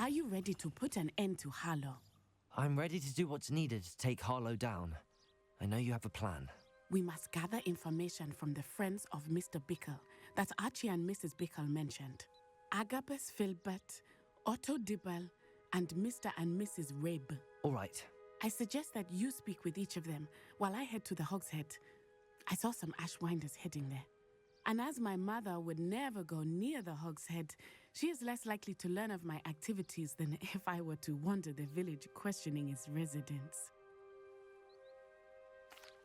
Are you ready to put an end to Harlow? I'm ready to do what's needed to take Harlow down. I know you have a plan. We must gather information from the friends of Mr. Bickle that Archie and Mrs. Bickle mentioned. Agabus Filbert, Otto Dibble, and Mr. and Mrs. Rabe. All right. I suggest that you speak with each of them while I head to the Hogshead. I saw some Ashwinders heading there. And as my mother would never go near the Hogshead, she is less likely to learn of my activities than if I were to wander the village questioning its residents.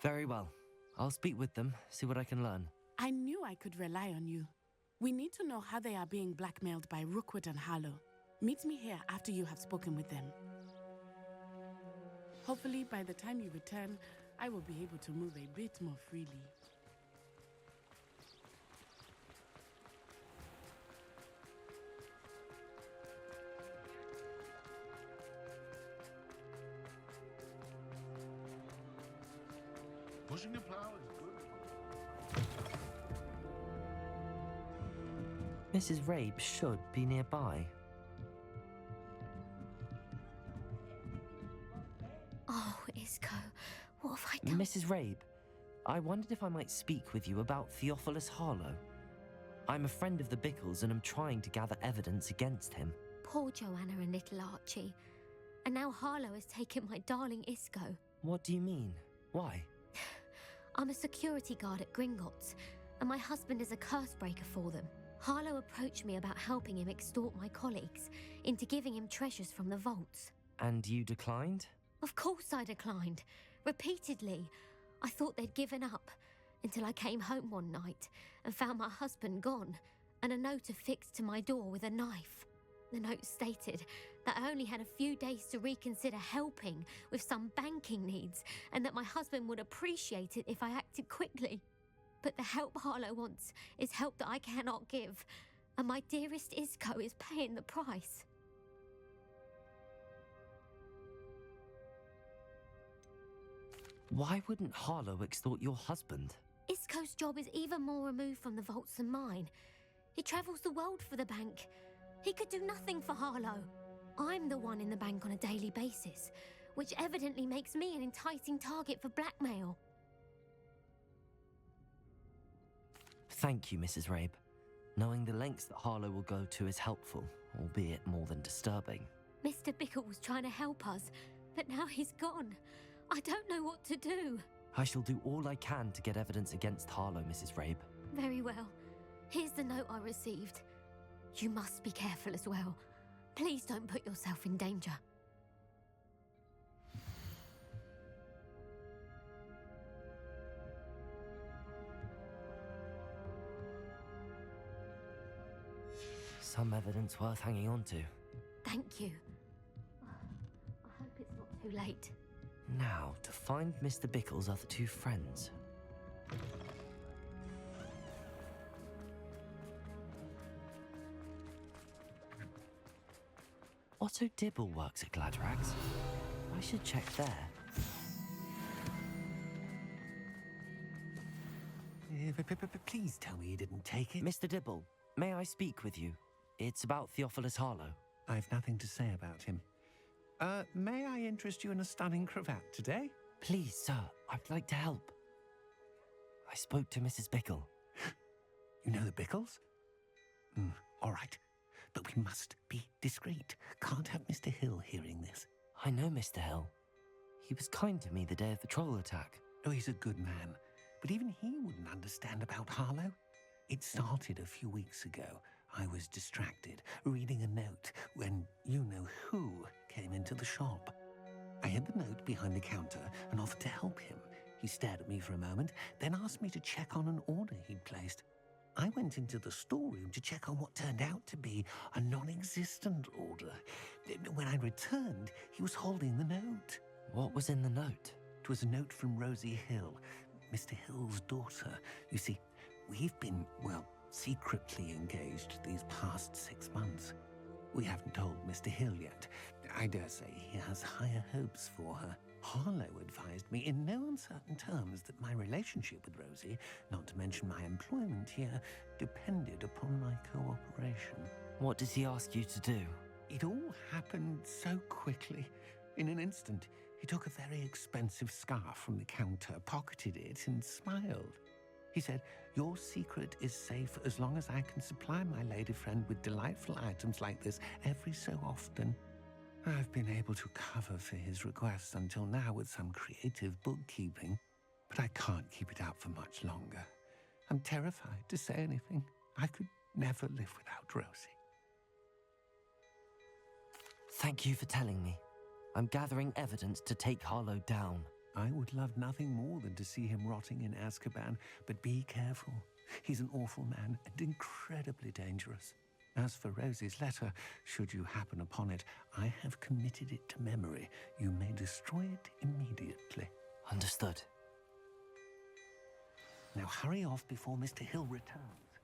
Very well. I'll speak with them, see what I can learn. I knew I could rely on you. We need to know how they are being blackmailed by Rookwood and Harlow. Meet me here after you have spoken with them. Hopefully, by the time you return, I will be able to move a bit more freely. Pushing the plow is good. Mrs. Rabe should be nearby. Oh, Isco, what have I done? Mrs. Rabe, I wondered if I might speak with you about Theophilus Harlow. I'm a friend of the Bickles and am trying to gather evidence against him. Poor Joanna and little Archie. And now Harlow has taken my darling Isco. What do you mean? Why? I'm a security guard at Gringotts, and my husband is a curse breaker for them. Harlow approached me about helping him extort my colleagues into giving him treasures from the vaults. And you declined? Of course I declined. Repeatedly. I thought they'd given up, until I came home one night and found my husband gone, and a note affixed to my door with a knife. The note stated that I only had a few days to reconsider helping with some banking needs, and that my husband would appreciate it if I acted quickly. But the help Harlow wants is help that I cannot give, and my dearest Isco is paying the price. Why wouldn't Harlow extort your husband? Isco's job is even more removed from the vaults than mine. He travels the world for the bank. He could do nothing for Harlow. I'm the one in the bank on a daily basis, which evidently makes me an enticing target for blackmail. Thank you, Mrs. Rabe. Knowing the lengths that Harlow will go to is helpful, albeit more than disturbing. Mr. Bickle was trying to help us, but now he's gone. I don't know what to do. I shall do all I can to get evidence against Harlow, Mrs. Rabe. Very well. Here's the note I received. You must be careful as well. Please don't put yourself in danger. Some evidence worth hanging on to. Thank you. I hope it's not too late. Now, to find Mr. Bickle's other two friends. Otto Dibble works at Gladrags. I should check there. Please tell me you didn't take it. Mr. Dibble, may I speak with you? It's about Theophilus Harlow. I've nothing to say about him. May I interest you in a stunning cravat today? Please, sir, I'd like to help. I spoke to Mrs. Bickle. You know the Bickles? All right. But we must be discreet. Can't have Mr. Hill hearing this. I know Mr. Hill. He was kind to me the day of the troll attack. Oh, he's a good man. But even he wouldn't understand about Harlow. It started a few weeks ago. I was distracted, reading a note, when you-know-who came into the shop. I hid the note behind the counter and offered to help him. He stared at me for a moment, then asked me to check on an order he'd placed. I went into the storeroom to check on what turned out to be a non-existent order. When I returned, he was holding the note. What was in the note? It was a note from Rosie Hill, Mr. Hill's daughter. You see, we've been, secretly engaged these past 6 months. We haven't told Mr. Hill yet. I dare say he has higher hopes for her. Harlow advised me in no uncertain terms that my relationship with Rosie, not to mention my employment here, depended upon my cooperation. What does he ask you to do? It all happened so quickly. In an instant, he took a very expensive scarf from the counter, pocketed it, and smiled. He said, "Your secret is safe as long as I can supply my lady friend with delightful items like this every so often." I've been able to cover for his requests until now with some creative bookkeeping, but I can't keep it out for much longer. I'm terrified to say anything. I could never live without Rosie. Thank you for telling me. I'm gathering evidence to take Harlow down. I would love nothing more than to see him rotting in Azkaban, but be careful. He's an awful man and incredibly dangerous. As for Rosie's letter, should you happen upon it, I have committed it to memory. You may destroy it immediately. Understood. Now hurry off before Mr. Hill returns.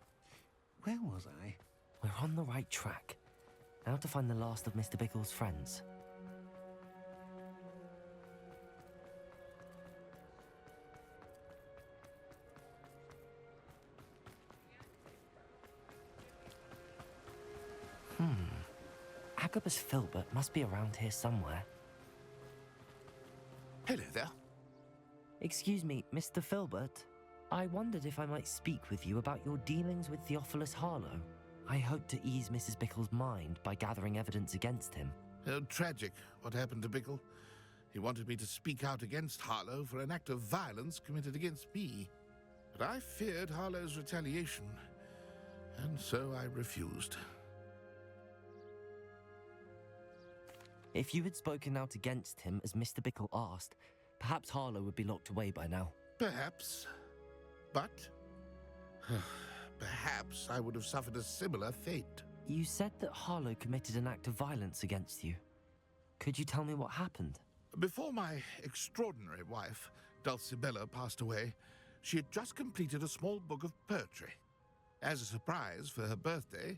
Where was I? We're on the right track. Now to find the last of Mr. Bickle's friends. Agabus Filbert must be around here somewhere. Hello there. Excuse me, Mr. Filbert. I wondered if I might speak with you about your dealings with Theophilus Harlow. I hope to ease Mrs. Bickle's mind by gathering evidence against him. Tragic, what happened to Bickle. He wanted me to speak out against Harlow for an act of violence committed against me. But I feared Harlow's retaliation, and so I refused. If you had spoken out against him as Mr. Bickle asked, perhaps Harlow would be locked away by now. Perhaps. But perhaps I would have suffered a similar fate. You said that Harlow committed an act of violence against you. Could you tell me what happened? Before my extraordinary wife, Dulcibella, passed away, she had just completed a small book of poetry. As a surprise for her birthday,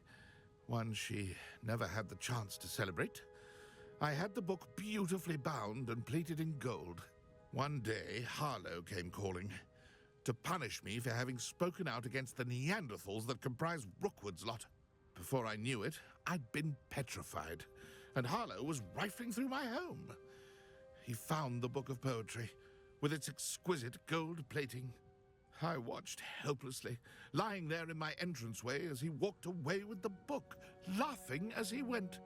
one she never had the chance to celebrate, I had the book beautifully bound and plated in gold. One day, Harlow came calling to punish me for having spoken out against the Neanderthals that comprise Rookwood's lot. Before I knew it, I'd been petrified, and Harlow was rifling through my home. He found the book of poetry, with its exquisite gold plating. I watched helplessly, lying there in my entranceway as he walked away with the book, laughing as he went.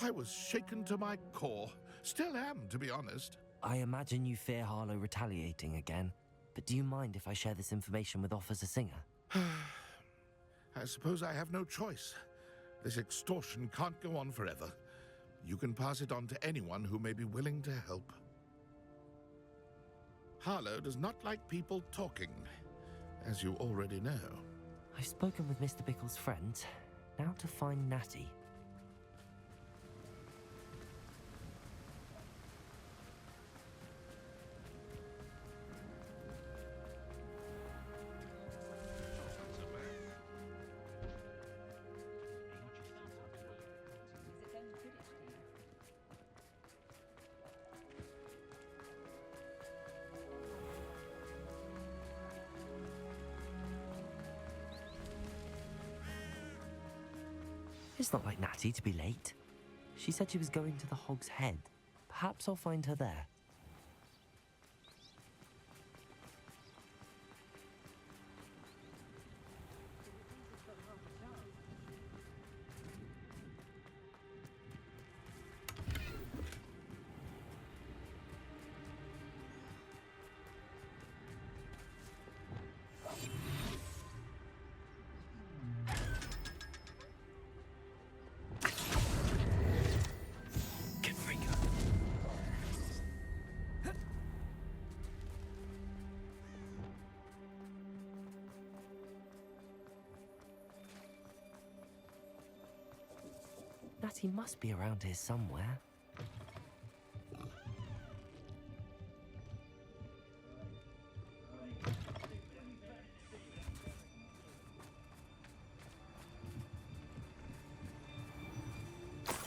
I was shaken to my core. Still am, to be honest. I imagine you fear Harlow retaliating again, but do you mind if I share this information with Officer Singer? I suppose I have no choice. This extortion can't go on forever. You can pass it on to anyone who may be willing to help. Harlow does not like people talking, as you already know. I've spoken with Mr. Bickle's friends. Now to find Natty. It's not like Natty to be late. She said she was going to the Hog's Head. Perhaps I'll find her there. Natty must be around here somewhere.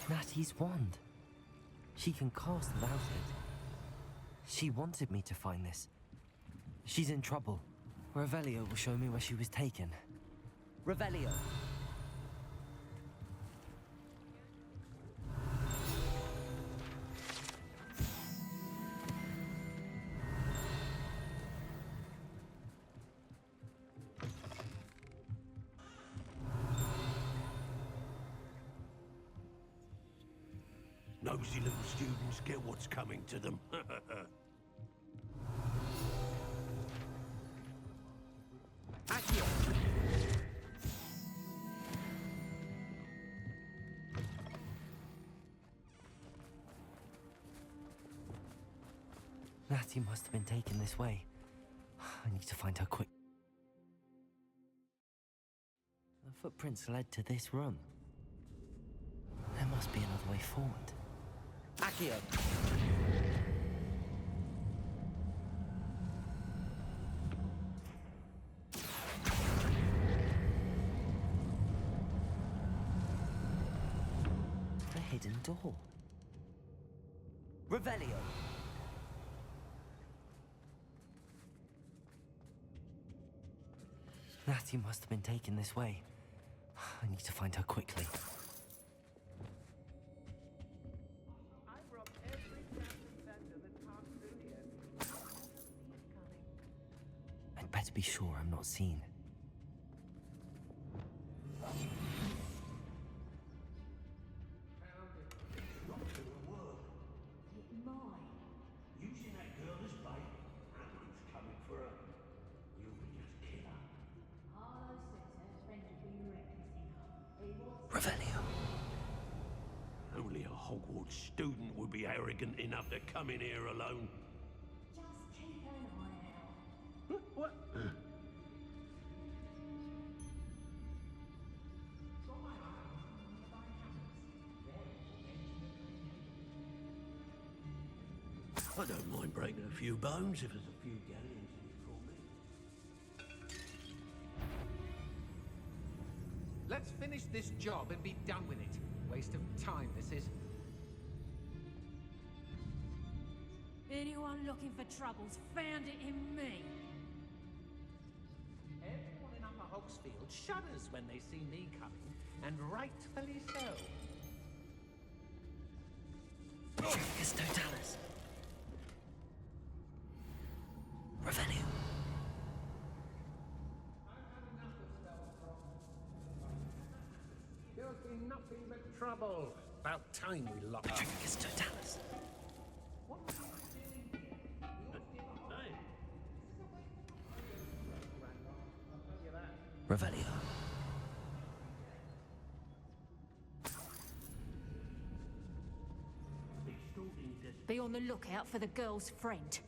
Natty's wand. She can cast without it. She wanted me to find this. She's in trouble. Revelio will show me where she was taken. Revelio! Nosy little students get what's coming to them. Natty must have been taken this way. I need to find her quick. The footprints led to this room. There must be another way forward. Accio! A hidden door. Revelio! Natty must have been taken this way. I need to find her quickly. I'd better be sure I'm not seen. Using that girl as bait, Avalanche coming for her. You'll just kill her. Revelio. Only a Hogwarts student would be arrogant enough to come in here alone. Just keep an eye out. What? I don't mind breaking a few bones if there's a few galleons in it for me. Let's finish this job and be done with it. Waste of time, this is. Anyone looking for troubles found it in me. Everyone in Upper Hogsfield shudders when they see me coming, and rightfully so. Tricus totalis. Revelio. There's been nothing but trouble. About time we locked up. Tricus totalis. What are you doing here? Hey, I'll tell you that. Revelio. Be on the lookout for the girl's friend.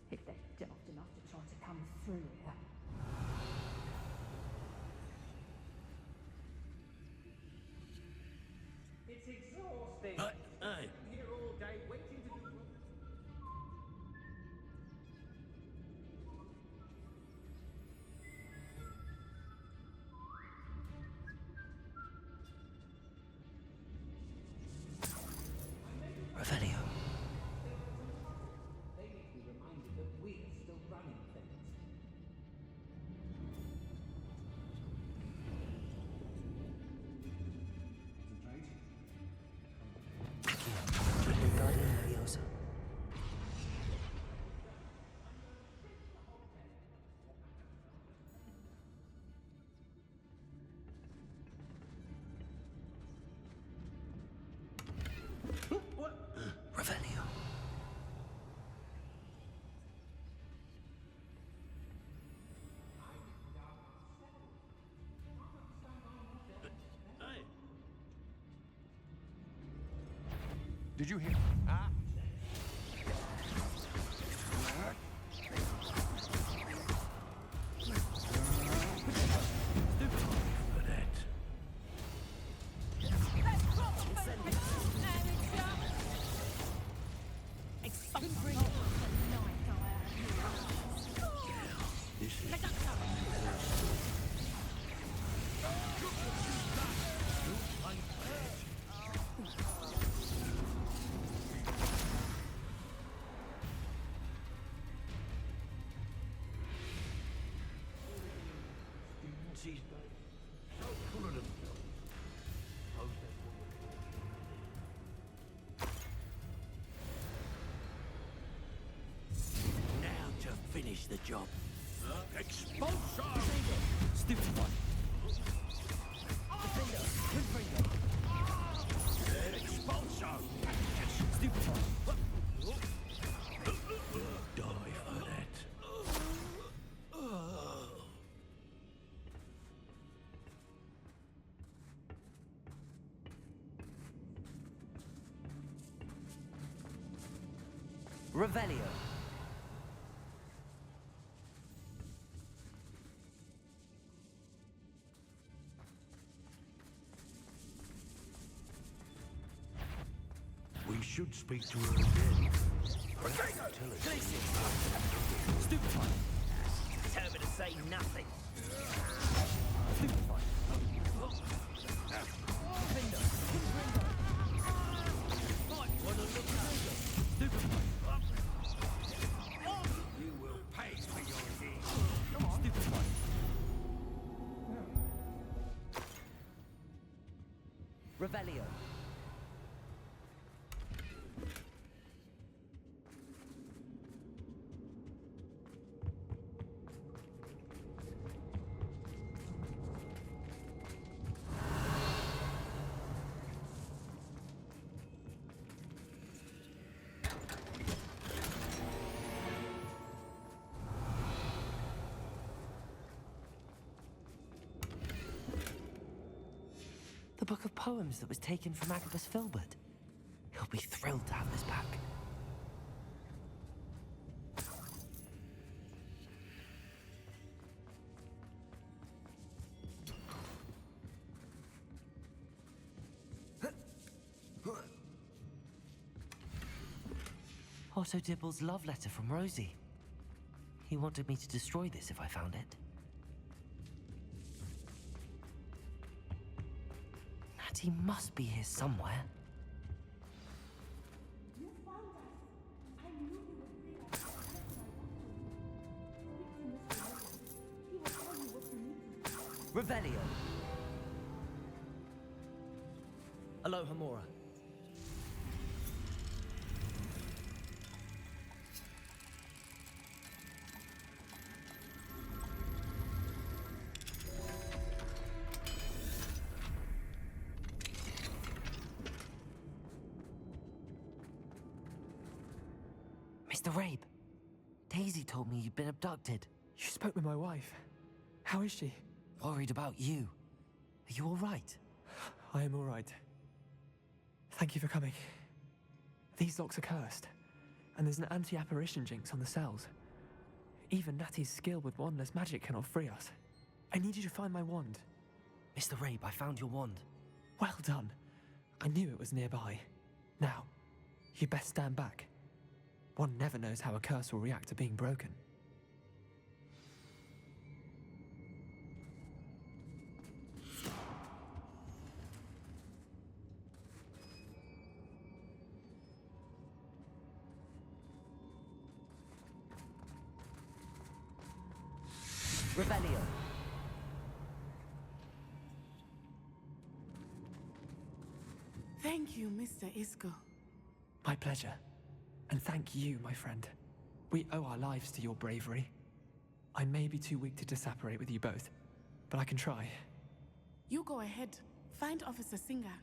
If they're daft enough to try to come through here. It's exhausting. hey. I'm here all day waiting to do. Revelio. They need to be reminded that we're still running things. Accio. Wingardium Leviosa. Revelio. Hey. Did you hear? Ah. For that. This is students these days. So full of themselves. Suppose that's what we're doing. Now to finish the job. Expulsion! Stupid one. Defender. Good finger. Expulsion! Just Stupefy. Die for that. Revelio. We should speak to her again. Stupefy. Tell me to say nothing. Stupefy. Finger. Stupefy. You will pay for your deeds. Come on. Stupefy. Revelio. The book of poems that was taken from Agabus Filbert. He'll be thrilled to have this back. Otto Dibble's love letter from Rosie. He wanted me to destroy this if I found it. Natty must be here somewhere. Revelio. Alohomora. Mr. Rabe, Daisy told me you'd been abducted. You spoke with my wife. How is she? Worried about you. Are you all right? I am all right. Thank you for coming. These locks are cursed, and there's an anti-apparition jinx on the cells. Even Natty's skill with wandless magic cannot free us. I need you to find my wand. Mr. Rabe, I found your wand. Well done. I knew it was nearby. Now, you best stand back. One never knows how a curse will react to being broken. Revelio. Thank you, Mr. Isco. My pleasure. And thank you, my friend. We owe our lives to your bravery. I may be too weak to disapparate with you both, but I can try. You go ahead. Find Officer Singer.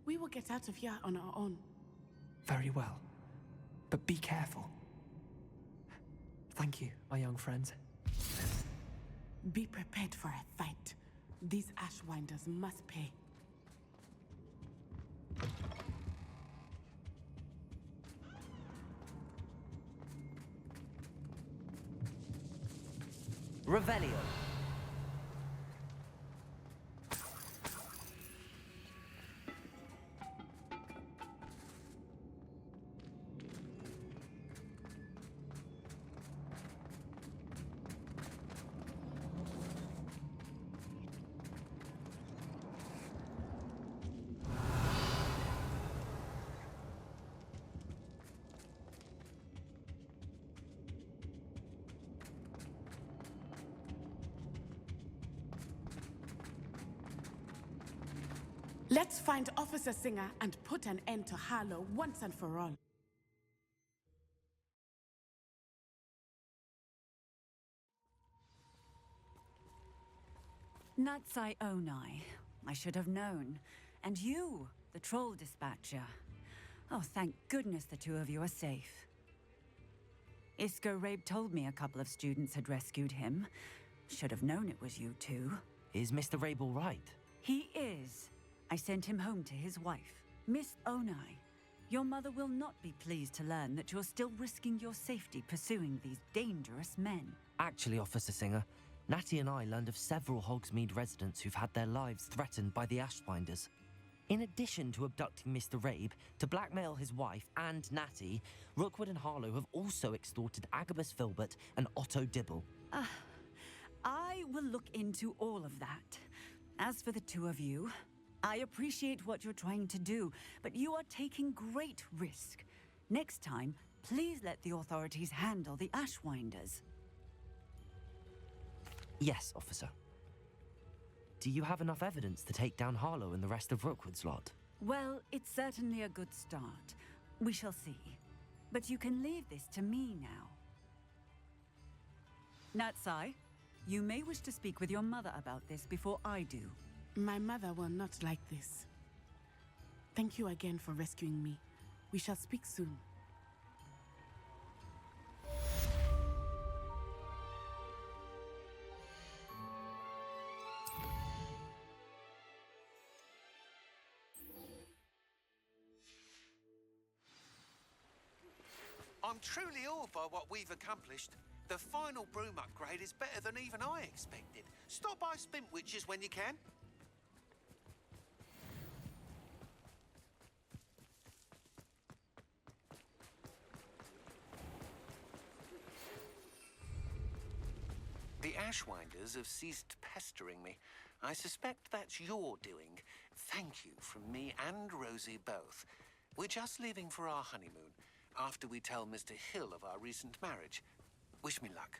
We will get out of here on our own. Very well. But be careful. Thank you, my young friends. Be prepared for a fight. These Ashwinders must pay. Revelio. Let's find Officer Singer and put an end to Harlow once and for all. Natsai Onai. I should have known. And you, the troll dispatcher. Oh, thank goodness the two of you are safe. Isco Rabe told me a couple of students had rescued him. Should have known it was you two. Is Mr. Rabe all right? He is. I sent him home to his wife. Miss Onai, your mother will not be pleased to learn that you're still risking your safety pursuing these dangerous men. Actually, Officer Singer, Natty and I learned of several Hogsmeade residents who've had their lives threatened by the Ashwinders. In addition to abducting Mr. Rabe to blackmail his wife and Natty, Rookwood and Harlow have also extorted Agabus Filbert and Otto Dibble. I will look into all of that. As for the two of you, I appreciate what you're trying to do, but you are taking great risk. Next time, please let the authorities handle the Ashwinders. Yes, officer. Do you have enough evidence to take down Harlow and the rest of Rookwood's lot? Well, it's certainly a good start. We shall see. But you can leave this to me now. Natsai, you may wish to speak with your mother about this before I do. My mother will not like this. Thank you again for rescuing me. We shall speak soon. I'm truly awed by what we've accomplished. The final broom upgrade is better than even I expected. Stop by Spintwitches when you can. The Ashwinders have ceased pestering me. I suspect that's your doing. Thank you from me and Rosie both. We're just leaving for our honeymoon, after we tell Mr. Hill of our recent marriage. Wish me luck.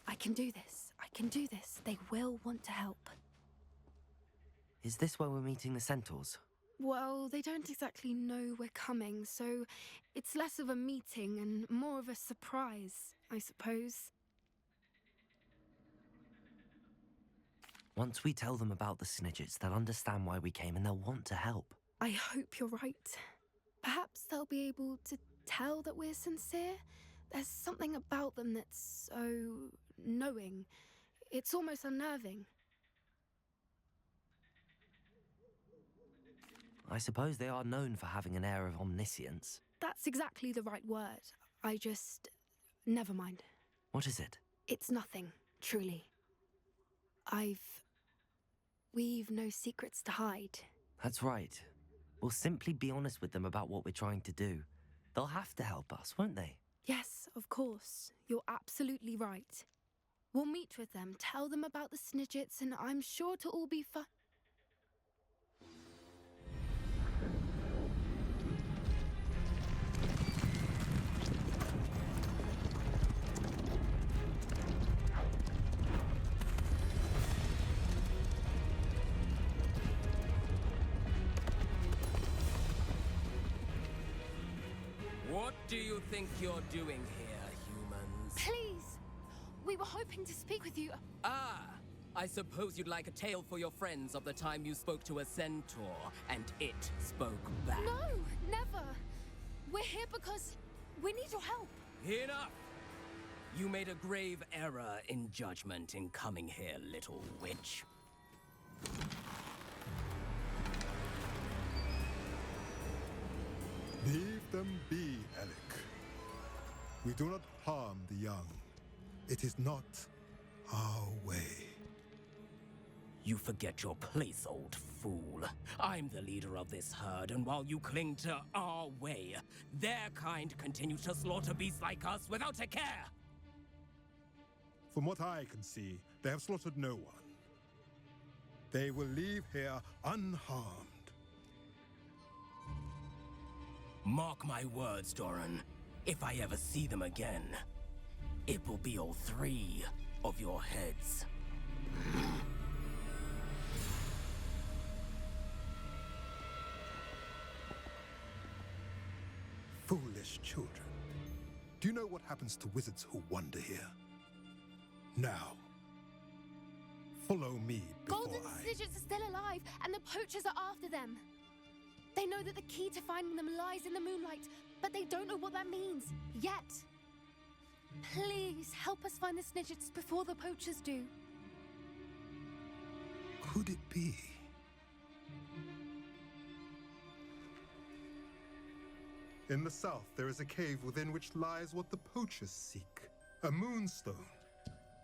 I can do this. I can do this. They will want to help. Is this where we're meeting the Centaurs? Well, they don't exactly know we're coming, so it's less of a meeting and more of a surprise, I suppose. Once we tell them about the Snidgets, they'll understand why we came and they'll want to help. I hope you're right. Perhaps they'll be able to tell that we're sincere. There's something about them that's so knowing. It's almost unnerving. I suppose they are known for having an air of omniscience. That's exactly the right word. Never mind. What is it? It's nothing, truly. We've no secrets to hide. That's right. We'll simply be honest with them about what we're trying to do. They'll have to help us, won't they? Yes, of course. You're absolutely right. We'll meet with them, tell them about the Snidgets, and I'm sure it'll all be fun. What do you think you're doing here, humans? Please! We were hoping to speak with you. Ah! I suppose you'd like a tale for your friends of the time you spoke to a centaur, and it spoke back. No, never! We're here because we need your help. Enough! You made a grave error in judgment in coming here, little witch. Leave them be, Alec. We do not harm the young. It is not our way. You forget your place, old fool. I'm the leader of this herd, and while you cling to our way, their kind continue to slaughter beasts like us without a care! From what I can see, they have slaughtered no one. They will leave here unharmed. Mark my words, Doran. If I ever see them again, it will be all 3 of your heads. Foolish children. Do you know what happens to wizards who wander here? Now, follow me before Golden Snidgets are still alive, and the poachers are after them. They know that the key to finding them lies in the moonlight, but they don't know what that means, yet. Please, help us find the Snidgets before the poachers do. Could it be? In the south, there is a cave within which lies what the poachers seek. A moonstone.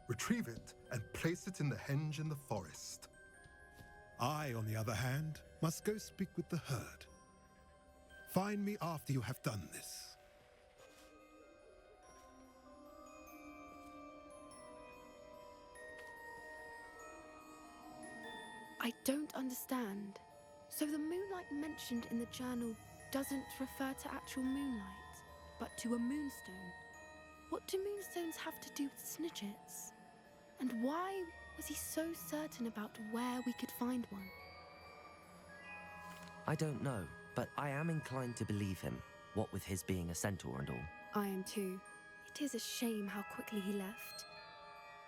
Retrieve it and place it in the henge in the forest. I, on the other hand, must go speak with the herd. Find me after you have done this. I don't understand. So the moonlight mentioned in the journal doesn't refer to actual moonlight, but to a moonstone. What do moonstones have to do with Snidgets? And why was he so certain about where we could find one? I don't know, but I am inclined to believe him, what with his being a centaur and all. I am too. It is a shame how quickly he left.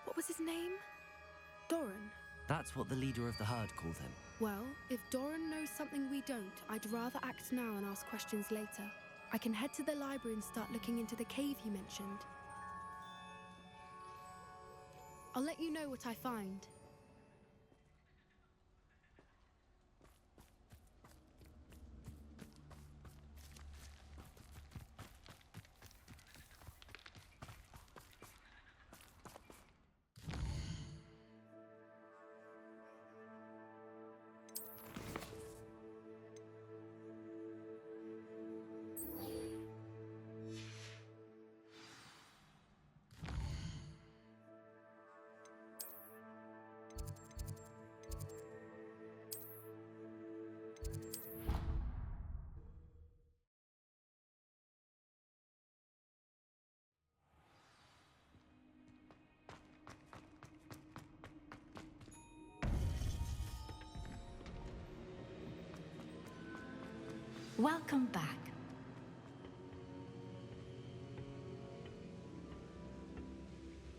What was his name? Doran? That's what the leader of the herd called him. Well, if Doran knows something we don't, I'd rather act now and ask questions later. I can head to the library and start looking into the cave you mentioned. I'll let you know what I find. Welcome back.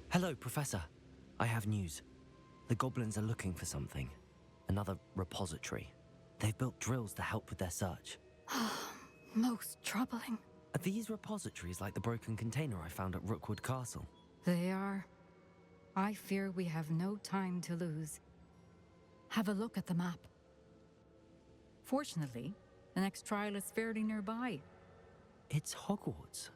Hello, Professor. I have news. The goblins are looking for something. Another repository. They've built drills to help with their search. Most troubling. Are these repositories like the broken container I found at Rookwood Castle? They are. I fear we have no time to lose. Have a look at the map. Fortunately, the next trial is fairly nearby. It's Hogwarts.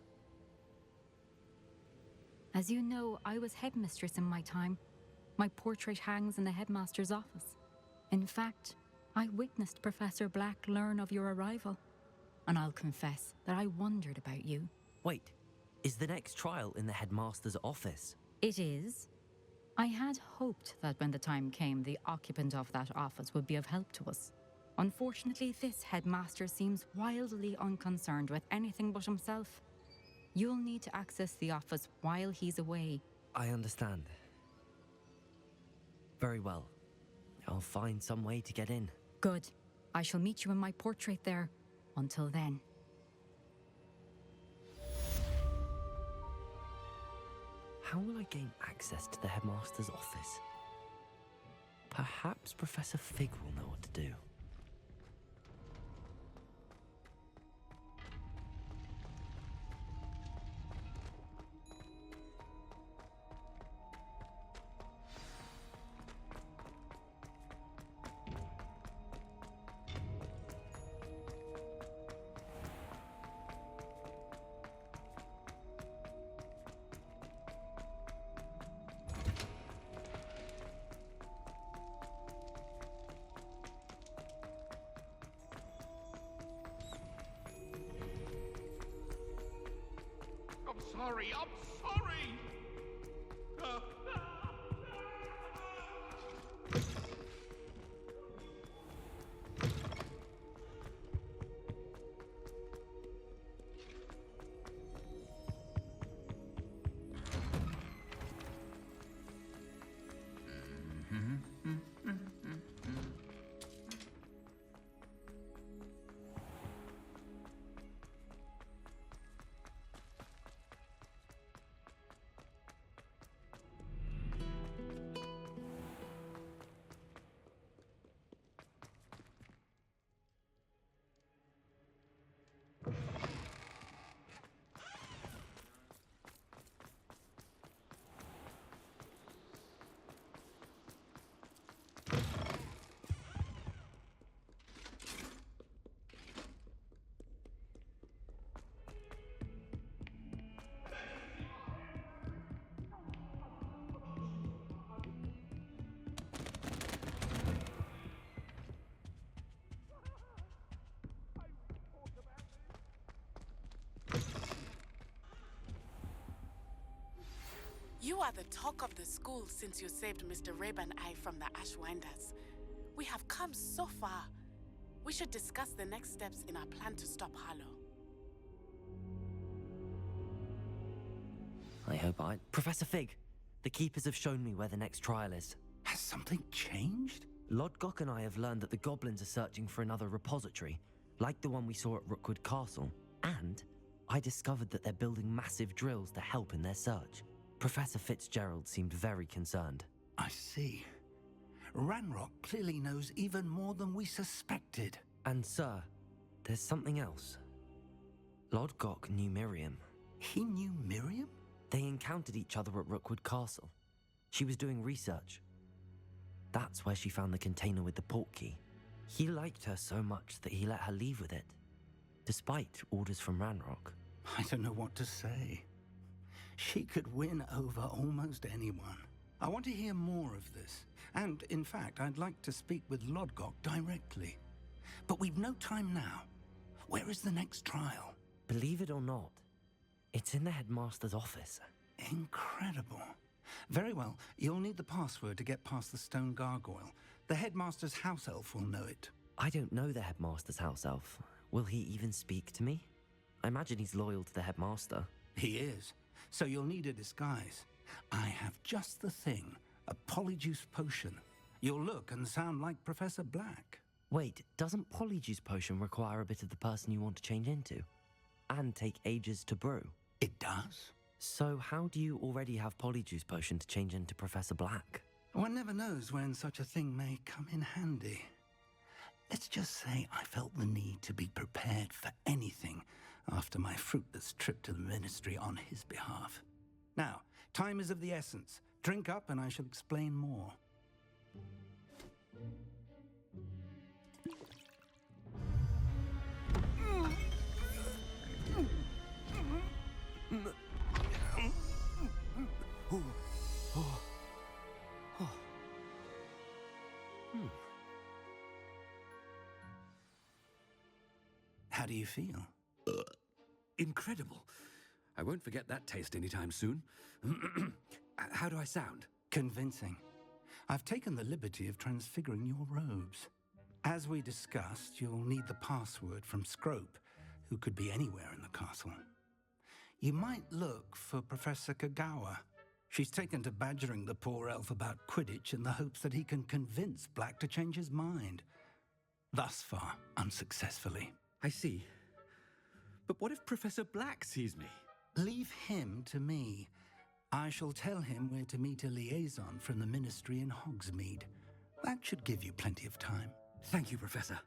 As you know, I was headmistress in my time. My portrait hangs in the headmaster's office. In fact, I witnessed Professor Black learn of your arrival. And I'll confess that I wondered about you. Wait, is the next trial in the headmaster's office? It is. I had hoped that when the time came, the occupant of that office would be of help to us. Unfortunately, this headmaster seems wildly unconcerned with anything but himself. You'll need to access the office while he's away. I understand. Very well. I'll find some way to get in. Good. I shall meet you in my portrait there. Until then. How will I gain access to the headmaster's office? Perhaps Professor Fig will know what to do. sorry. I'm sorry. You are the talk of the school since you saved Mr. Rabe and I from the Ashwinders. We have come so far. We should discuss the next steps in our plan to stop Harlow. I hope Professor Fig, the Keepers have shown me where the next trial is. Has something changed? Lodgok and I have learned that the goblins are searching for another repository, like the one we saw at Rookwood Castle. And I discovered that they're building massive drills to help in their search. Professor Fitzgerald seemed very concerned. I see. Ranrock clearly knows even more than we suspected. And sir, there's something else. Lodgok knew Miriam. He knew Miriam? They encountered each other at Rookwood Castle. She was doing research. That's where she found the container with the portkey. He liked her so much that he let her leave with it, despite orders from Ranrock. I don't know what to say. She could win over almost anyone. I want to hear more of this. And, in fact, I'd like to speak with Lodgok directly. But we've no time now. Where is the next trial? Believe it or not, it's in the headmaster's office. Incredible. Very well. You'll need the password to get past the stone gargoyle. The headmaster's house elf will know it. I don't know the headmaster's house elf. Will he even speak to me? I imagine he's loyal to the headmaster. He is. So you'll need a disguise. I have just the thing. A polyjuice potion. You'll look and sound like Professor Black. Wait, doesn't polyjuice potion require a bit of the person you want to change into? And take ages to brew? It does. So how do you already have polyjuice potion to change into Professor Black? One never knows when such a thing may come in handy. Let's just say I felt the need to be prepared for anything after my fruitless trip to the Ministry on his behalf. Now, time is of the essence. Drink up and I shall explain more. How do you feel? Incredible. I won't forget that taste anytime soon. How do I sound? Convincing. I've taken the liberty of transfiguring your robes. As we discussed, you'll need the password from Scrope, who could be anywhere in the castle. You might look for Professor Kagawa. She's taken to badgering the poor elf about Quidditch in the hopes that he can convince Black to change his mind. Thus far, unsuccessfully. I see. But what if Professor Black sees me? Leave him to me. I shall tell him where to meet a liaison from the Ministry in Hogsmeade. That should give you plenty of time. Thank you, Professor.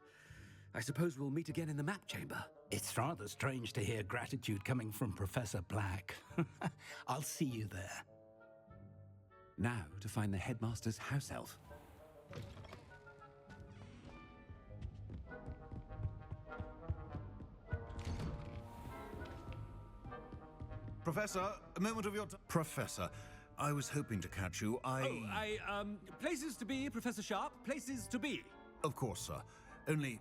I suppose we'll meet again in the map chamber. It's rather strange to hear gratitude coming from Professor Black. I'll see you there. Now to find the headmaster's house elf. Professor, a moment of your time. Professor, I was hoping to catch you. Places to be, Professor Sharp. Places to be. Of course, sir. Only,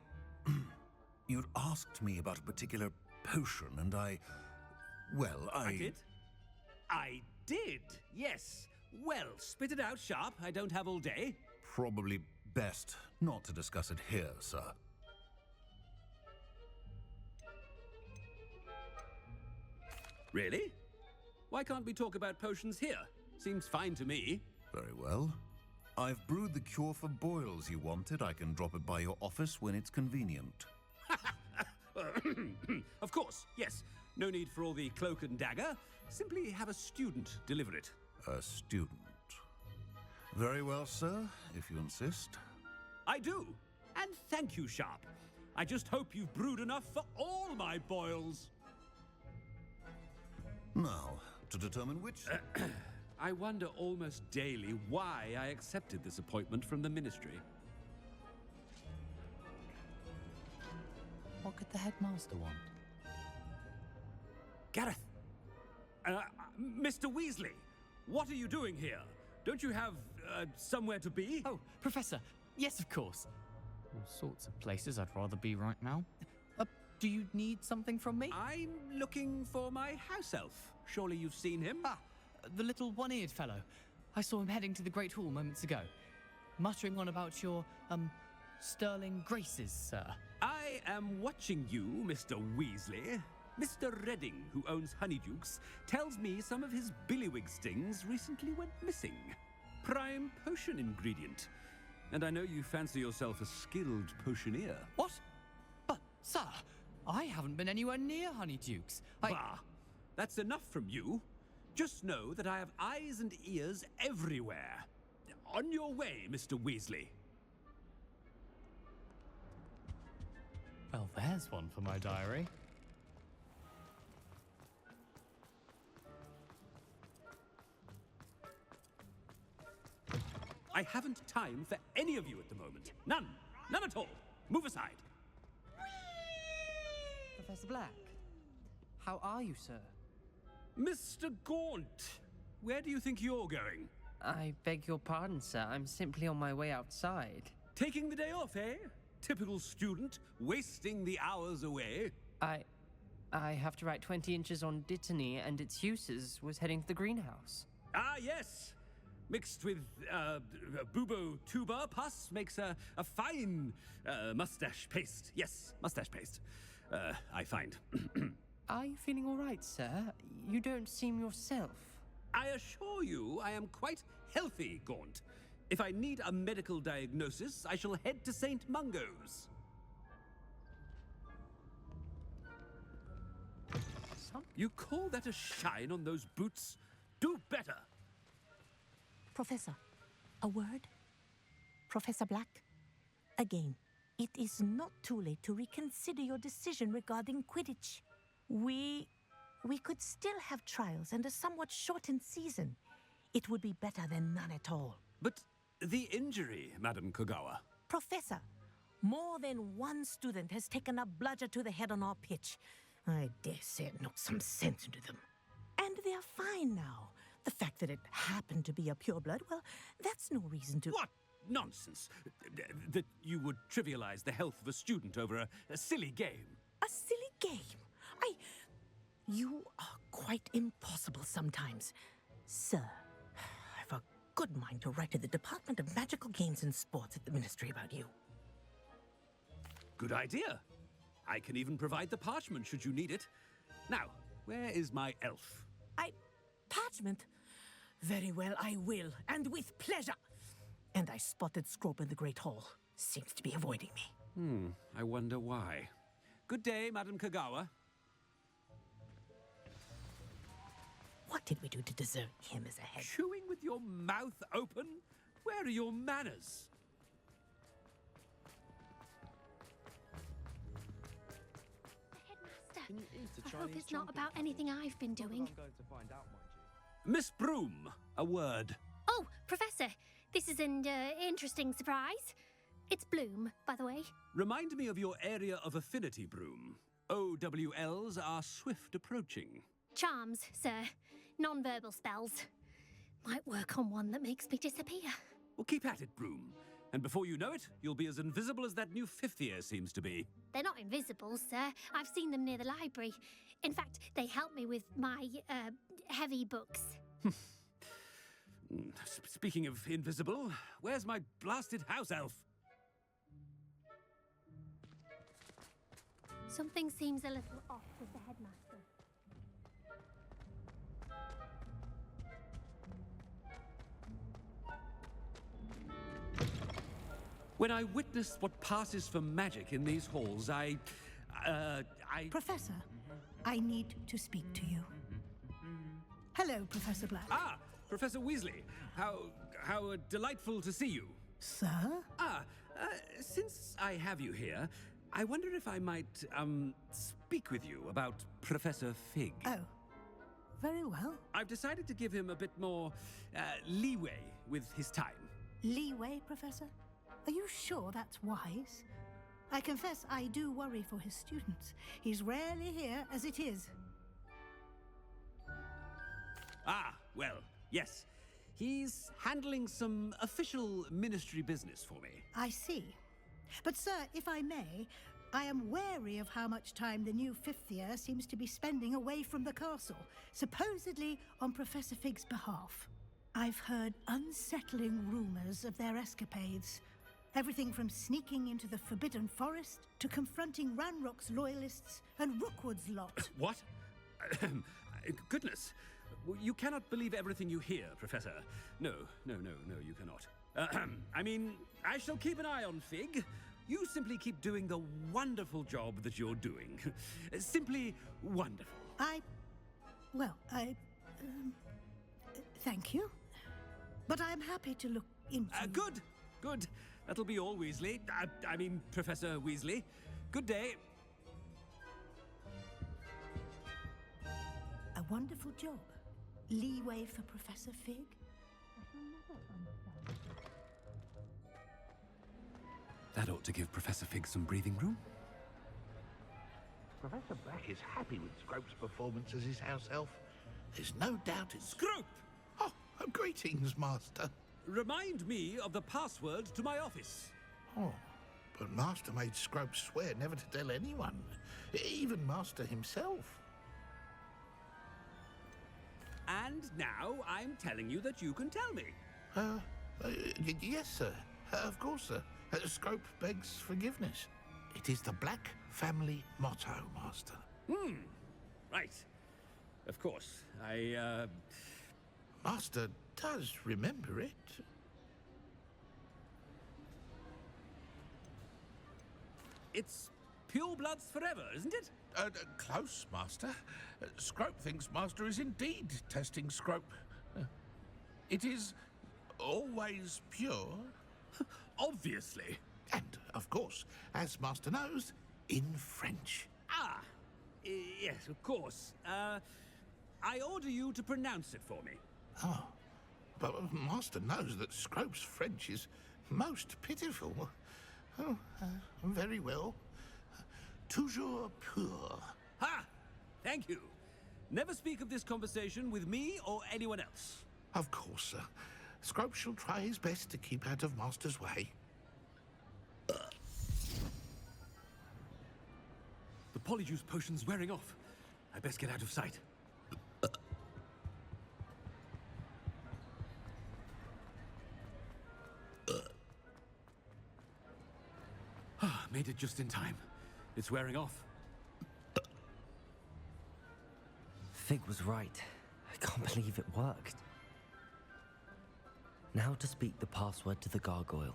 you'd asked me about a particular potion, and I I did? I did, yes. Well, spit it out, Sharp. I don't have all day. Probably best not to discuss it here, sir. Really? Why can't we talk about potions here? Seems fine to me. Very well. I've brewed the cure for boils you wanted. I can drop it by your office when it's convenient. Of course, yes. No need for all the cloak and dagger. Simply have a student deliver it. A student. Very well, sir, if you insist. I do. And thank you, Sharp. I just hope you've brewed enough for all my boils. Now, to determine which... I wonder almost daily why I accepted this appointment from the Ministry. What could the headmaster want? Gareth! Mr. Weasley, what are you doing here? Don't you have somewhere to be? Oh, Professor, yes, of course. All sorts of places I'd rather be right now. Do you need something from me? I'm looking for my house elf. Surely you've seen him? Ah, the little one-eared fellow. I saw him heading to the Great Hall moments ago, muttering on about your, sterling graces, sir. I am watching you, Mr. Weasley. Mr. Redding, who owns Honeydukes, tells me some of his billywig stings recently went missing. Prime potion ingredient. And I know you fancy yourself a skilled potioneer. What? But, sir, I haven't been anywhere near Honeydukes. Bah! That's enough from you. Just know that I have eyes and ears everywhere. On your way, Mr. Weasley. Well, there's one for my diary. I haven't time for any of you at the moment. None. None at all. Move aside. Professor Black, how are you, sir? Mr. Gaunt, where do you think you're going? I beg your pardon, sir. I'm simply on my way outside. Taking the day off, eh? Typical student, wasting the hours away. I have to write 20 inches on Dittany and its uses. Was heading to the greenhouse. Ah, yes. Mixed with bubo tuber pus makes a fine mustache paste. Yes, mustache paste. I find. Are you feeling all right, sir? You don't seem yourself. I assure you I am quite healthy, Gaunt. If I need a medical diagnosis, I shall head to St. Mungo's. You call that a shine on those boots? Do better! Professor, a word? Professor Black? Again, it is not too late to reconsider your decision regarding Quidditch. We could still have trials and a somewhat shortened season. It would be better than none at all. But the injury, Madam Kogawa. Professor, more than one student has taken a bludger to the head on our pitch. I dare say it knocked some sense into them. And they're fine now. The fact that it happened to be a pureblood, well, that's no reason to... What nonsense! That you would trivialize the health of a student over a silly game. A silly game? You are quite impossible sometimes. Sir, I've a good mind to write to the Department of Magical Games and Sports at the Ministry about you. Good idea. I can even provide the parchment should you need it. Now, where is my elf? Parchment? Very well, I will, and with pleasure. And I spotted Scrope in the Great Hall. Seems to be avoiding me. I wonder why. Good day, Madam Kogawa. What did we do to deserve him as a head? Chewing with your mouth open? Where are your manners? I hope it's not about anything I've been doing. Miss Broom, a word. Oh, Professor, this is an interesting surprise. It's Bloom, by the way. Remind me of your area of affinity, Broom. OWLs are swift approaching. Charms, sir. Non-verbal spells. Might work on one that makes me disappear. Well, keep at it, Broom. And before you know it, you'll be as invisible as that new fifth year seems to be. They're not invisible, sir. I've seen them near the library. In fact, they help me with my, heavy books. Speaking of invisible, where's my blasted house elf? Something seems a little off with the headmaster. When I witness what passes for magic in these halls, I... Professor, I need to speak to you. Hello, Professor Black. Ah, Professor Weasley. How delightful to see you. Sir? Since I have you here, I wonder if I might, speak with you about Professor Fig. Oh, very well. I've decided to give him a bit more, leeway with his time. Leeway, Professor? Are you sure that's wise? I confess I do worry for his students. He's rarely here as it is. Ah, well, yes. He's handling some official ministry business for me. I see. But, sir, if I may, I am wary of how much time the new fifth year seems to be spending away from the castle, supposedly on Professor Fig's behalf. I've heard unsettling rumors of their escapades. Everything from sneaking into the Forbidden Forest to confronting Ranrock's loyalists and Rookwood's lot. What? Goodness. You cannot believe everything you hear, Professor. No, you cannot. I mean, I shall keep an eye on Fig. You simply keep doing the wonderful job that you're doing. Simply wonderful. Thank you. But I'm happy to look into... Good. That'll be all, Weasley. I mean, Professor Weasley. Good day. A wonderful job. Leeway for Professor Fig? That ought to give Professor Fig some breathing room. Professor Black is happy with Scrope's performance as his house elf. There's no doubt it's... Scrope! Oh, greetings, Master. Remind me of the password to my office. Oh, but Master made Scrope swear never to tell anyone, even Master himself. And now I'm telling you that you can tell me. Yes, sir. Of course, sir. Scrope begs forgiveness. It is the Black family motto, Master. Right. Of course. Master does remember it. It's pure bloods forever, isn't it? Close, Master. Scrope thinks Master is indeed testing Scrope. It is always pure. Obviously. And, of course, as Master knows, in French. Yes, of course. I order you to pronounce it for me. Oh, but Master knows that Scrope's French is most pitiful. Oh, very well. Toujours pur. Ha! Thank you. Never speak of this conversation with me or anyone else. Of course, sir. Scrope shall try his best to keep out of Master's way. The polyjuice potion's wearing off. I best get out of sight. Made it just in time. It's wearing off. Fig was right. I can't believe it worked. Now to speak the password to the gargoyle.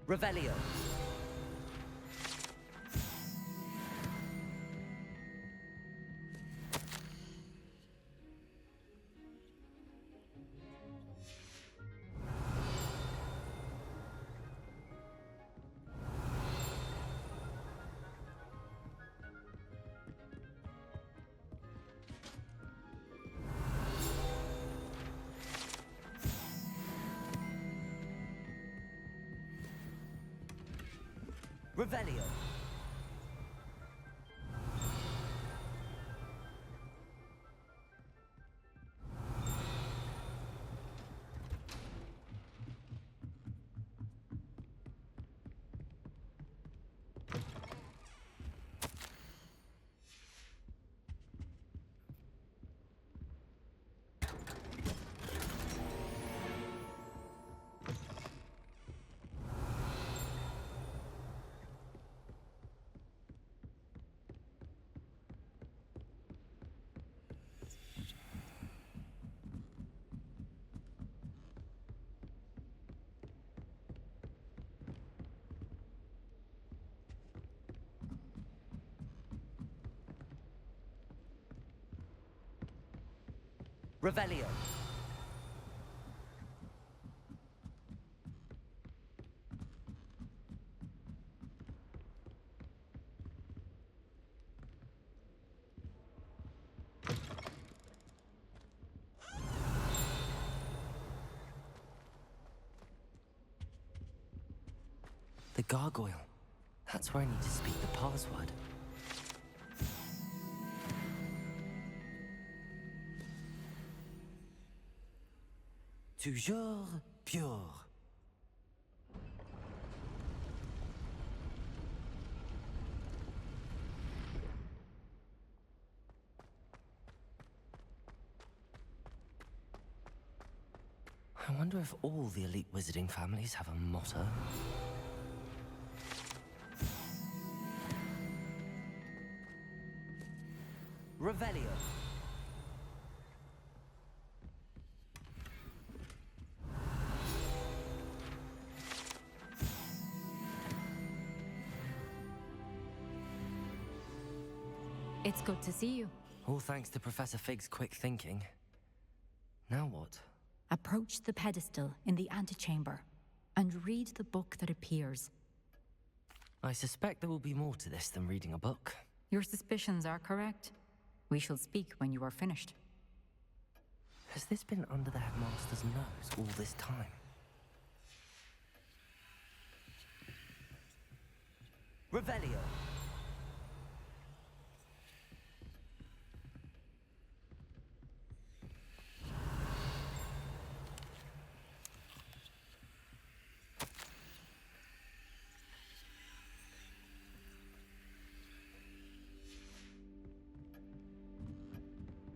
Revelio. Revelio. Revelio. The gargoyle. That's where I need to speak the password. Toujours pure. I wonder if all the elite wizarding families have a motto. Revelio. It's good to see you. All thanks to Professor Fig's quick thinking. Now what? Approach the pedestal in the antechamber and read the book that appears. I suspect there will be more to this than reading a book. Your suspicions are correct. We shall speak when you are finished. Has this been under the headmaster's nose all this time? Revelio.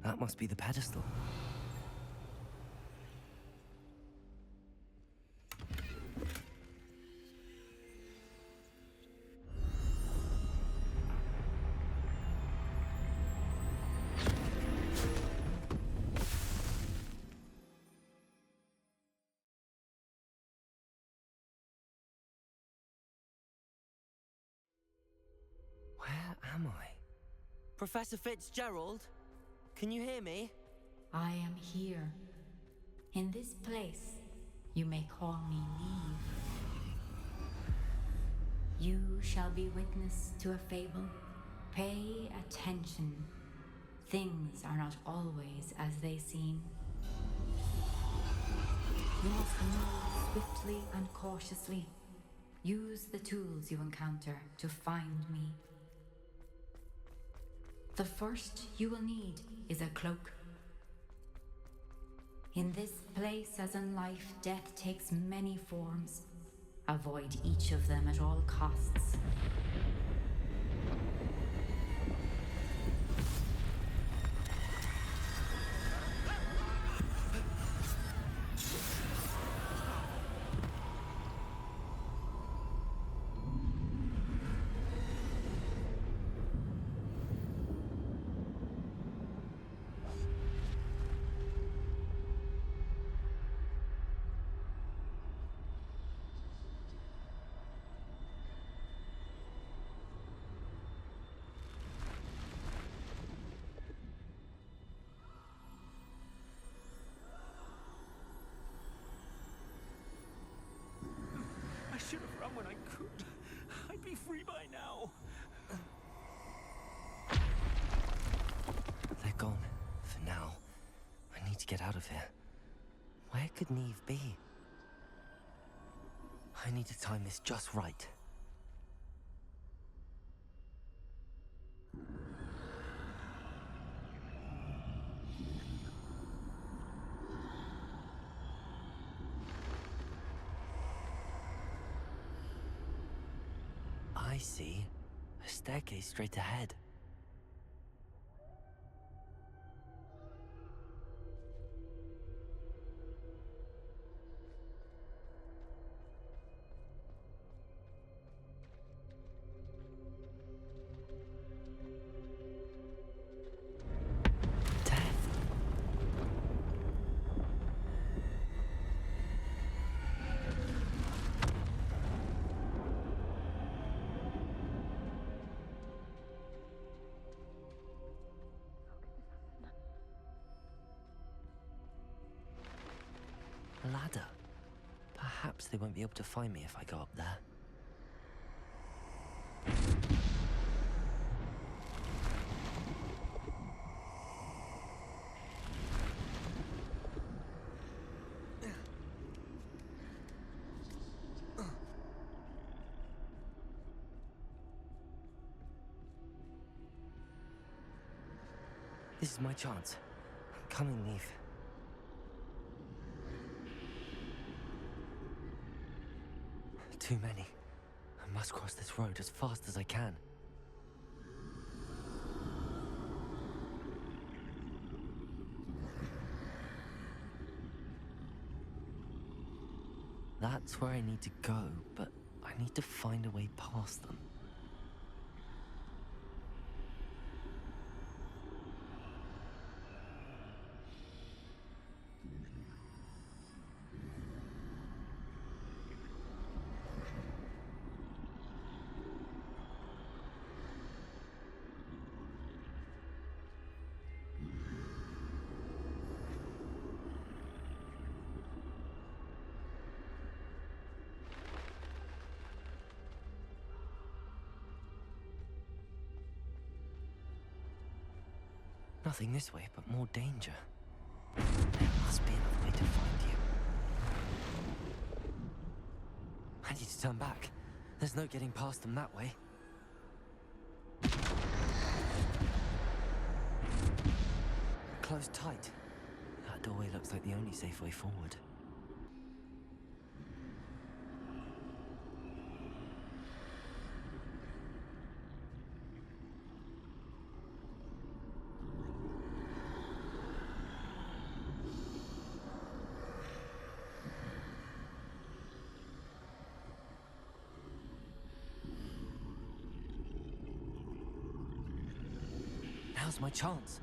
That must be the pedestal. Where am I? Professor Fitzgerald? Can you hear me? I am here. In this place, you may call me Neve. You shall be witness to a fable. Pay attention. Things are not always as they seem. You must move swiftly and cautiously. Use the tools you encounter to find me. The first you will need is a cloak. In this place, as in life, death takes many forms. Avoid each of them at all costs. come when I could. I'd be free by now. They're gone. For now. I need to get out of here. Where could Neve be? I need to time this just right. I see. A staircase straight ahead. A ladder. Perhaps they won't be able to find me if I go up there. This is my chance. I'm coming, Neve. Too many. I must cross this road as fast as I can. That's where I need to go, but I need to find a way past them. Nothing this way, but more danger. There must be another way to find you. I need to turn back. There's no getting past them that way. Closed tight. That doorway looks like the only safe way forward. Now's my chance.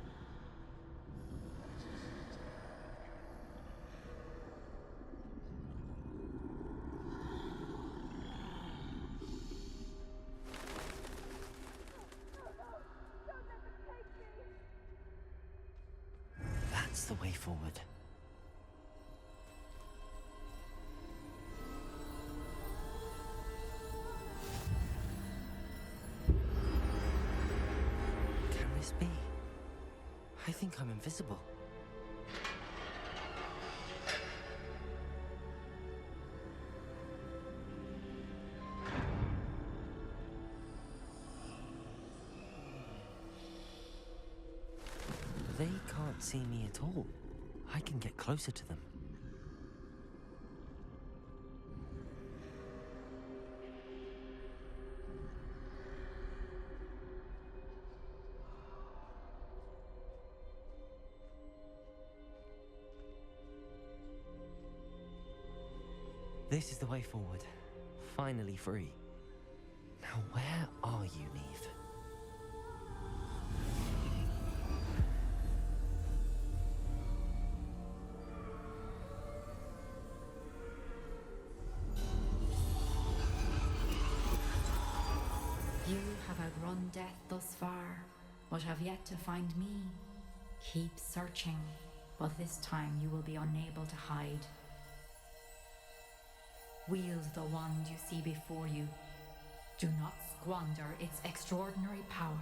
That's the way forward. Be? I think I'm invisible. They can't see me at all. I can get closer to them. This is the way forward. Finally free. Now where are you, Neve? You have outrun death thus far, but have yet to find me. Keep searching, but this time you will be unable to hide. Wield the wand you see before you. Do not squander its extraordinary power.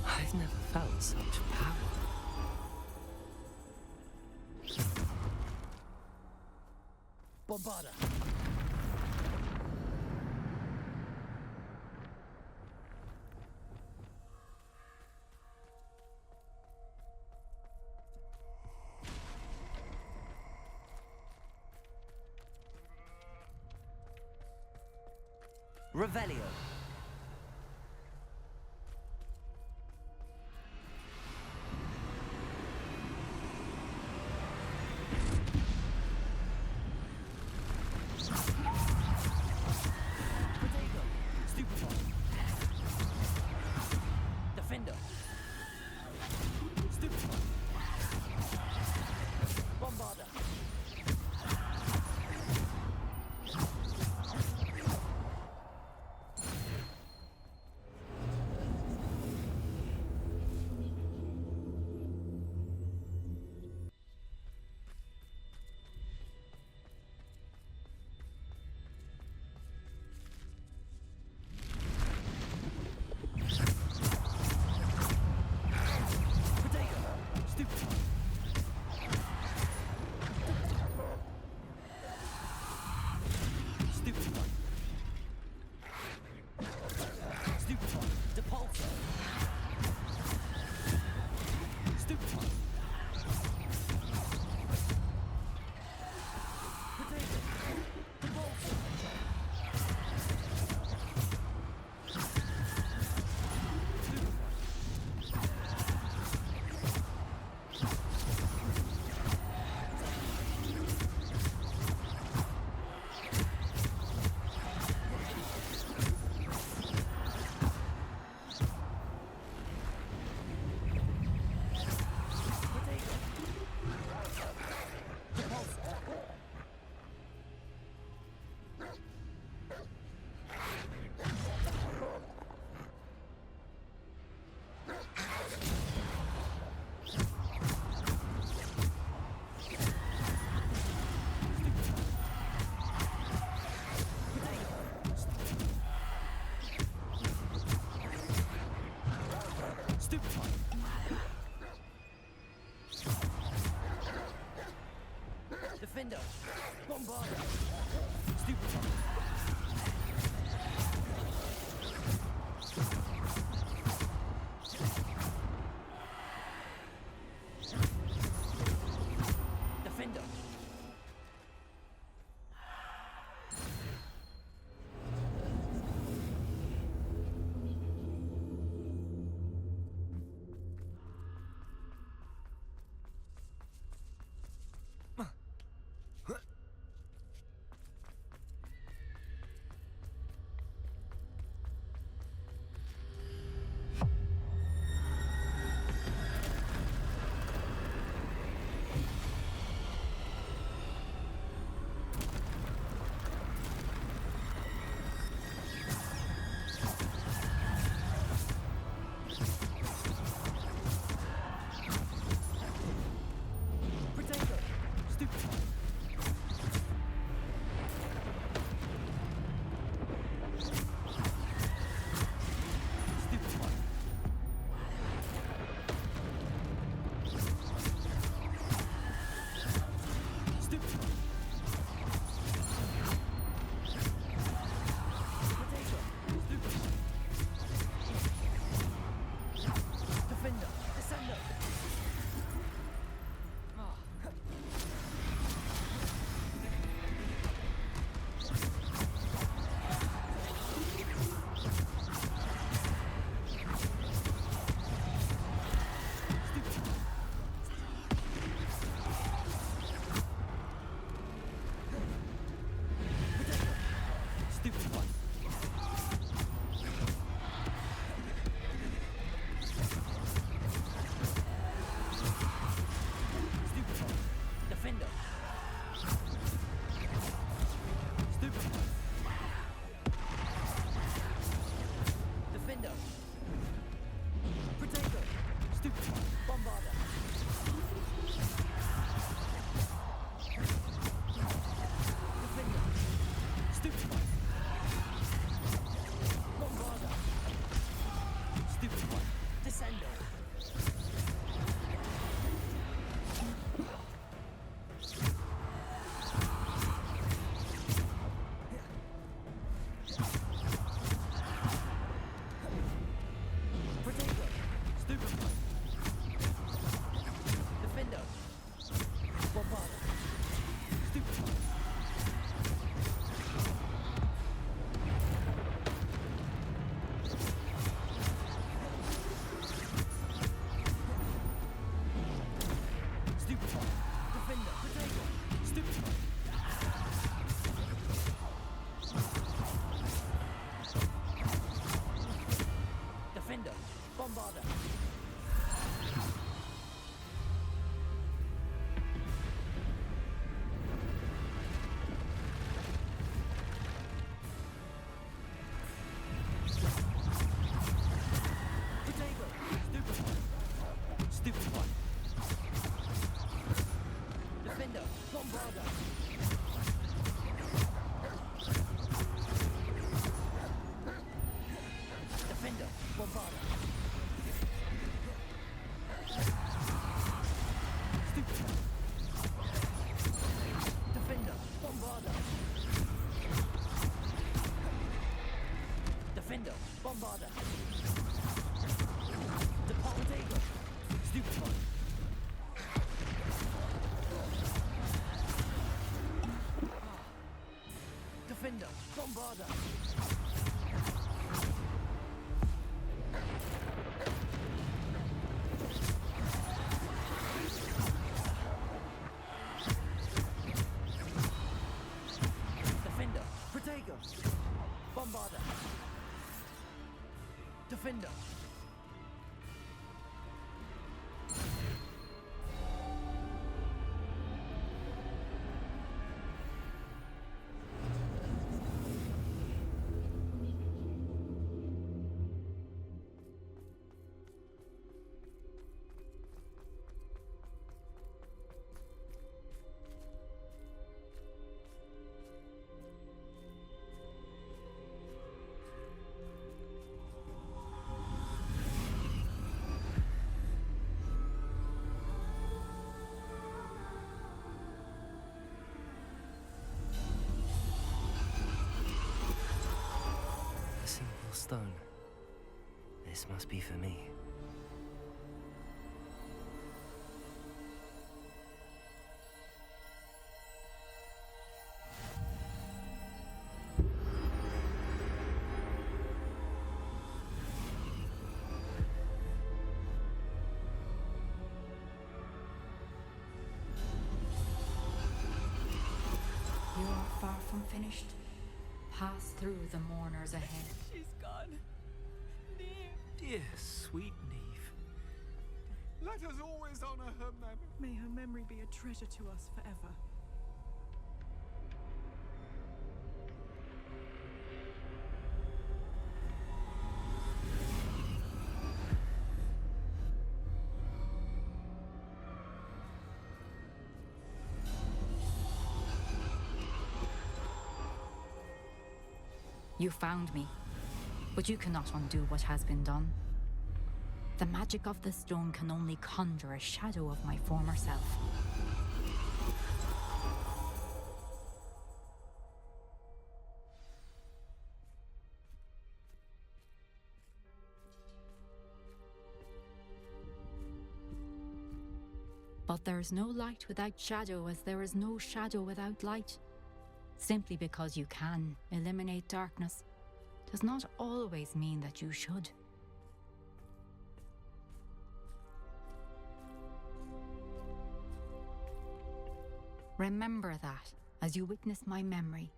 I've never felt such power. Bombarda. Revelio. Defender. Stupefy. Bombarda. Bombarda. Defender, Bombarda. Defender, Bombarda. Portkey, Stupefy. Defender, Bombarda. Defender, protagonist. Bombarda. Defender. A simple stone. This must be for me. You are far from finished. Pass through the mourners ahead. She's gone. Neve. Dear, sweet Neve. Let us always honor her memory. May her memory be a treasure to us forever. You found me, but you cannot undo what has been done. The magic of the stone can only conjure a shadow of my former self. But there is no light without shadow, as there is no shadow without light. Simply because you can eliminate darkness does not always mean that you should. Remember that as you witness my memory.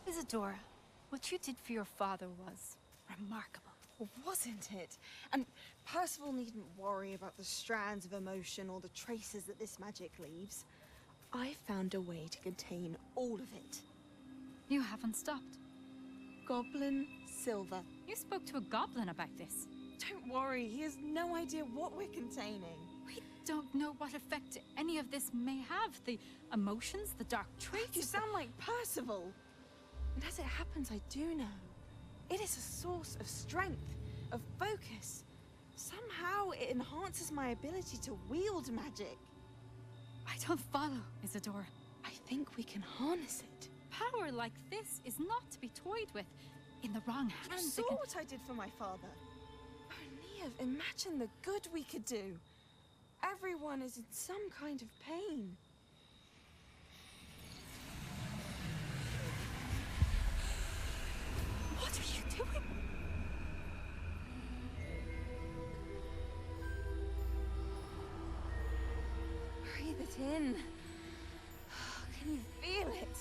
Isadora, what you did for your father was remarkable. Well, wasn't it? And Percival needn't worry about the strands of emotion or the traces that this magic leaves. I found a way to contain all of it. You haven't stopped. Goblin Silver. You spoke to a goblin about this. Don't worry, he has no idea what we're containing. We don't know what effect any of this may have. The emotions, the dark traits. You sound like Percival. And as it happens, I do know. It is a source of strength, of focus. Somehow it enhances my ability to wield magic. I don't follow, Isadora. I think we can harness it. Power like this is not to be toyed with. In the wrong hands, You saw what I did for my father. Oh, Neve, imagine the good we could do. Everyone is in some kind of pain. What are you doing? Breathe it in. Can you feel it?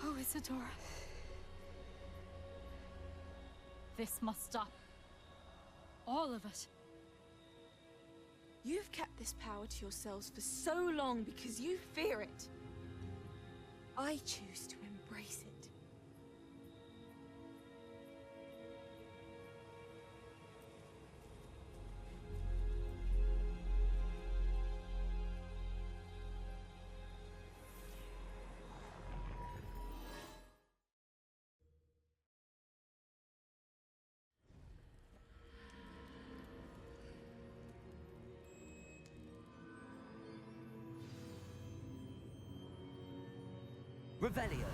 Oh, Isadora. This must stop. All of it. You've kept this power to yourselves for so long because you fear it. I choose to embrace it. Revelio.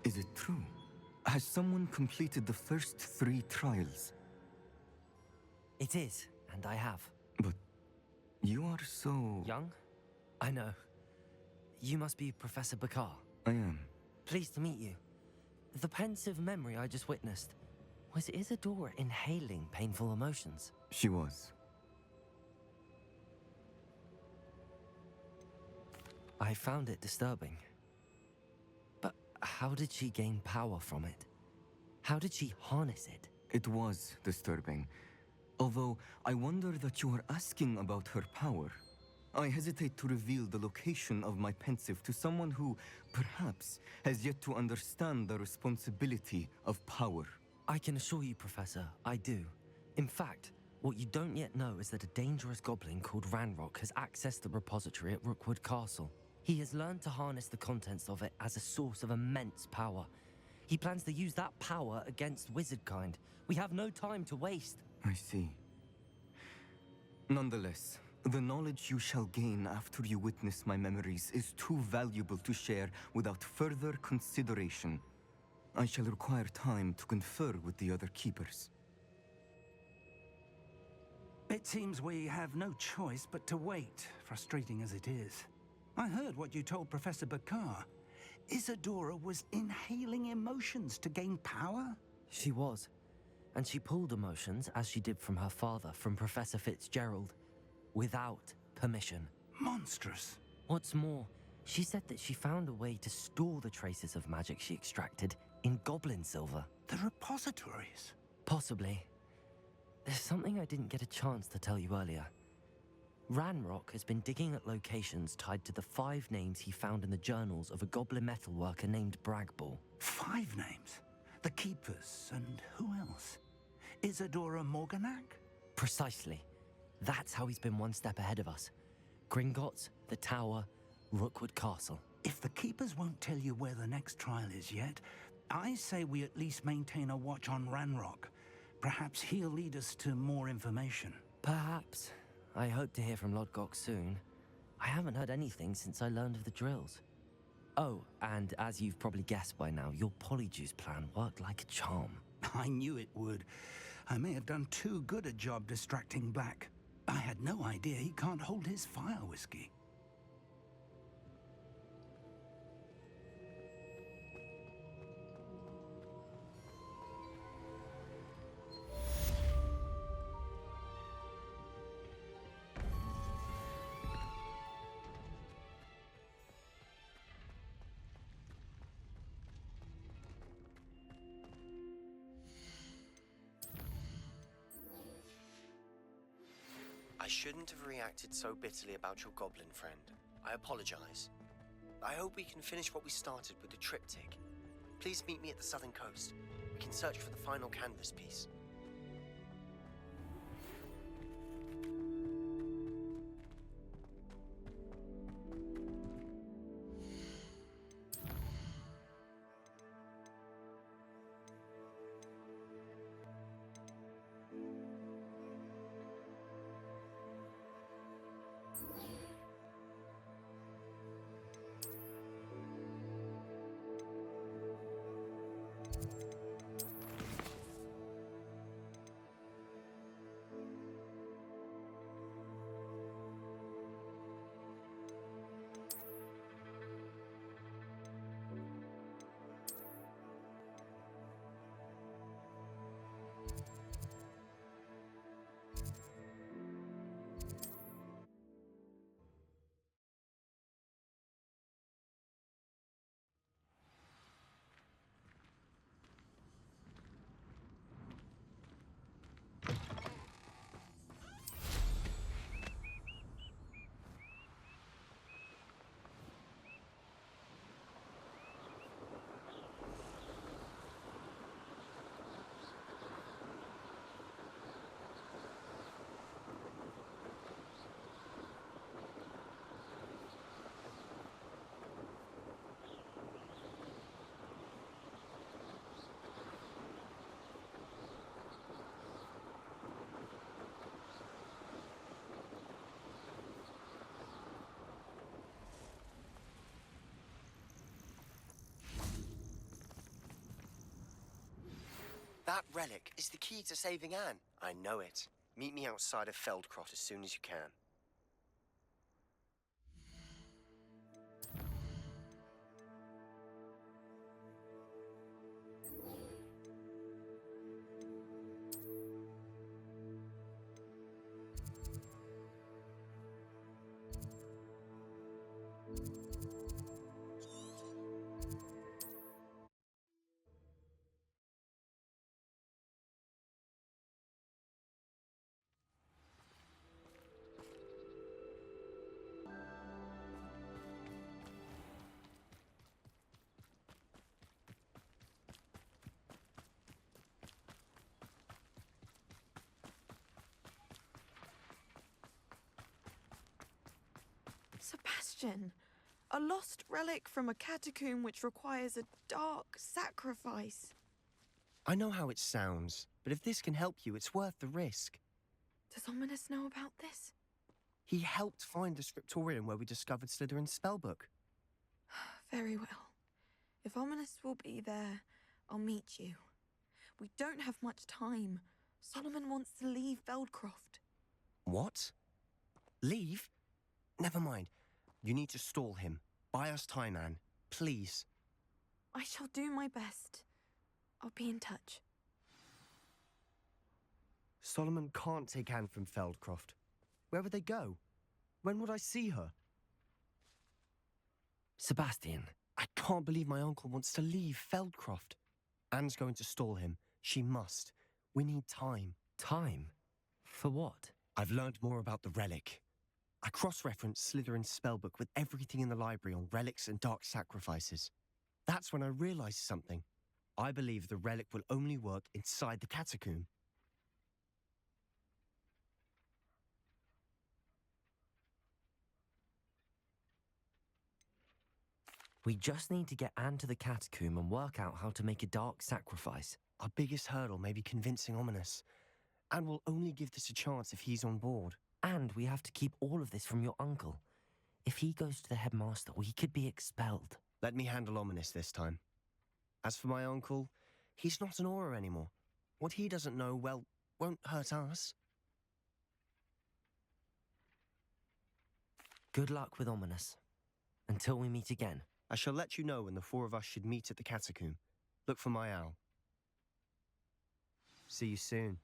Is it true? Has someone completed the first 3 trials? It is, and I have. But you are so... Young? I know. You must be Professor Bakar. I am. Pleased to meet you. The pensive memory I just witnessed, was Isadora inhaling painful emotions? She was. I found it disturbing. But how did she gain power from it? How did she harness it? It was disturbing. Although, I wonder that you are asking about her power. I hesitate to reveal the location of my pensive to someone who, perhaps, has yet to understand the responsibility of power. I can assure you, Professor, I do. In fact, what you don't yet know is that a dangerous goblin called Ranrock has accessed the repository at Rookwood Castle. He has learned to harness the contents of it as a source of immense power. He plans to use that power against wizardkind. We have no time to waste. I see. Nonetheless, the knowledge you shall gain after you witness my memories is too valuable to share without further consideration. I shall require time to confer with the other keepers. It seems we have no choice but to wait, frustrating as it is. I heard what you told Professor Bakar. Isadora was inhaling emotions to gain power? She was. And she pulled emotions, as she did from her father, from Professor Fitzgerald, without permission. Monstrous. What's more, she said that she found a way to store the traces of magic she extracted in goblin silver. The repositories? Possibly. There's something I didn't get a chance to tell you earlier. Ranrock has been digging at locations tied to the 5 names he found in the journals of a goblin metalworker named Bragball. 5 names? The Keepers, and who else? Isadora Morganac? Precisely. That's how he's been one step ahead of us. Gringotts, the Tower, Rookwood Castle. If the Keepers won't tell you where the next trial is yet, I say we at least maintain a watch on Ranrock. Perhaps he'll lead us to more information. Perhaps. I hope to hear from Lodgok soon. I haven't heard anything since I learned of the drills. Oh, and as you've probably guessed by now, your Polyjuice plan worked like a charm. I knew it would. I may have done too good a job distracting Black. I had no idea he can't hold his fire whiskey. I shouldn't have reacted so bitterly about your goblin friend. I apologize. I hope we can finish what we started with the triptych. Please meet me at the southern coast. We can search for the final canvas piece. That relic is the key to saving Anne. I know it. Meet me outside of Feldcroft as soon as you can. Sebastian, a lost relic from a catacomb which requires a dark sacrifice. I know how it sounds, but if this can help you, it's worth the risk. Does Ominous know about this? He helped find the scriptorium where we discovered Slytherin's spellbook. Very well. If Ominous will be there, I'll meet you. We don't have much time. Solomon wants to leave Feldcroft. What? Leave? Never mind. You need to stall him. Buy us time, Anne. Please. I shall do my best. I'll be in touch. Solomon can't take Anne from Feldcroft. Where would they go? When would I see her? Sebastian. I can't believe my uncle wants to leave Feldcroft. Anne's going to stall him. She must. We need time. Time? For what? I've learned more about the relic. I cross-referenced Slytherin's spellbook with everything in the library on relics and dark sacrifices. That's when I realized something. I believe the relic will only work inside the catacomb. We just need to get Anne to the catacomb and work out how to make a dark sacrifice. Our biggest hurdle may be convincing Ominous. Anne will only give this a chance if he's on board. And we have to keep all of this from your uncle. If he goes to the headmaster, we could be expelled. Let me handle Ominous this time. As for my uncle, he's not an Auror anymore. What he doesn't know, well, won't hurt us. Good luck with Ominous. Until we meet again. I shall let you know when the four of us should meet at the catacomb. Look for my owl. See you soon.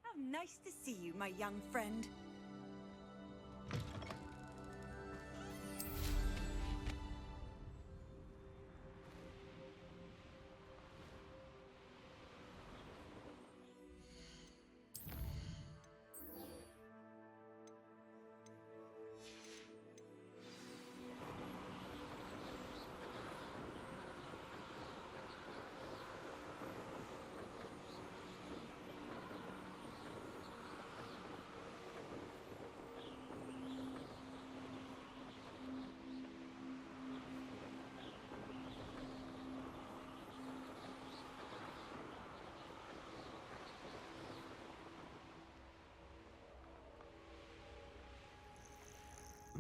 How nice to see you, my young friend.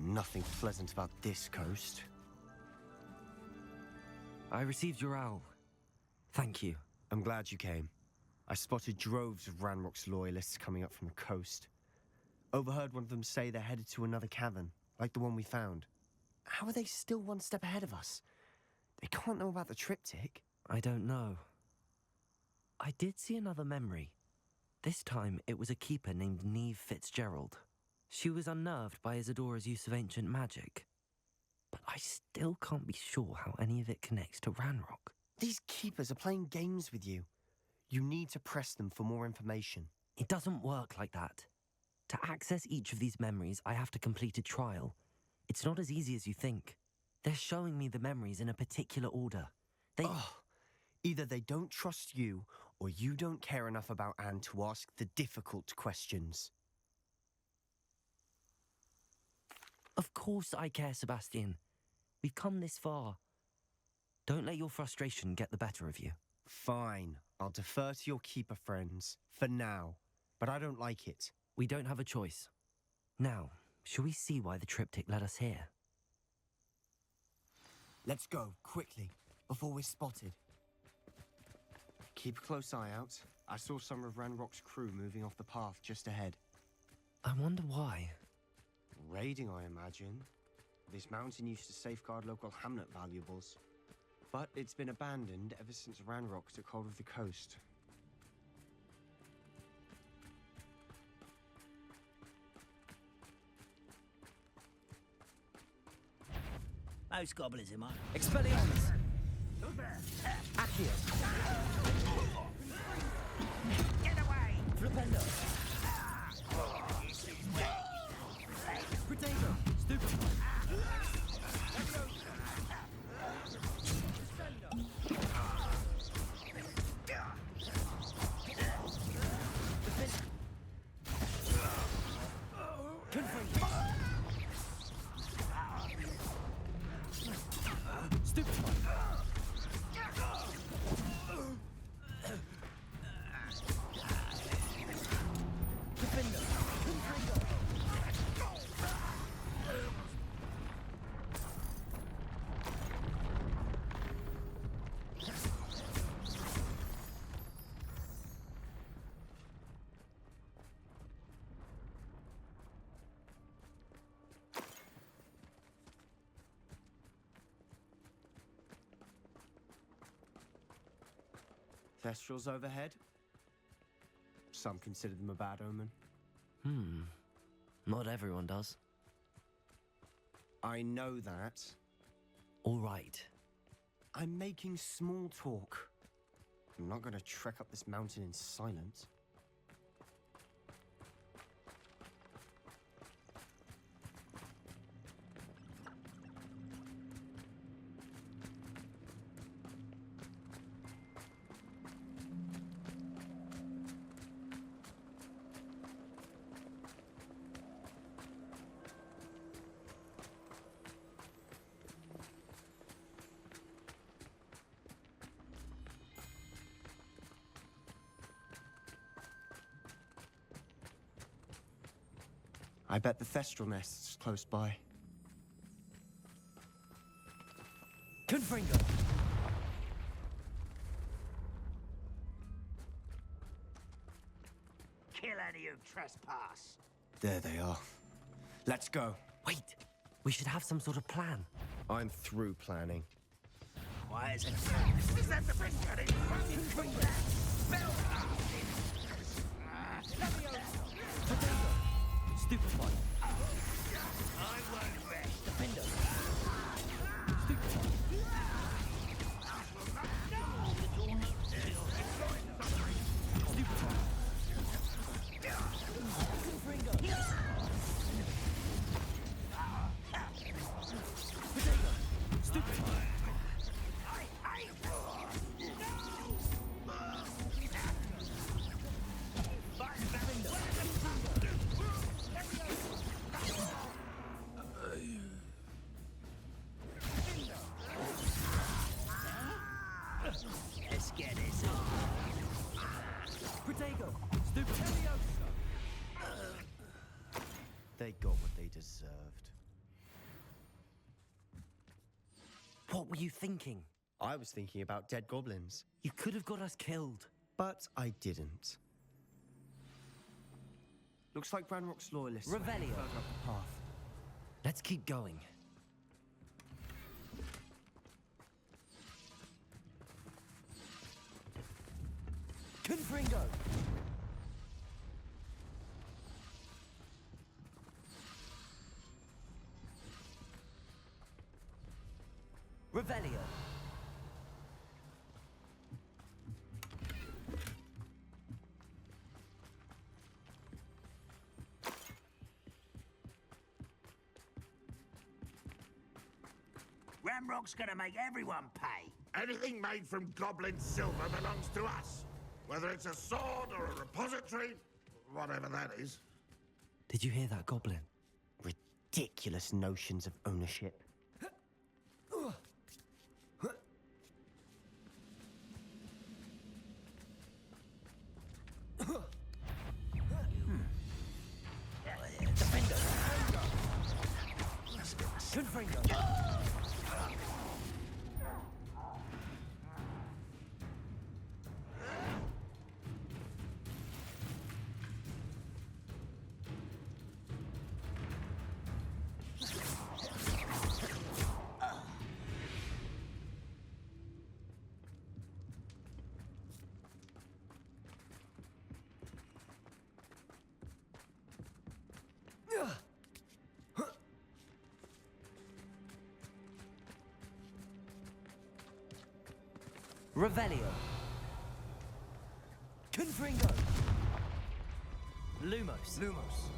Nothing pleasant about this coast. I received your owl. Thank you. I'm glad you came. I spotted droves of Ranrock's loyalists coming up from the coast. Overheard one of them say they're headed to another cavern, like the one we found. How are they still one step ahead of us? They can't know about the triptych. I don't know. I did see another memory. This time, it was a keeper named Neve Fitzgerald. She was unnerved by Isadora's use of ancient magic. But I still can't be sure how any of it connects to Ranrock. These keepers are playing games with you. You need to press them for more information. It doesn't work like that. To access each of these memories, I have to complete a trial. It's not as easy as you think. They're showing me the memories in a particular order. Either they don't trust you, or you don't care enough about Anne to ask the difficult questions. Of course I care, Sebastian. We've come this far. Don't let your frustration get the better of you. Fine. I'll defer to your keeper friends. For now. But I don't like it. We don't have a choice. Now, shall we see why the triptych led us here? Let's go, quickly, before we're spotted. Keep a close eye out. I saw some of Ranrock's crew moving off the path just ahead. I wonder why. Raiding, I imagine. This mountain used to safeguard local hamlet valuables. But it's been abandoned ever since Ranrock took hold of the coast. Most goblins in my... Expelliarmus! Accio! Get away! Flipendo! Potato! Stupefy! Thestrals overhead? Some consider them a bad omen. Not everyone does. I know that. All right. I'm making small talk. I'm not going to trek up this mountain in silence. I bet the Thestral nest's close by. Confringo! Kill any who trespass. There they are. Let's go. Wait, we should have some sort of plan. I'm through planning. Why is it? Is that the best cutting? Stupefy! I won't rest. Defender! Let's get this on. Protego! Stupefy! They got what they deserved. What were you thinking? I was thinking about dead goblins. You could have got us killed. But I didn't. Looks like Ranrock's loyalists. Revelio. Further up the path. Let's keep going. Confringo! Revelio. Ramrock's gonna make everyone pay. Anything made from goblin silver belongs to us. Whether it's a sword or a repository, whatever that is. Did you hear that, Goblin? Ridiculous notions of ownership. Confringo. Revelio. Confringo. Lumos. Lumos.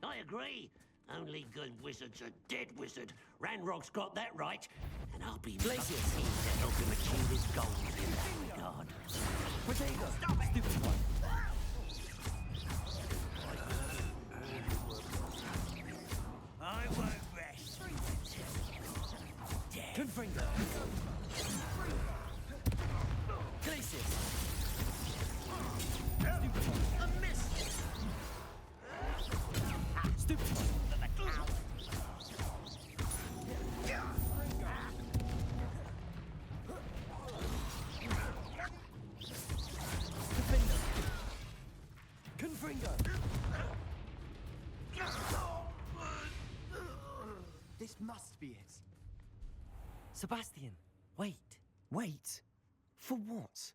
I agree. Only good wizards are dead wizard. Ranrock's got that right. And I'll be lucky to help him achieve his goals in that regard. Protego. Stop it! Stupid one. I won't rest. Confringo. Glacius. Stupid one. A miss! Stupid one. Confringo. This must be it. Sebastian, wait. Wait? For what?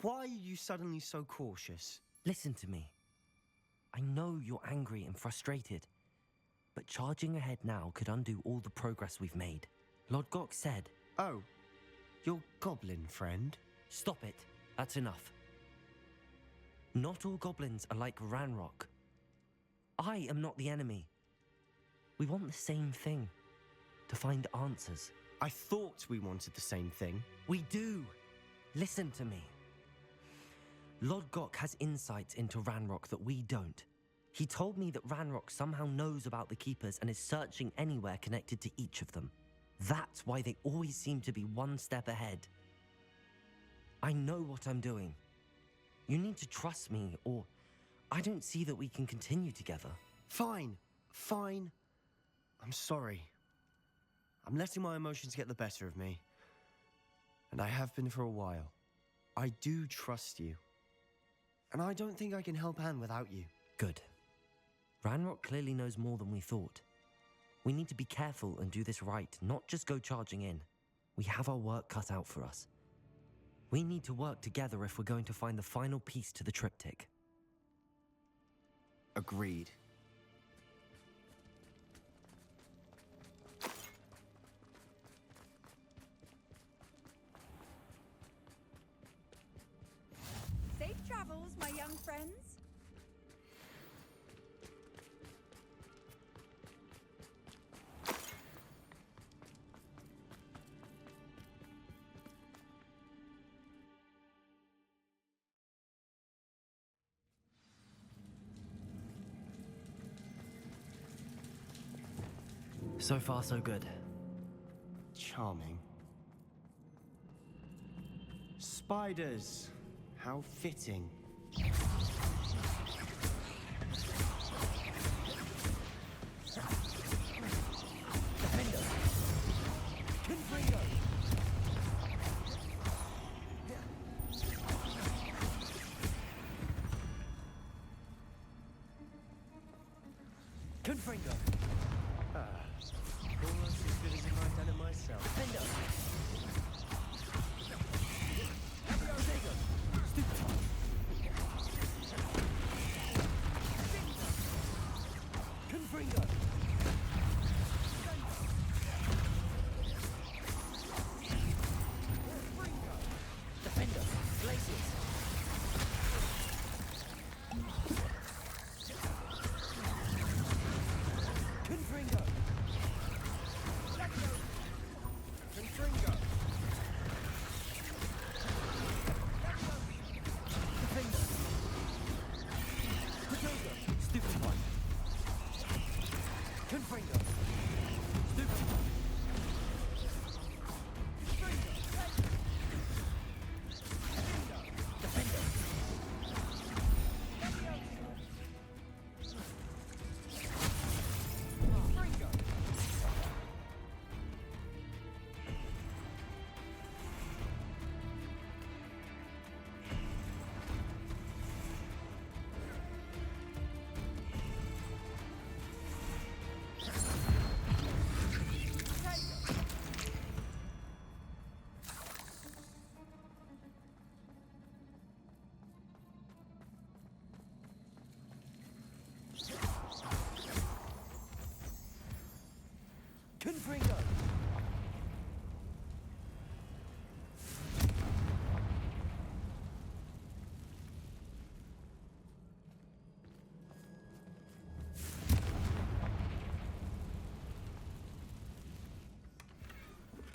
Why are you suddenly so cautious? Listen to me. I know you're angry and frustrated, but charging ahead now could undo all the progress we've made. Lord Gok said... Oh, your goblin friend? Stop it. That's enough. Not all goblins are like Ranrock. I am not the enemy. We want the same thing. To find answers. I thought we wanted the same thing. We do. Listen to me. Lord Gok has insights into Ranrock that we don't. He told me that Ranrock somehow knows about the Keepers and is searching anywhere connected to each of them. That's why they always seem to be one step ahead. I know what I'm doing. You need to trust me, or I don't see that we can continue together. Fine. I'm sorry. I'm letting my emotions get the better of me. And I have been for a while. I do trust you. And I don't think I can help Anne without you. Good. Ranrock clearly knows more than we thought. We need to be careful and do this right, not just go charging in. We have our work cut out for us. We need to work together if we're going to find the final piece to the triptych. Agreed. Safe travels, my young friends. So far, so good. Charming. Spiders. How fitting. Defender. Confringo. Confringo. Almost as good as if I'd done it myself. Defender. Stupid. Confringo!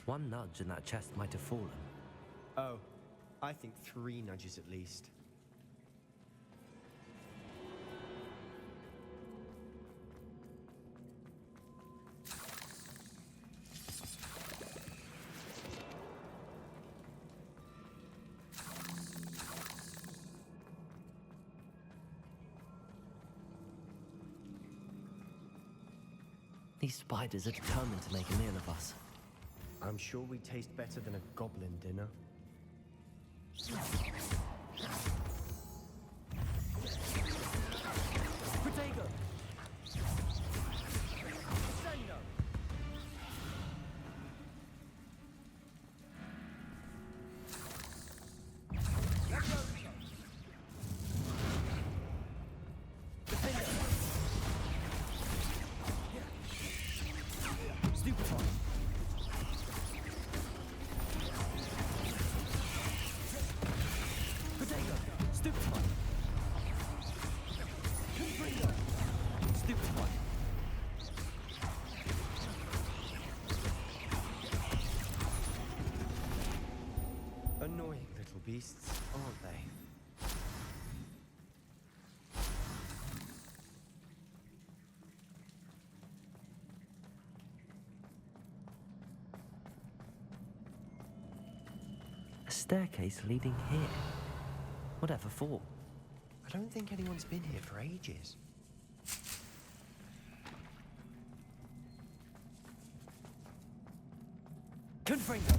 One nudge and that chest might have fallen. Oh, I think 3 nudges at least. These spiders are determined to make a meal of us. I'm sure we taste better than a goblin dinner. Protego! Sendo! Defender! Stupefy! Potato! Stupefy! Confringo! Stupefy! Annoying little beasts, aren't they? A staircase leading here. Whatever for? I don't think anyone's been here for ages. Confringo!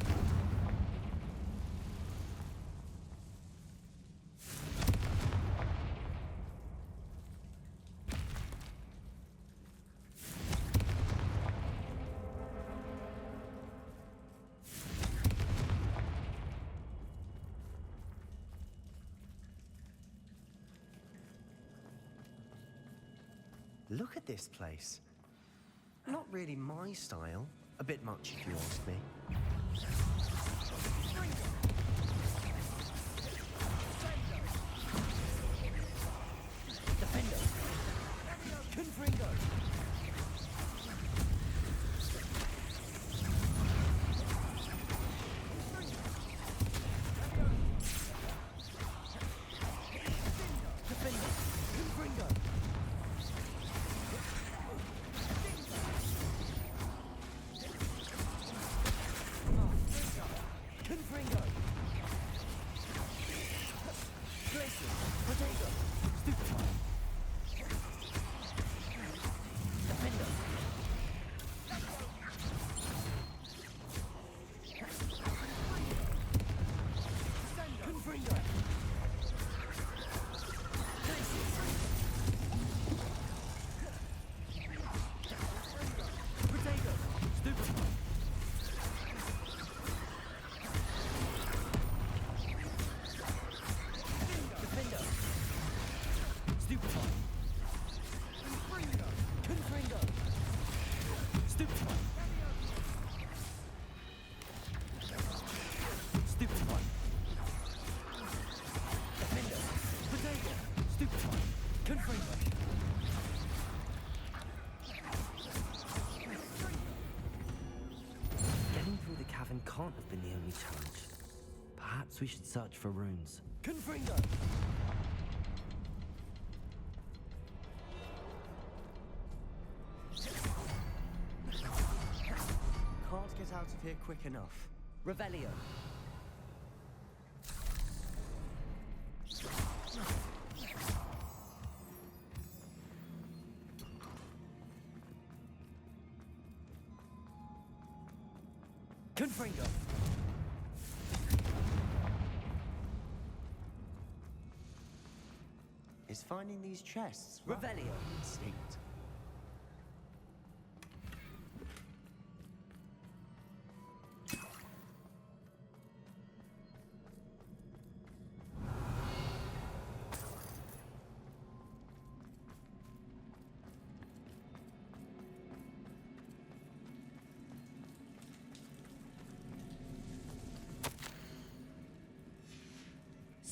Look at this place. Not really my style. A bit much, if you ask me. Defender! Confringo! Defender! Confringo! Confringo! Glacier! Potato! Stupefy! Defender! Confringo! Glacier! Potato! Stupefy! Defender! Stupefy! Confringo! Stupefy! Stupefy! Defender! Potato! Stupefy! Confringo! Getting through the cavern can't have been the only challenge. Perhaps we should search for runes. Confringo! Can't get out of here quick enough. Revelio! Confringo! Is finding these chests Revelio instinct?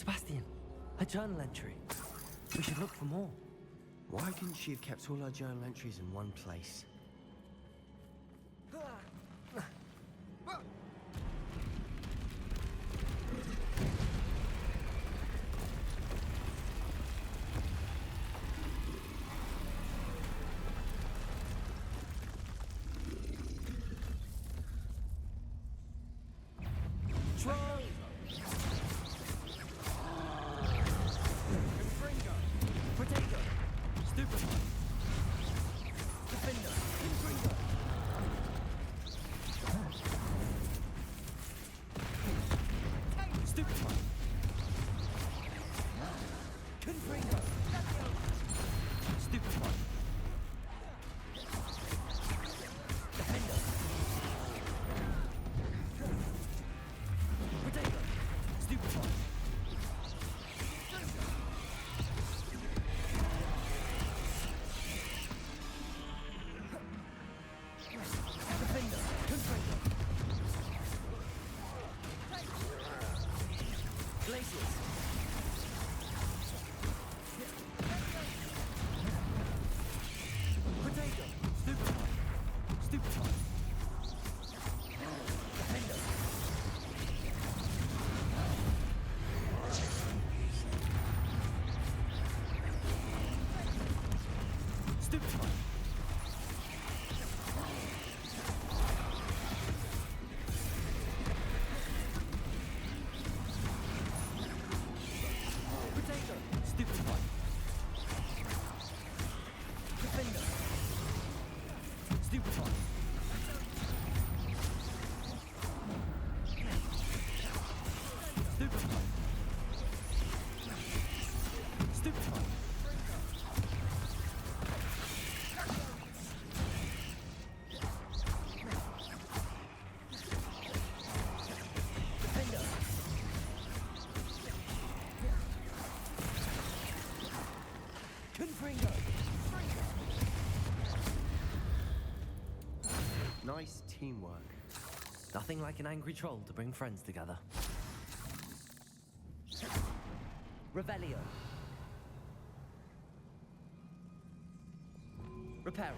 Sebastian, a journal entry. We should look for more. Why couldn't she have kept all her journal entries in one place? Nice teamwork. Nothing like an angry troll to bring friends together. Revelio. Reparo.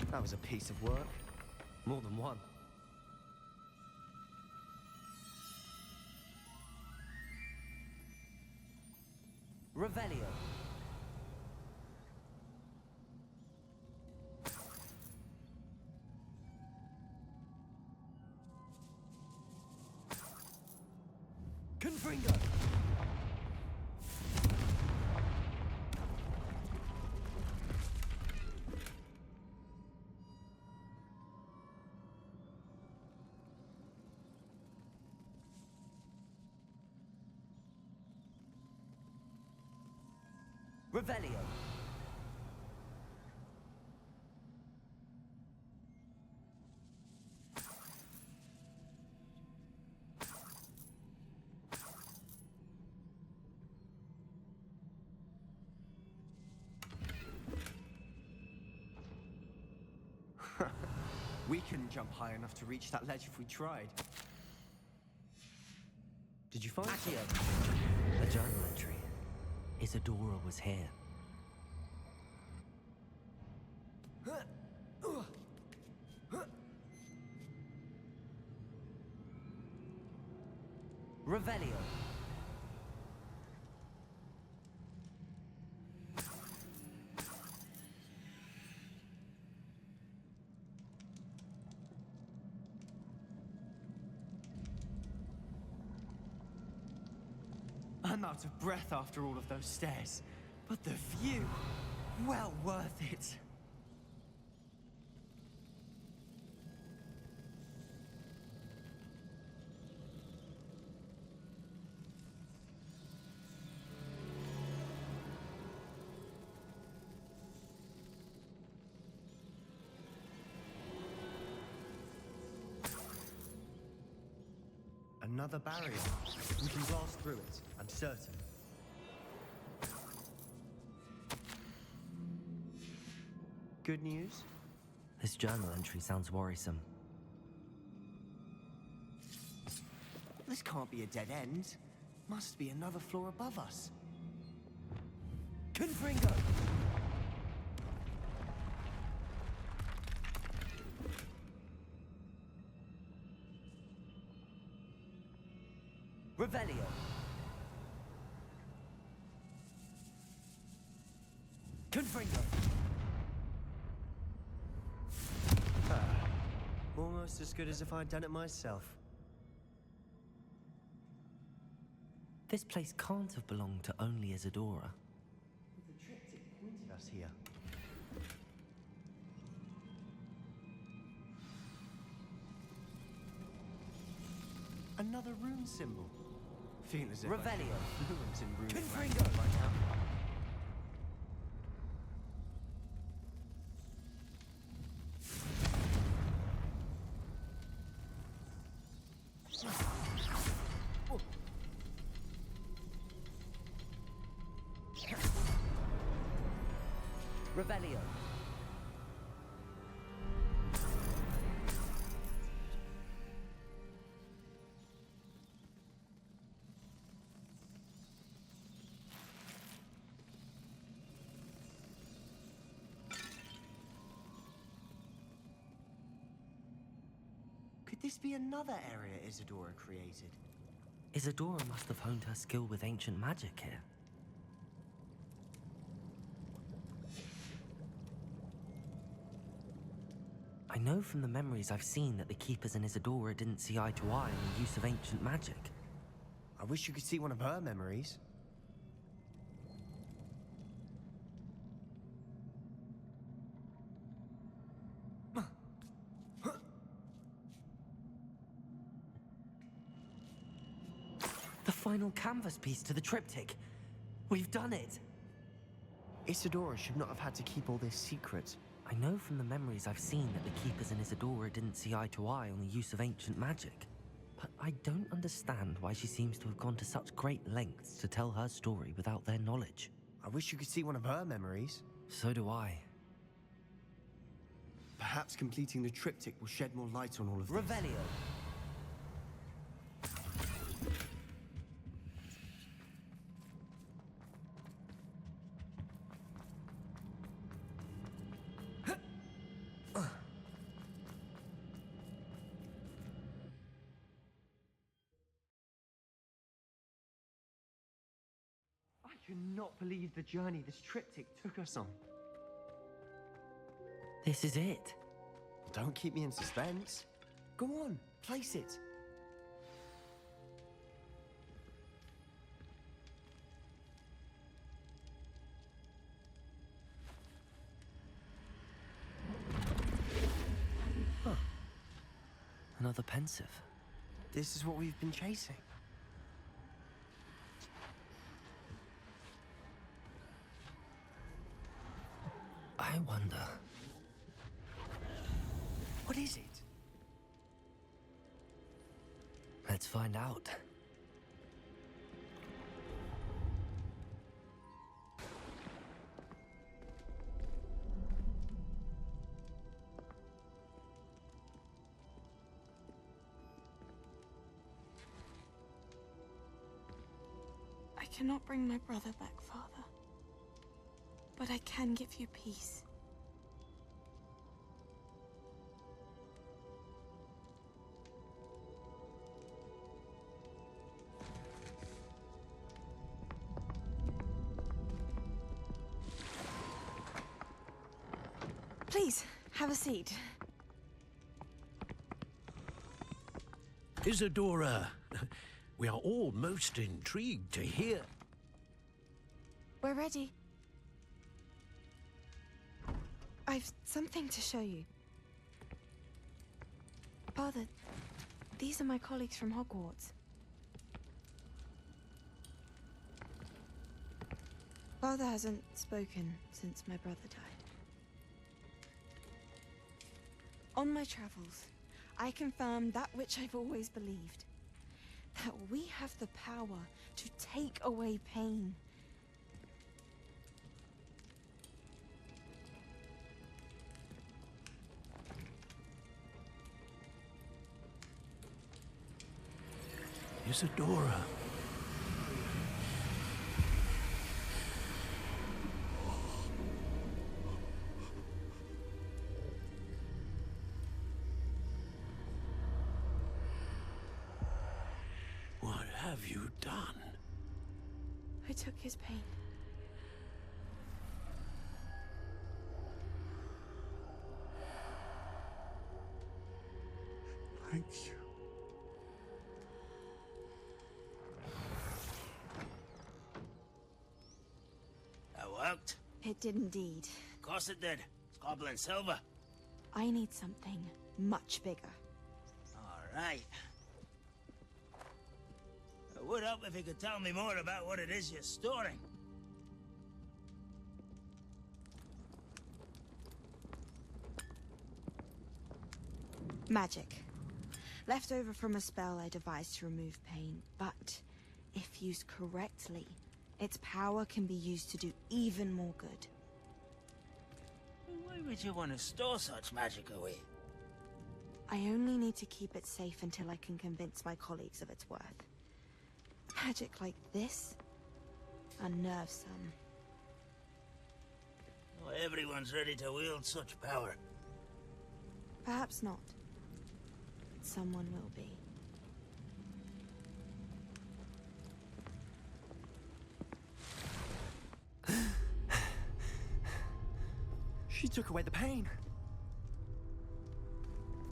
That was a piece of work. More than one. Revelio. Confringo. Revelio. We couldn't jump high enough to reach that ledge if we tried. Did you find Accio. A journal entry. Isadora was here. Revelio. I'm out of breath after all of those stairs, but the view, well worth it. Another barrier. We can blast through it, I'm certain. Good news? This journal entry sounds worrisome. This can't be a dead end. Must be another floor above us. Confringo! Revelio. Confringo. Almost as good as if I'd done it myself. This place can't have belonged to only Isadora. The triptych pointed us here. Another rune symbol. Feel as if Revelio. I'm fluent in rune Confringo. by now. Revelio. Could this be another area Isadora created? Isadora must have honed her skill with ancient magic here. I know from the memories I've seen that the Keepers and Isadora didn't see eye to eye on the use of ancient magic. I wish you could see one of her memories. The final canvas piece to the triptych. We've done it! Isadora should not have had to keep all this secret. I know from the memories I've seen that the Keepers and Isadora didn't see eye to eye on the use of ancient magic. But I don't understand why she seems to have gone to such great lengths to tell her story without their knowledge. I wish you could see one of her memories. So do I. Perhaps completing the triptych will shed more light on all of this. Revelio. I cannot believe the journey this triptych took us on. This is it. Don't keep me in suspense. Go on, place it. Huh. Another pensive. This is what we've been chasing. I wonder. What is it? Let's find out. I cannot bring my brother back, Father. But I can give you peace. Please, have a seat. Isadora, we are all most intrigued to hear. We're ready. I've something to show you. Father, these are my colleagues from Hogwarts. Father hasn't spoken since my brother died. On my travels, I confirmed that which I've always believed. That we have the power to take away pain. Isadora. What have you done? I took his pain. Thank you. That worked? It did indeed. Of course it did. It's goblin silver. I need something much bigger. All right. It would help if you could tell me more about what it is you're storing. Magic. Left over from a spell I devised to remove pain, but if used correctly, its power can be used to do even more good. Why would you want to store such magic away? I only need to keep it safe until I can convince my colleagues of its worth. Magic like this unnerves some. Not everyone's ready to wield such power. Perhaps not. But someone will be. She took away the pain.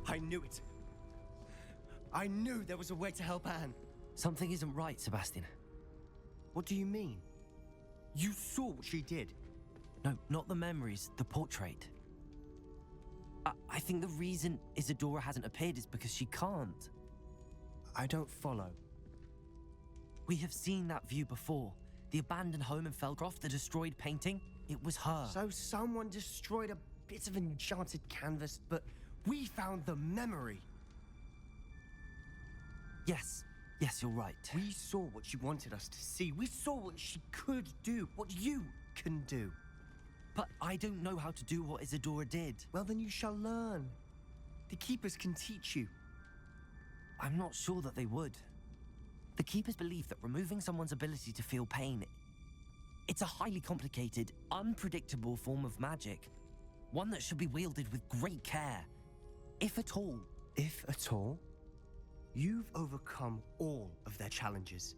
I knew it. I knew there was a way to help Anne. Something isn't right, Sebastian. What do you mean? You saw what she did. No, not the memories, the portrait. I think the reason Isadora hasn't appeared is because she can't. I don't follow. We have seen that view before. The abandoned home in Felcroft, the destroyed painting, it was her. So someone destroyed a bit of enchanted canvas, but we found the memory. Yes, you're right. We saw what she wanted us to see. We saw what she could do, what you can do. But I don't know how to do what Isadora did. Well, then you shall learn. The Keepers can teach you. I'm not sure that they would. The Keepers believe that removing someone's ability to feel pain, it's a highly complicated, unpredictable form of magic. One that should be wielded with great care. If at all. If at all? You've overcome all of their challenges.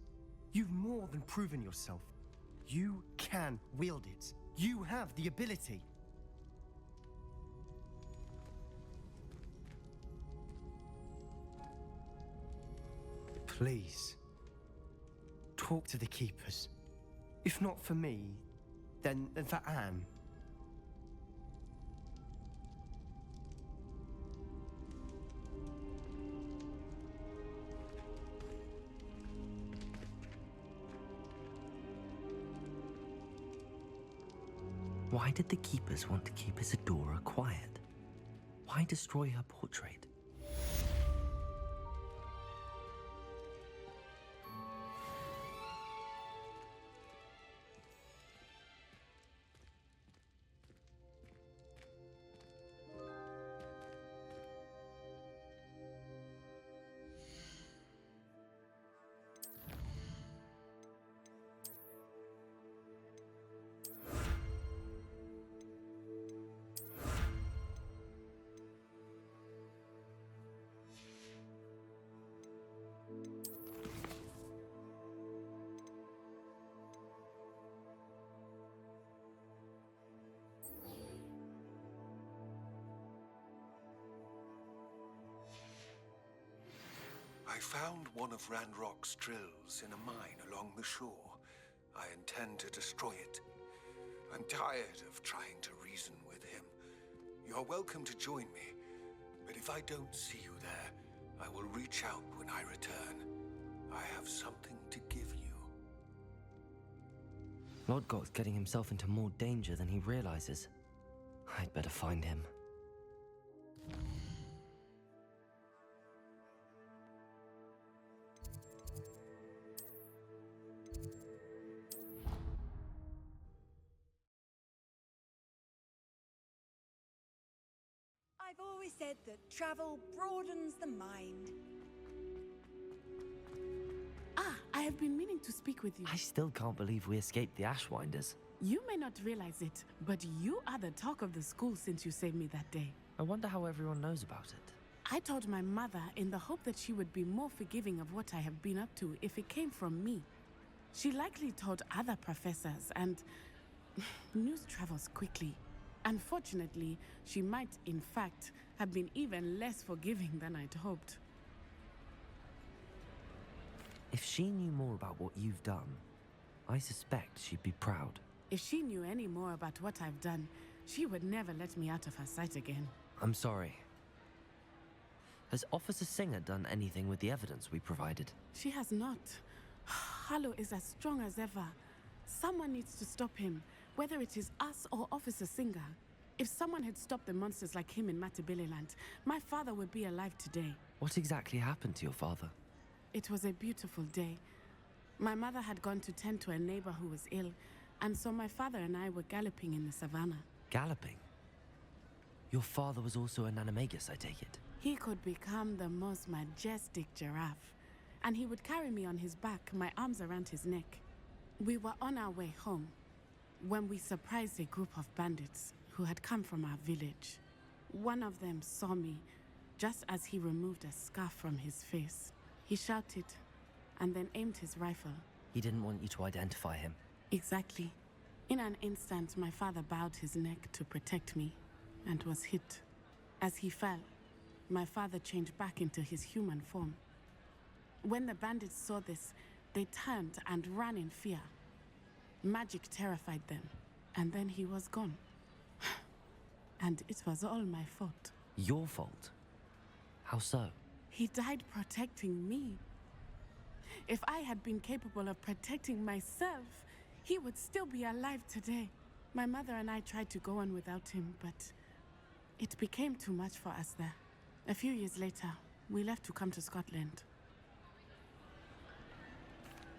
You've more than proven yourself. You can wield it. You have the ability. Please, talk to the Keepers. If not for me, then for Anne. Why did the Keepers want to keep Isadora quiet? Why destroy her portrait? I found one of Ranrock's drills in a mine along the shore. I intend to destroy it. I'm tired of trying to reason with him. You're welcome to join me, but if I don't see you there, I will reach out when I return. I have something to give you. Lodgoth's getting himself into more danger than he realizes. I'd better find him. I've always said that travel broadens the mind. I have been meaning to speak with you. I still can't believe we escaped the Ashwinders. You may not realize it, but you are the talk of the school since you saved me that day. I wonder how everyone knows about it. I told my mother in the hope that she would be more forgiving of what I have been up to if it came from me. She likely told other professors, and news travels quickly. Unfortunately, she might, in fact, have been even less forgiving than I'd hoped. If she knew more about what you've done, I suspect she'd be proud. If she knew any more about what I've done, she would never let me out of her sight again. I'm sorry. Has Officer Singer done anything with the evidence we provided? She has not. Harlow is as strong as ever. Someone needs to stop him, whether it is us or Officer Singer. If someone had stopped the monsters like him in Matabeleland, my father would be alive today. What exactly happened to your father? It was a beautiful day. My mother had gone to tend to a neighbor who was ill, and so my father and I were galloping in the savannah. Galloping? Your father was also an animagus, I take it? He could become the most majestic giraffe, and he would carry me on his back, my arms around his neck. We were on our way home when we surprised a group of bandits who had come from our village. One of them saw me just as he removed a scarf from his face. He shouted and then aimed his rifle. He didn't want you to identify him. Exactly. In an instant, my father bowed his neck to protect me and was hit. As he fell, my father changed back into his human form. When the bandits saw this, they turned and ran in fear. Magic terrified them, and then he was gone. And it was all my fault. Your fault? How so? He died protecting me. If I had been capable of protecting myself, he would still be alive today. My mother and I tried to go on without him, but it became too much for us there. A few years later, we left to come to Scotland.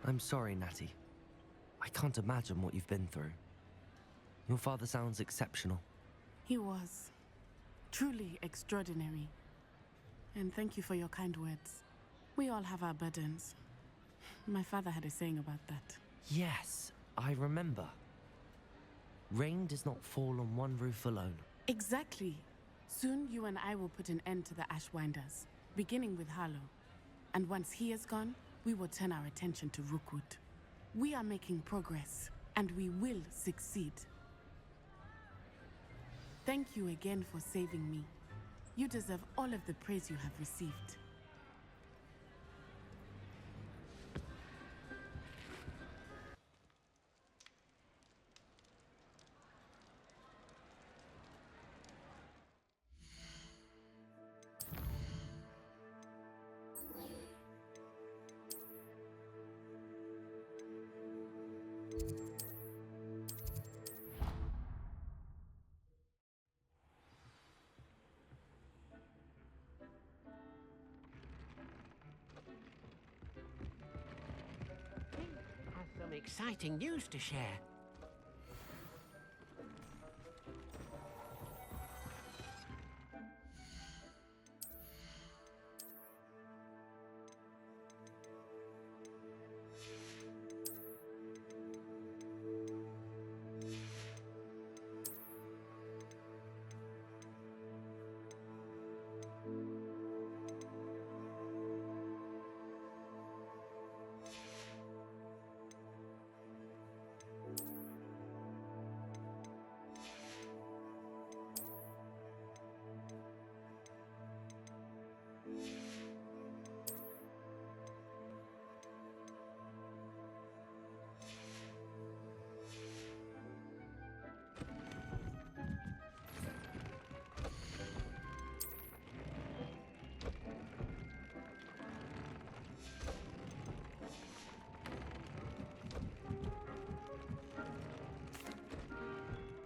I'm sorry, Natty. I can't imagine what you've been through. Your father sounds exceptional. He was. Truly extraordinary. And thank you for your kind words. We all have our burdens. My father had a saying about that. Yes, I remember. Rain does not fall on one roof alone. Exactly. Soon you and I will put an end to the Ashwinders, beginning with Harlow. And once he is gone, we will turn our attention to Rookwood. We are making progress, and we will succeed. Thank you again for saving me. You deserve all of the praise you have received. Some exciting news to share.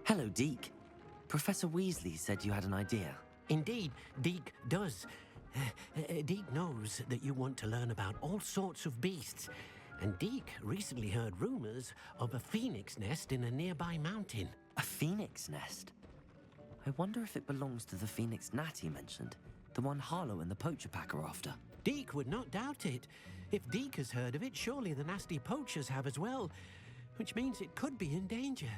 Hello, Deke. Professor Weasley said you had an idea. Indeed, Deke does. Deke knows that you want to learn about all sorts of beasts, and Deke recently heard rumors of a phoenix nest in a nearby mountain. A phoenix nest? I wonder if it belongs to the phoenix Natty mentioned, the one Harlow and the Poacher Pack are after. Deke would not doubt it. If Deke has heard of it, surely the nasty poachers have as well, which means it could be in danger.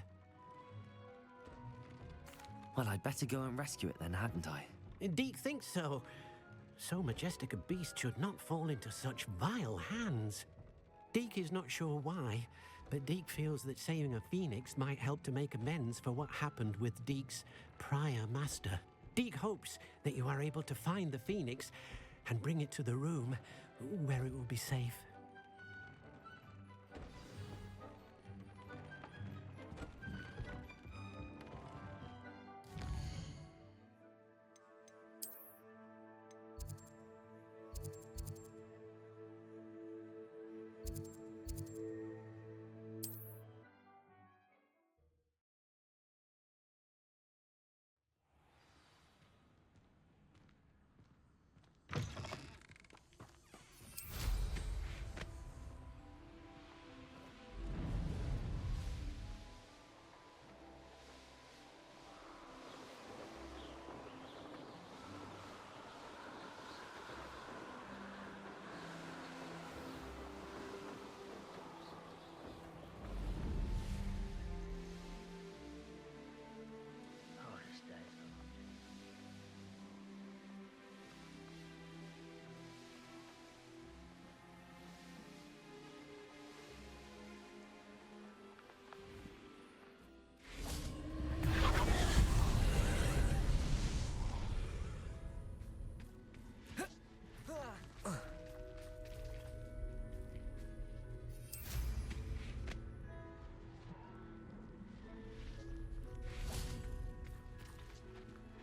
Well, I'd better go and rescue it then, hadn't I? Deke thinks so. So majestic a beast should not fall into such vile hands. Deke is not sure why, but Deke feels that saving a phoenix might help to make amends for what happened with Deke's prior master. Deke hopes that you are able to find the phoenix and bring it to the room where it will be safe.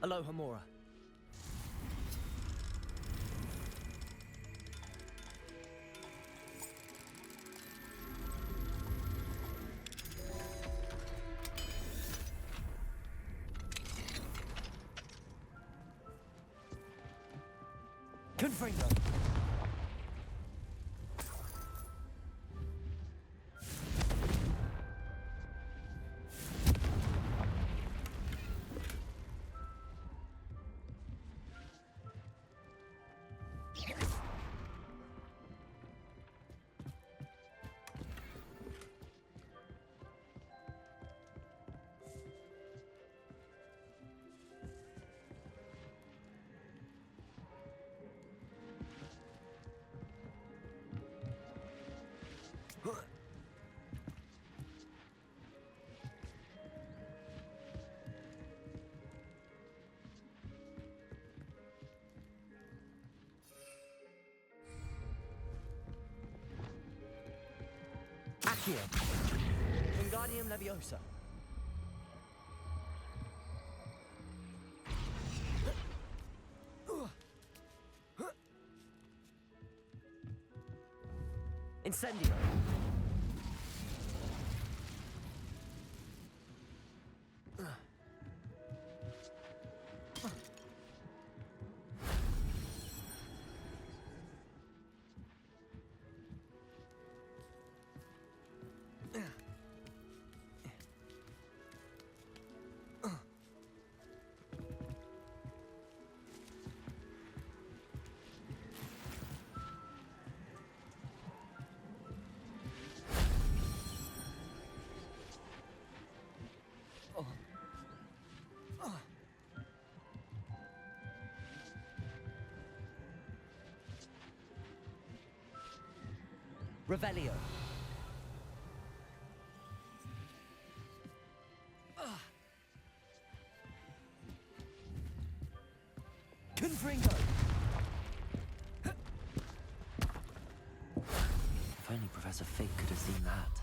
Aloha, Mora. Confringo. Accio. Wingardium Leviosa. Incendio. Revelio. Confringo. If only Professor Fig could have seen that.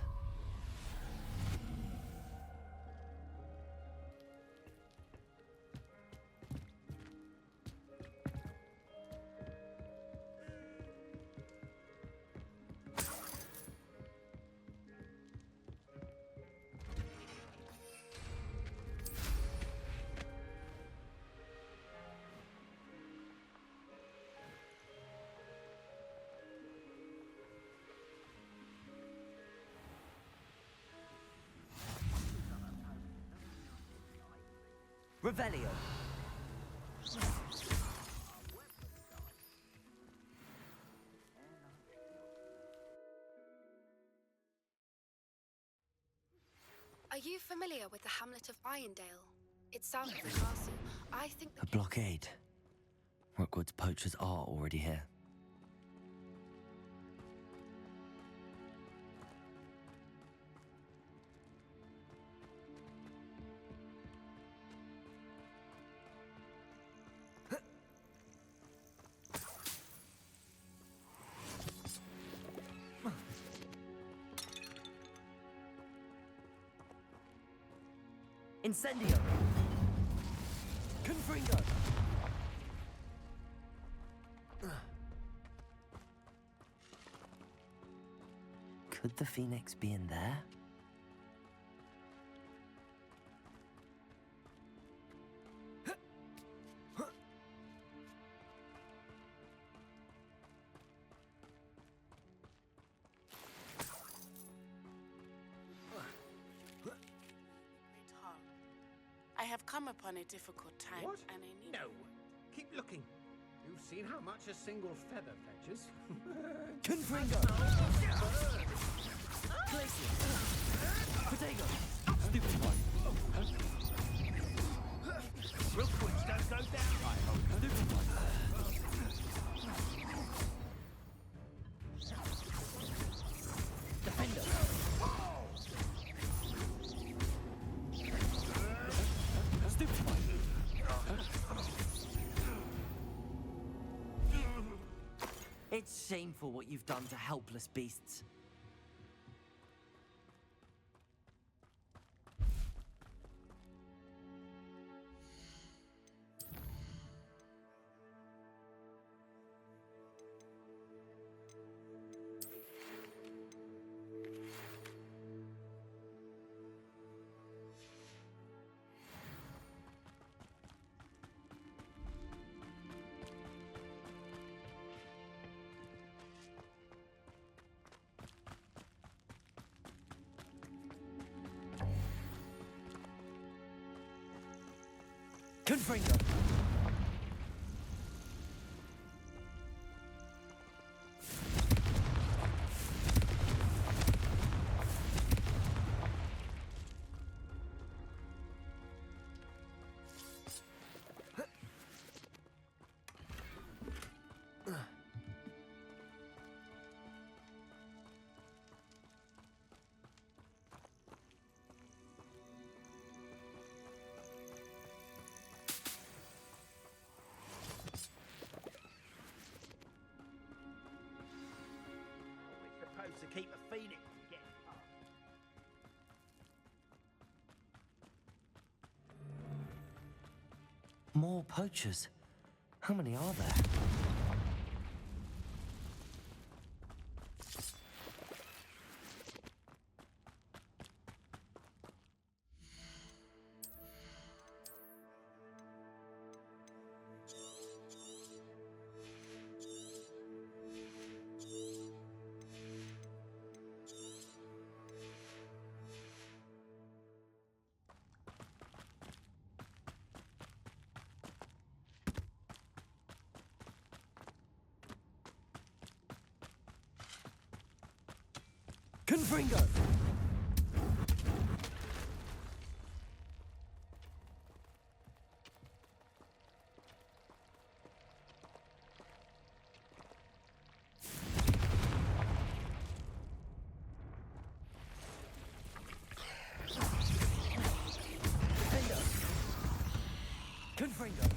Revelio. familiar with the hamlet of Irondale? It's south of the castle. I think A blockade. Rookwood's poachers are already here. Incendio! Confringo! Could the Phoenix be in there? I have come upon a difficult time, What? and I need... No. Keep looking. You've seen how much a single feather fetches. Confringo! Glacier! Potato! Stupid one! Rookwoods don't go down right, Stupid one! Defender! Stupid one! It's shameful what you've done to helpless beasts. Confringo! supposed to keep a phoenix from getting up. More poachers? How many are there? Confringo! Confringo!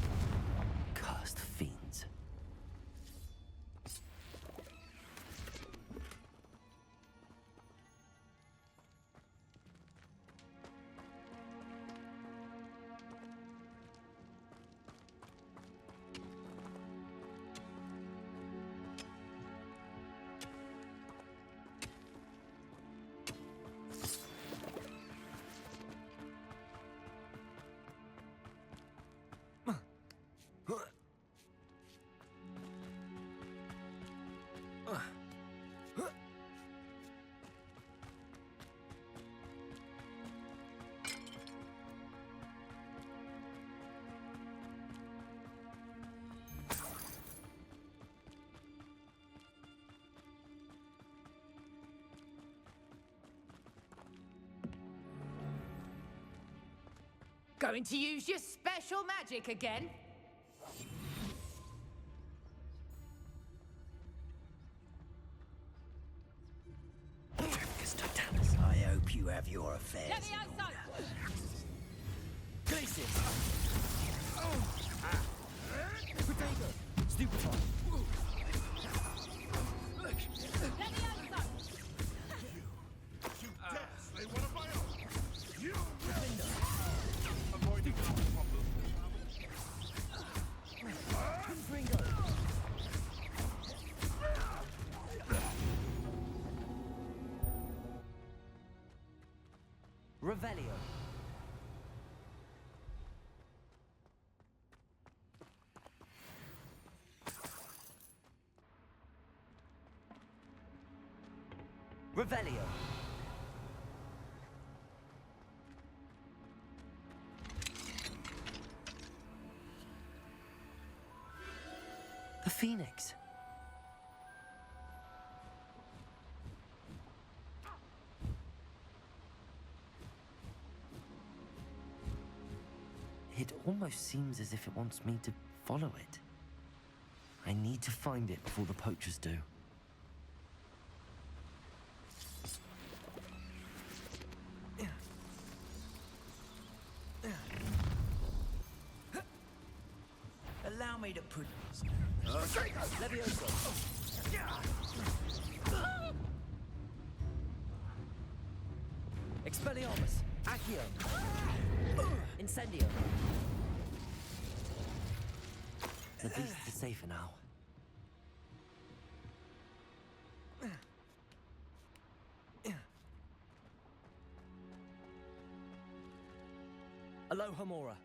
Cursed fiends. Going to use your special magic again? I hope you have your affairs Let me in outside! Glacius! Potato! Stupefy! Let me outside! You dare slay one of my own! You will! Avoid problem. Confringo! Revelio. Revelio. The Phoenix. It almost seems as if it wants me to follow it. I need to find it before the poachers do. Allow me to put... Levioso. Expelliarmus. Accio. Incendio. The beast is safer now. Alohomora.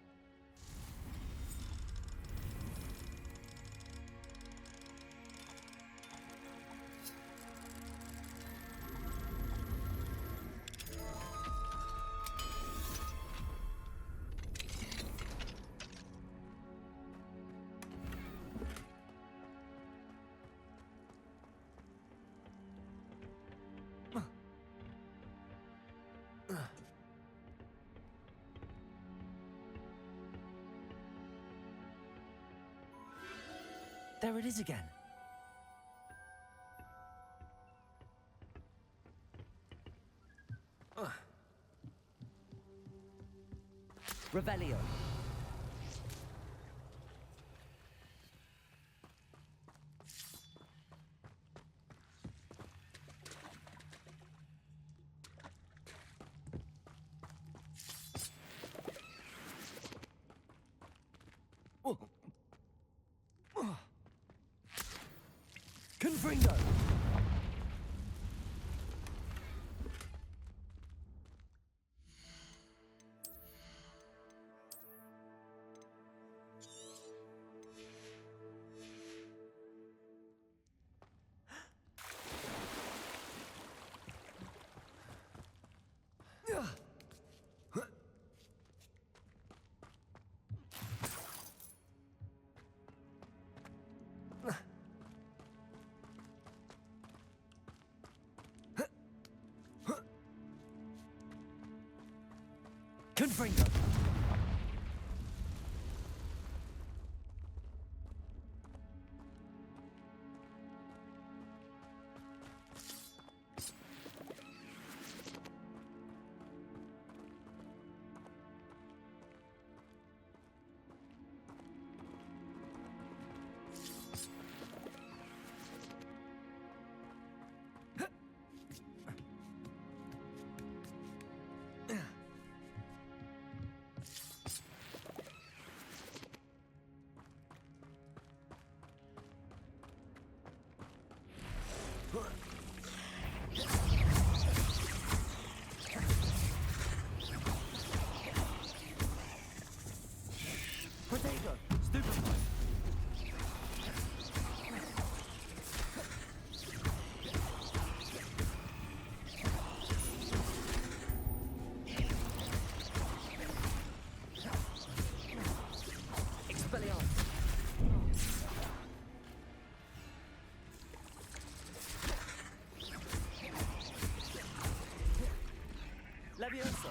There it is again. Revelio. Confringo! Confringo! Potato! Stupefy! Expelliarmus! Levioso!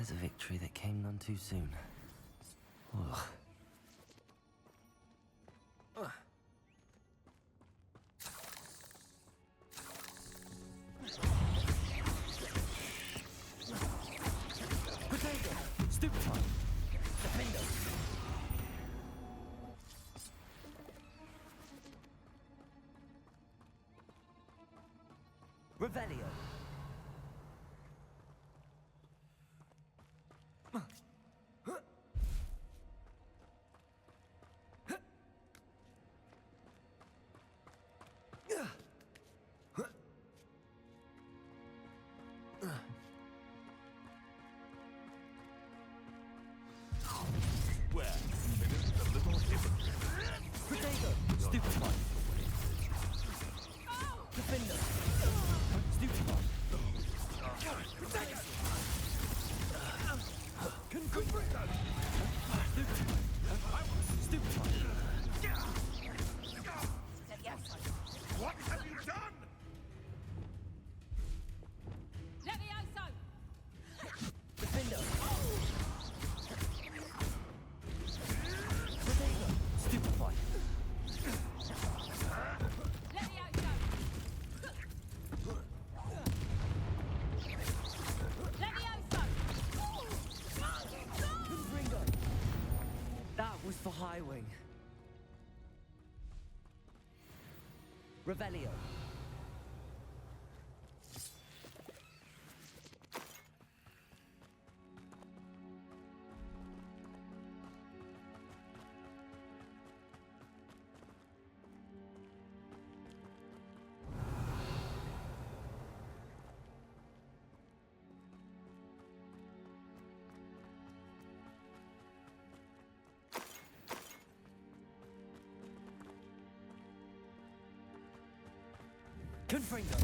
There's a victory that came none too soon. Ugh. Potato! Stupefy! Defender! Revelio! Where? Finished a little hypocrite. Potato! Stupefy! Defender! Stupefy! Confringo! Stupefy! What have you done? Levioso! Defender! Potato! Stupefy! Levioso! Levioso! Confringo! That was for Highwing. Revelio. Confringo!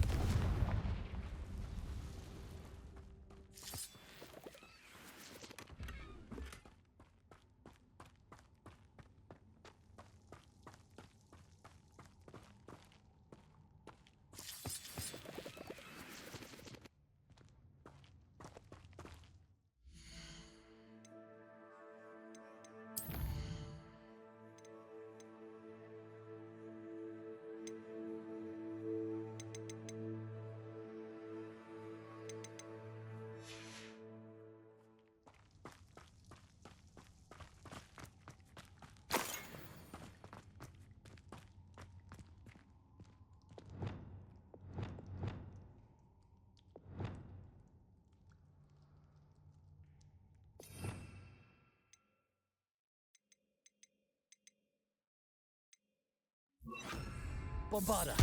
Bombarda!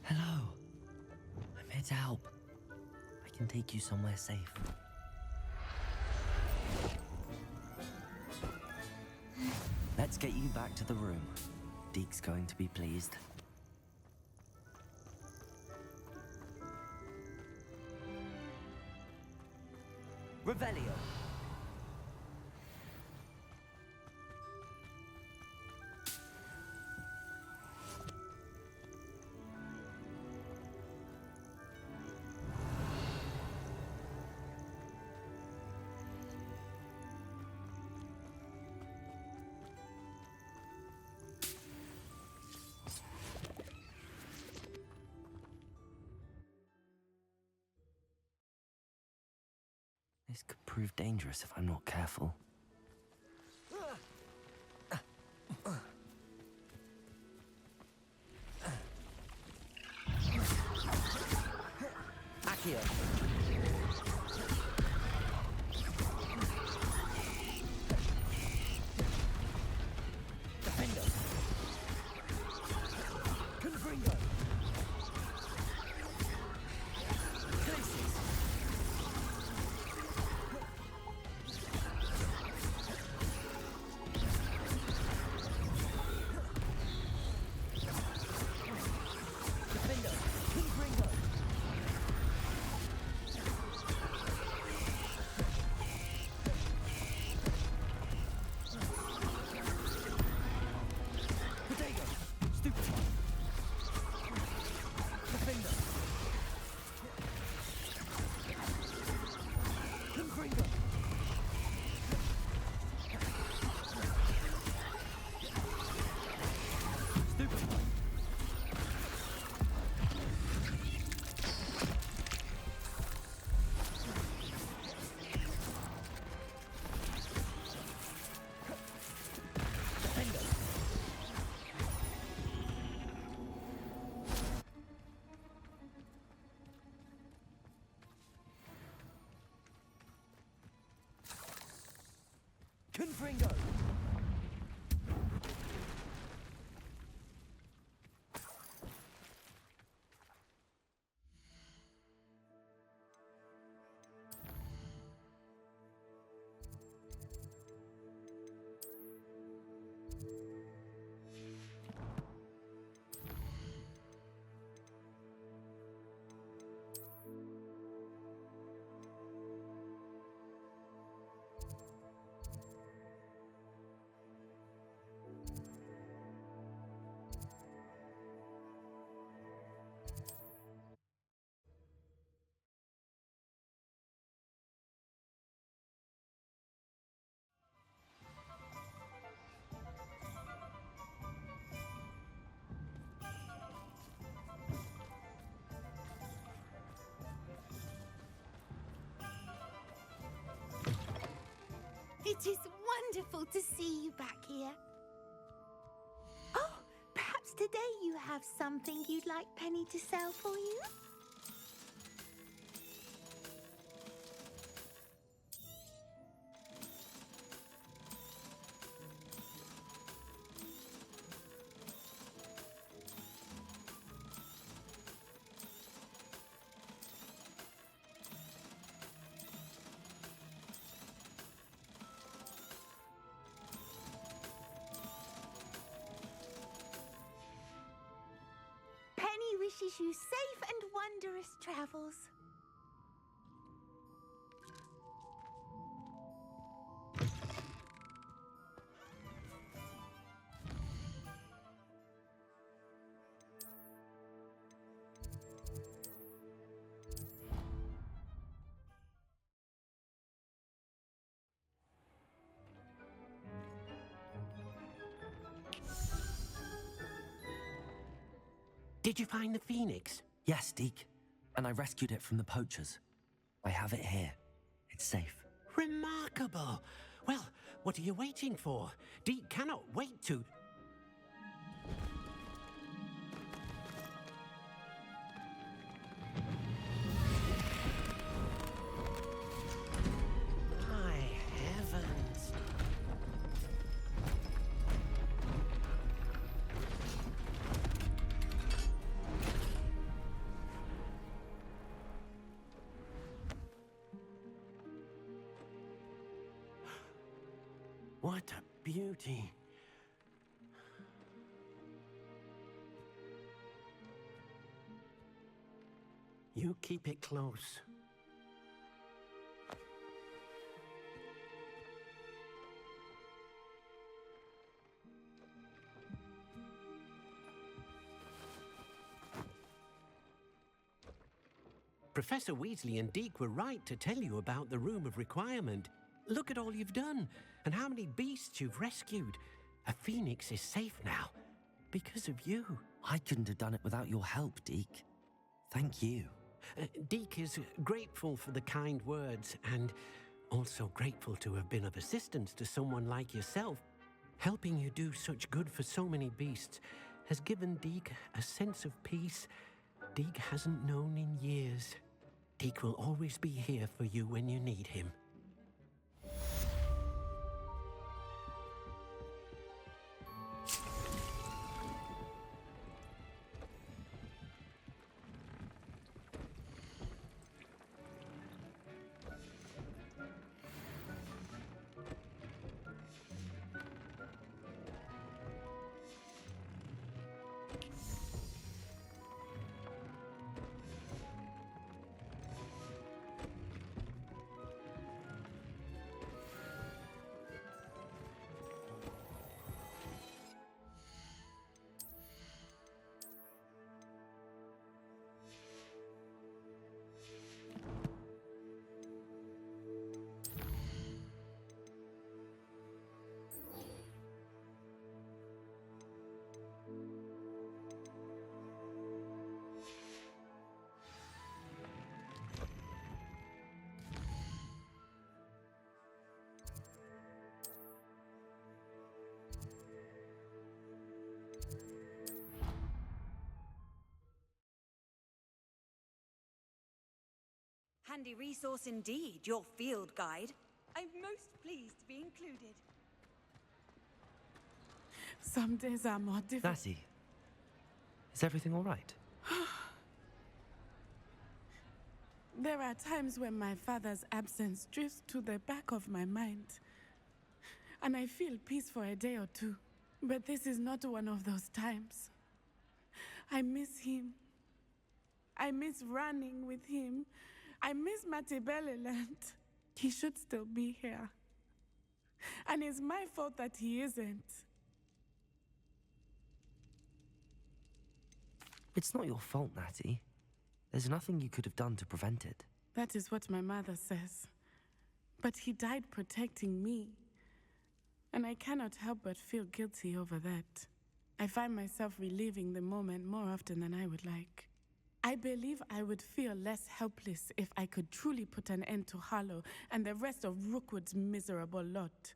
Hello. I'm here to help. I can take you somewhere safe. Let's get you back to the room. Deke's going to be pleased. Revelio. This could prove dangerous if I'm not careful. Accio. Defender. Confringo! It is wonderful to see you back here. Oh, perhaps today you have something you'd like Penny to sell for you? Wishes you safe and wondrous travels. Did you find the phoenix? Yes, Deke. And I rescued it from the poachers. I have it here. It's safe. Remarkable. Well, what are you waiting for? Deke cannot wait to... My heavens. What a beauty. You keep it close. Professor Weasley and Deke were right to tell you about the Room of Requirement. Look at all you've done, and how many beasts you've rescued. A phoenix is safe now, because of you. I couldn't have done it without your help, Deke. Thank you. Deke is grateful for the kind words, and also grateful to have been of assistance to someone like yourself. Helping you do such good for so many beasts has given Deke a sense of peace Deke hasn't known in years. Deke will always be here for you when you need him. Handy resource indeed, your field guide. I'm most pleased to be included. Some days are more difficult. Natty, is everything all right? There are times when my father's absence drifts to the back of my mind, and I feel peace for a day or two. But this is not one of those times. I miss him. I miss running with him. I miss Matibeleland. He should still be here. And it's my fault that he isn't. It's not your fault, Natty. There's nothing you could have done to prevent it. That is what my mother says. But he died protecting me. And I cannot help but feel guilty over that. I find myself reliving the moment more often than I would like. I believe I would feel less helpless if I could truly put an end to Harlow and the rest of Rookwood's miserable lot.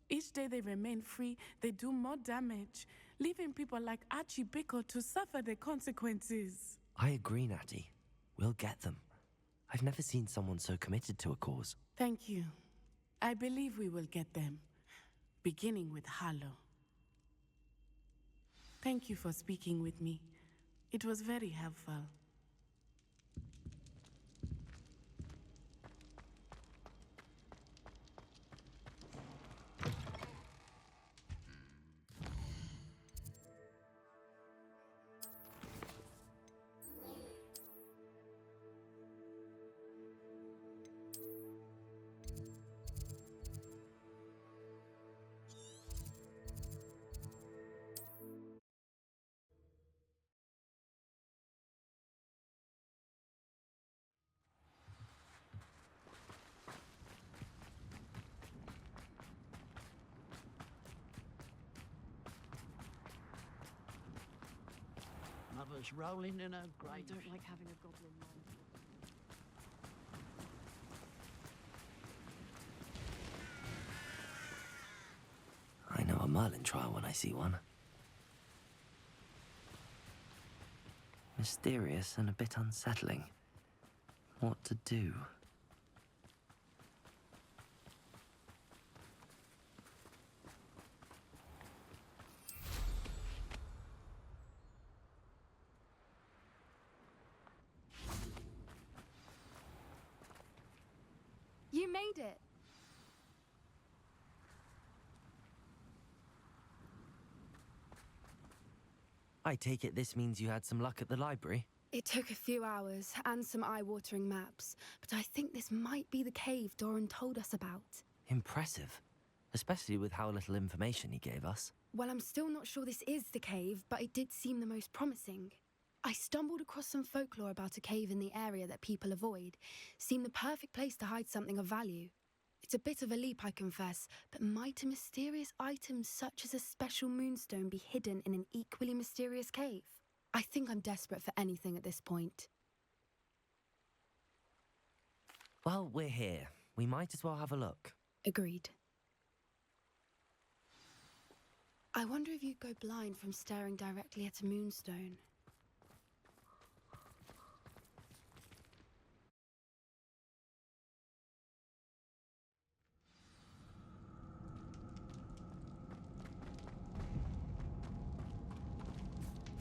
Each day they remain free, they do more damage, leaving people like Archie Bickle to suffer the consequences. I agree, Natty. We'll get them. I've never seen someone so committed to a cause. Thank you. I believe we will get them, beginning with Harlow. Thank you for speaking with me. It was very helpful. Mother's rolling in her grave. I don't like having a goblin mind. I know a Merlin trial when I see one. Mysterious and a bit unsettling. What to do? You made it. I take it this means you had some luck at the library? It took a few hours and some eye-watering maps, but I think this might be the cave Doran told us about. Impressive. Especially with how little information he gave us. Well, I'm still not sure this is the cave, but it did seem the most promising. I stumbled across some folklore about a cave in the area that people avoid. Seemed the perfect place to hide something of value. It's a bit of a leap, I confess, but might a mysterious item such as a special moonstone be hidden in an equally mysterious cave? I think I'm desperate for anything at this point. Well, we're here. We might as well have a look. Agreed. I wonder if you'd go blind from staring directly at a moonstone.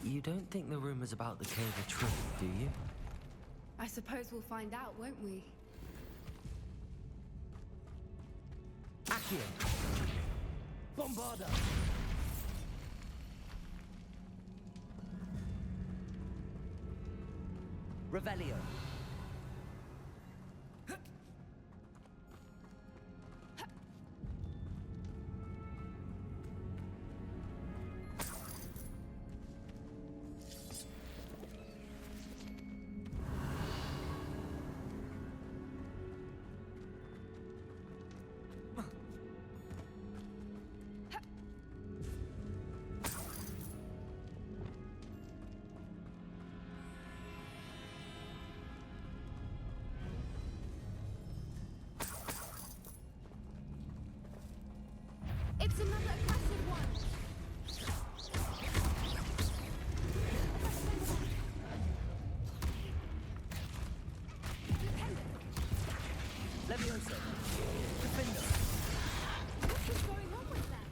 You don't think the rumors about the cave are true, do you? I suppose we'll find out, won't we? Accio! Bombarda! Revelio! It's another aggressive one! Levioso! Defender! What is going on with them?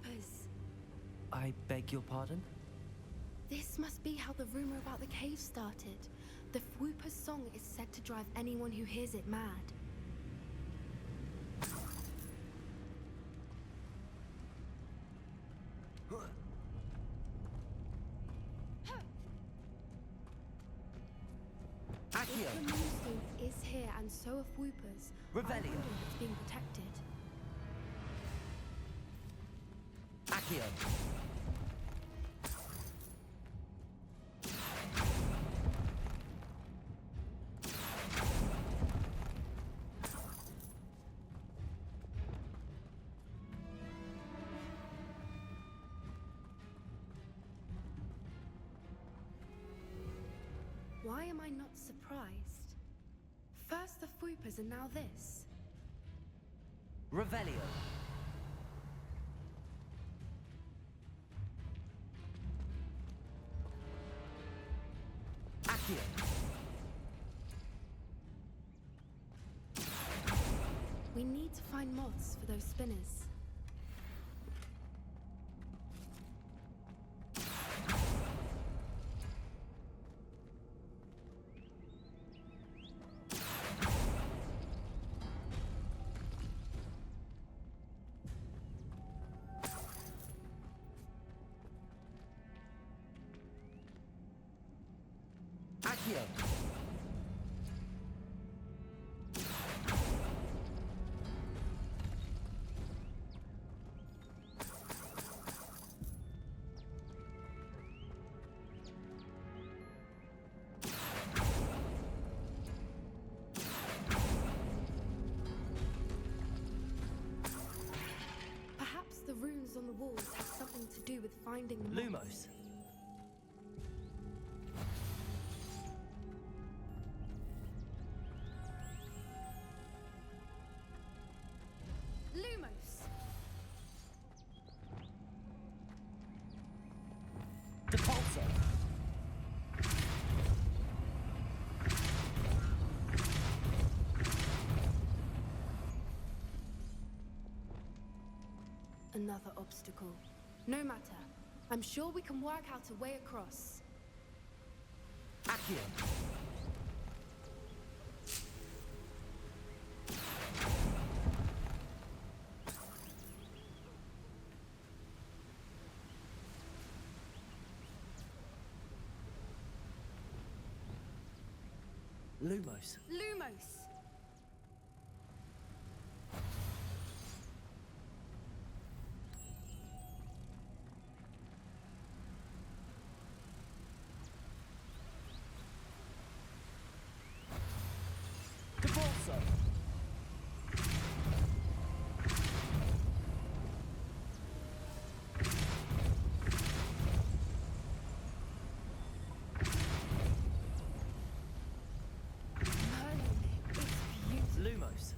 Whoopers! I beg your pardon? This must be how the rumor about the cave started. The Whoopers song is said to drive anyone who hears it mad. Accio! The moonstone is here, and so are Whoopers. I Revelio. wonder if it's being protected. Accio! Why am I not surprised? First the Whoopers and now this. Revelio. Accio. We need to find moths for those spinners. Accio. Perhaps the runes on the walls have something to do with finding the moths. Lumos. Lumos! Depulso. Another obstacle. No matter. I'm sure we can work out a way across. Accio. Lumos. Lumos! Depulso. Lumos.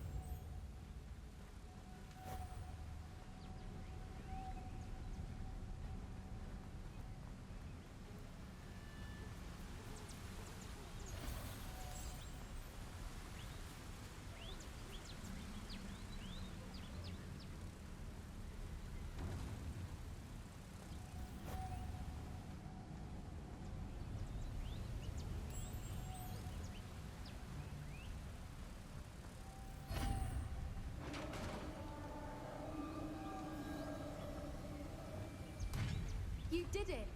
You did it!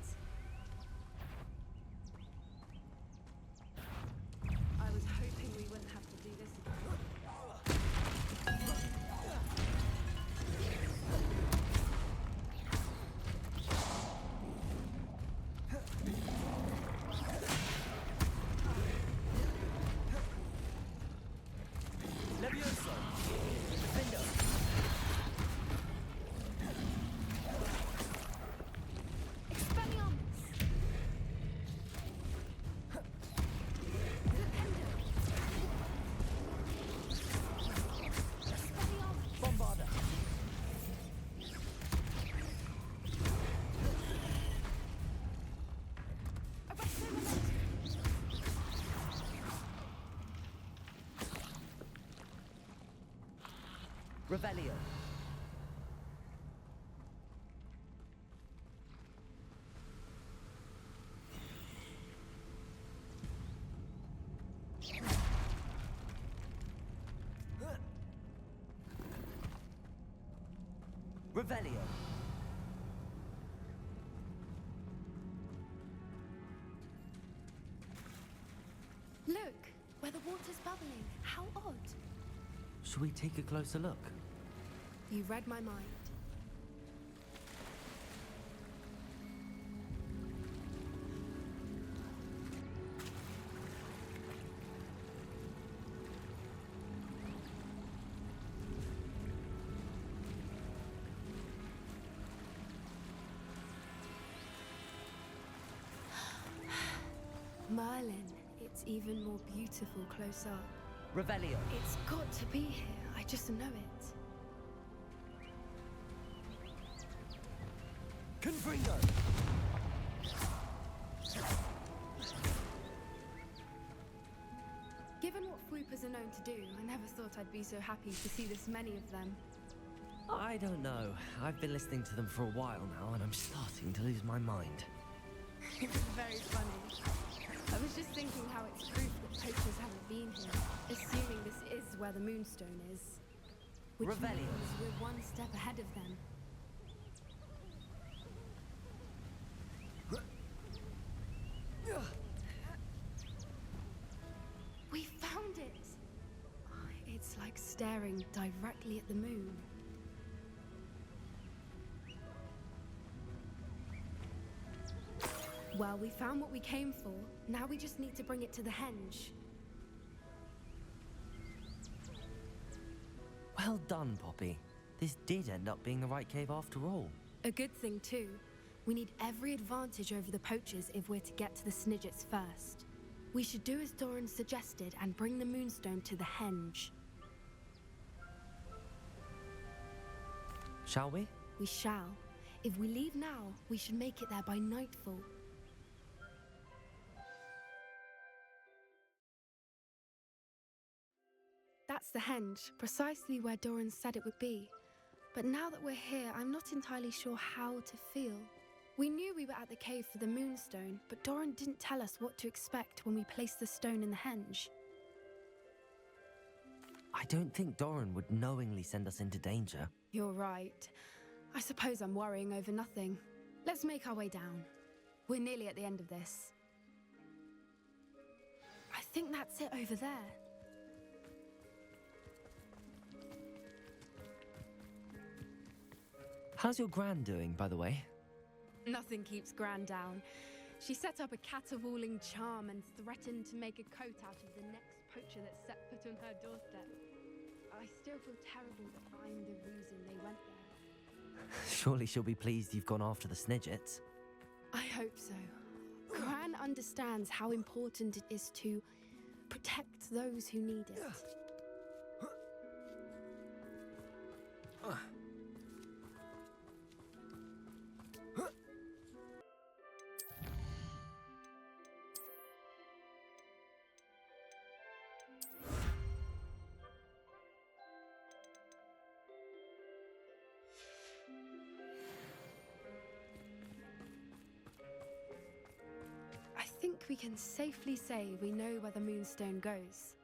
I was hoping we wouldn't have to do this again. Levioso. Defendo. Bombarda. Revelio. Revelio. Look, where the water's bubbling. How odd. Should we take a closer look? You read my mind. Merlin, it's even more beautiful close up. Revelio. It's got to be here. I just know it. Confringo. Given what swoopers are known to do, I never thought I'd be so happy to see this many of them. I don't know. I've been listening to them for a while now, and I'm starting to lose my mind. It's very funny. I was just thinking how it's proof that poachers haven't been here, assuming this is where the Moonstone is. Which Revelio. means we're one step ahead of them. We found it! It's like staring directly at the moon. Well, we found what we came for. Now we just need to bring it to the henge. Well done, Poppy. This did end up being the right cave after all. A good thing, too. We need every advantage over the poachers if we're to get to the Snidgets first. We should do as Doran suggested and bring the Moonstone to the henge. Shall we? We shall. If we leave now, we should make it there by nightfall. That's the henge, precisely where Doran said it would be. But now that we're here, I'm not entirely sure how to feel. We knew we were at the cave for the Moonstone, but Doran didn't tell us what to expect when we placed the stone in the henge. I don't think Doran would knowingly send us into danger. You're right. I suppose I'm worrying over nothing. Let's make our way down. We're nearly at the end of this. I think that's it over there. How's your gran doing, by the way? Nothing keeps Gran down. She set up a caterwauling charm and threatened to make a coat out of the next poacher that set foot on her doorstep. I still feel terrible that I'm the reason they went there. Surely she'll be pleased you've gone after the Snidgets. I hope so. Gran understands how important it is to protect those who need it. I think we can safely say we know where the Moonstone goes.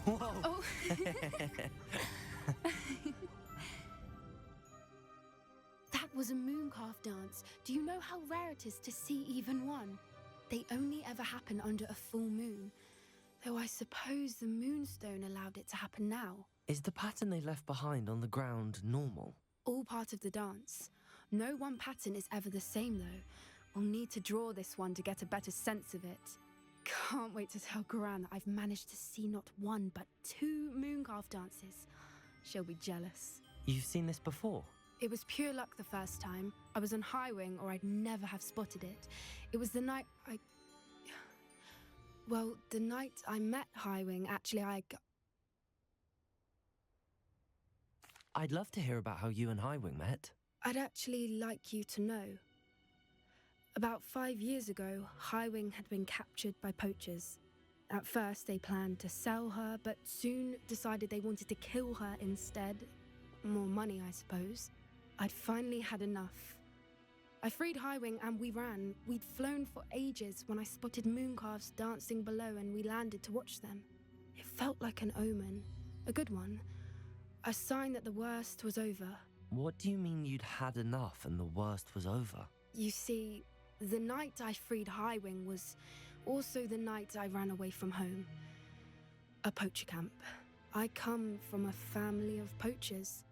Whoa! Oh. That was a mooncalf dance. Do you know how rare it is to see even one? They only ever happen under a full moon. Though I suppose the Moonstone allowed it to happen now. Is the pattern they left behind on the ground normal? All part of the dance. No one pattern is ever the same, though. We'll need to draw this one to get a better sense of it. Can't wait to tell Gran that I've managed to see not one, but 2 mooncalf dances. She'll be jealous. You've seen this before? It was pure luck the first time. I was on Highwing, or I'd never have spotted it. It was the night Well, the night I met Highwing, actually, I'd love to hear about how you and Highwing met. I'd actually like you to know. About 5 years ago, Highwing had been captured by poachers. At first, they planned to sell her, but soon decided they wanted to kill her instead. More money, I suppose. I'd finally had enough. I freed Highwing and we ran. We'd flown for ages when I spotted mooncalves dancing below and we landed to watch them. It felt like an omen. A good one. A sign that the worst was over. What do you mean you'd had enough and the worst was over? You see, the night I freed Highwing was also the night I ran away from home. A poacher camp. I come from a family of poachers.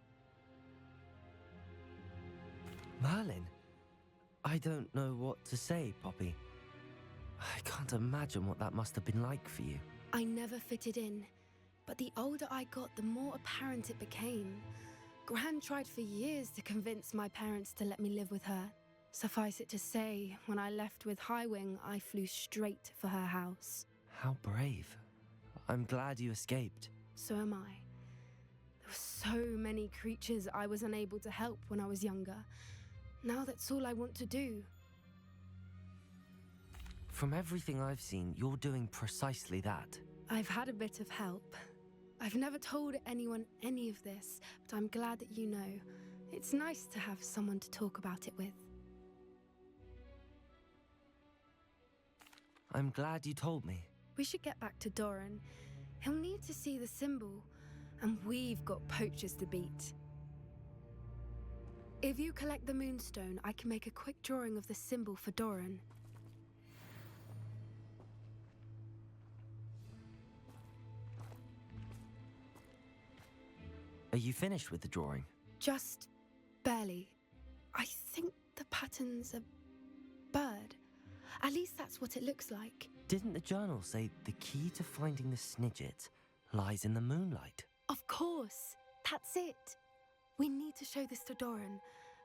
Merlin? I don't know what to say, Poppy. I can't imagine what that must have been like for you. I never fitted in, but the older I got, the more apparent it became. Gran tried for years to convince my parents to let me live with her. Suffice it to say, when I left with Highwing, I flew straight for her house. How brave. I'm glad you escaped. So am I. There were so many creatures I was unable to help when I was younger. Now that's all I want to do. From everything I've seen, you're doing precisely that. I've had a bit of help. I've never told anyone any of this, but I'm glad that you know. It's nice to have someone to talk about it with. I'm glad you told me. We should get back to Doran. He'll need to see the symbol, and we've got poachers to beat. If you collect the moonstone, I can make a quick drawing of the symbol for Doran. Are you finished with the drawing? Just barely. I think the pattern's a bird. At least that's what it looks like. Didn't the journal say the key to finding the Snidget lies in the moonlight? Of course. That's it. We need to show this to Doran.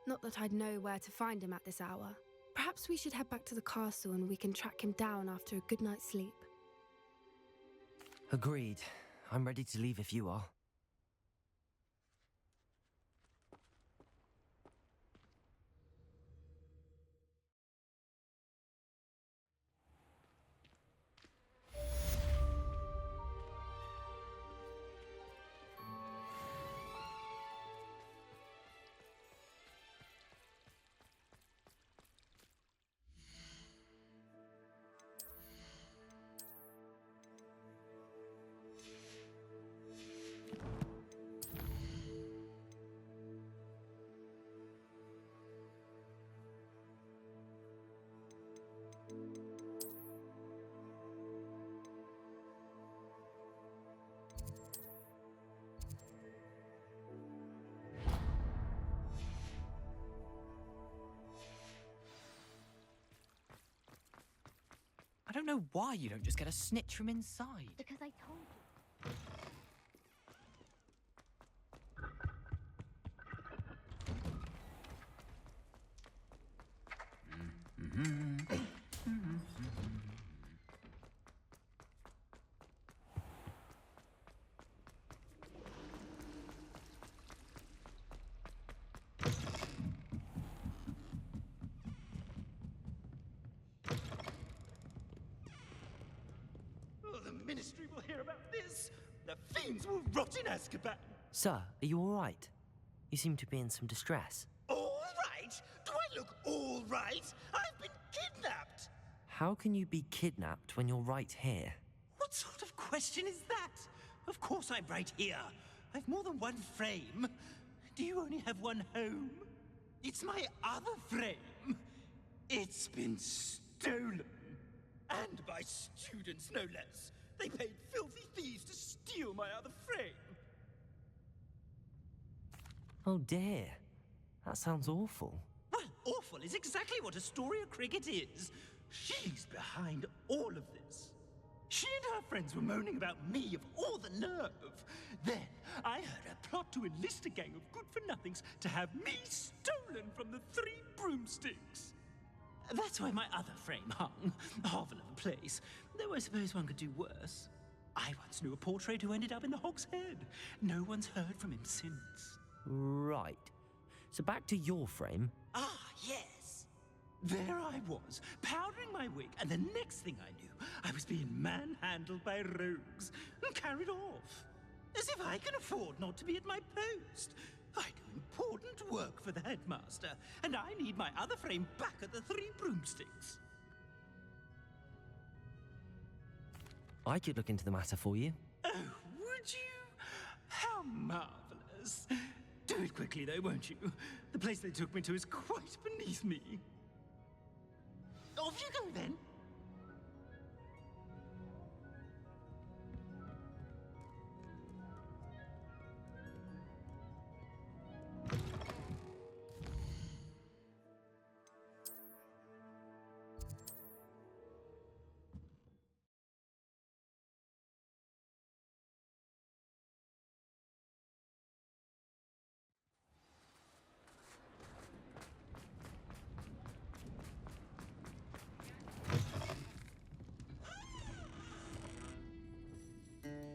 Not that I'd know where to find him at this hour. Perhaps we should head back to the castle and we can track him down after a good night's sleep. Agreed. I'm ready to leave if you are. I don't know why you don't just get a snitch from inside. Because I told you. The Ministry will hear about this. The fiends will rot in Azkaban. Sir, are you all right? You seem to be in some distress. All right? Do I look all right? I've been kidnapped. How can you be kidnapped when you're right here? What sort of question is that? Of course I'm right here. I've more than one frame. Do you only have one home? It's my other frame. It's been stolen. And by students, no less. They paid filthy thieves to steal my other frame. Oh dear. That sounds awful. Well, awful is exactly what Astoria Cricket is. She's behind all of this. She and her friends were moaning about me of all the nerve. Then I heard a plot to enlist a gang of good-for-nothings to have me stolen from the 3 broomsticks. That's why my other frame hung. Half of a place. Though I suppose one could do worse. I once knew a portrait who ended up in the Hog's Head. No one's heard from him since. Right. So back to your frame. Ah, yes. There I was, powdering my wig, and the next thing I knew, I was being manhandled by rogues and carried off. As if I can afford not to be at my post. I do important work for the headmaster, and I need my other frame back at the Three Broomsticks. I could look into the matter for you. Oh, would you? How marvelous. Do it quickly, though, won't you? The place they took me to is quite beneath me. Off you go, then.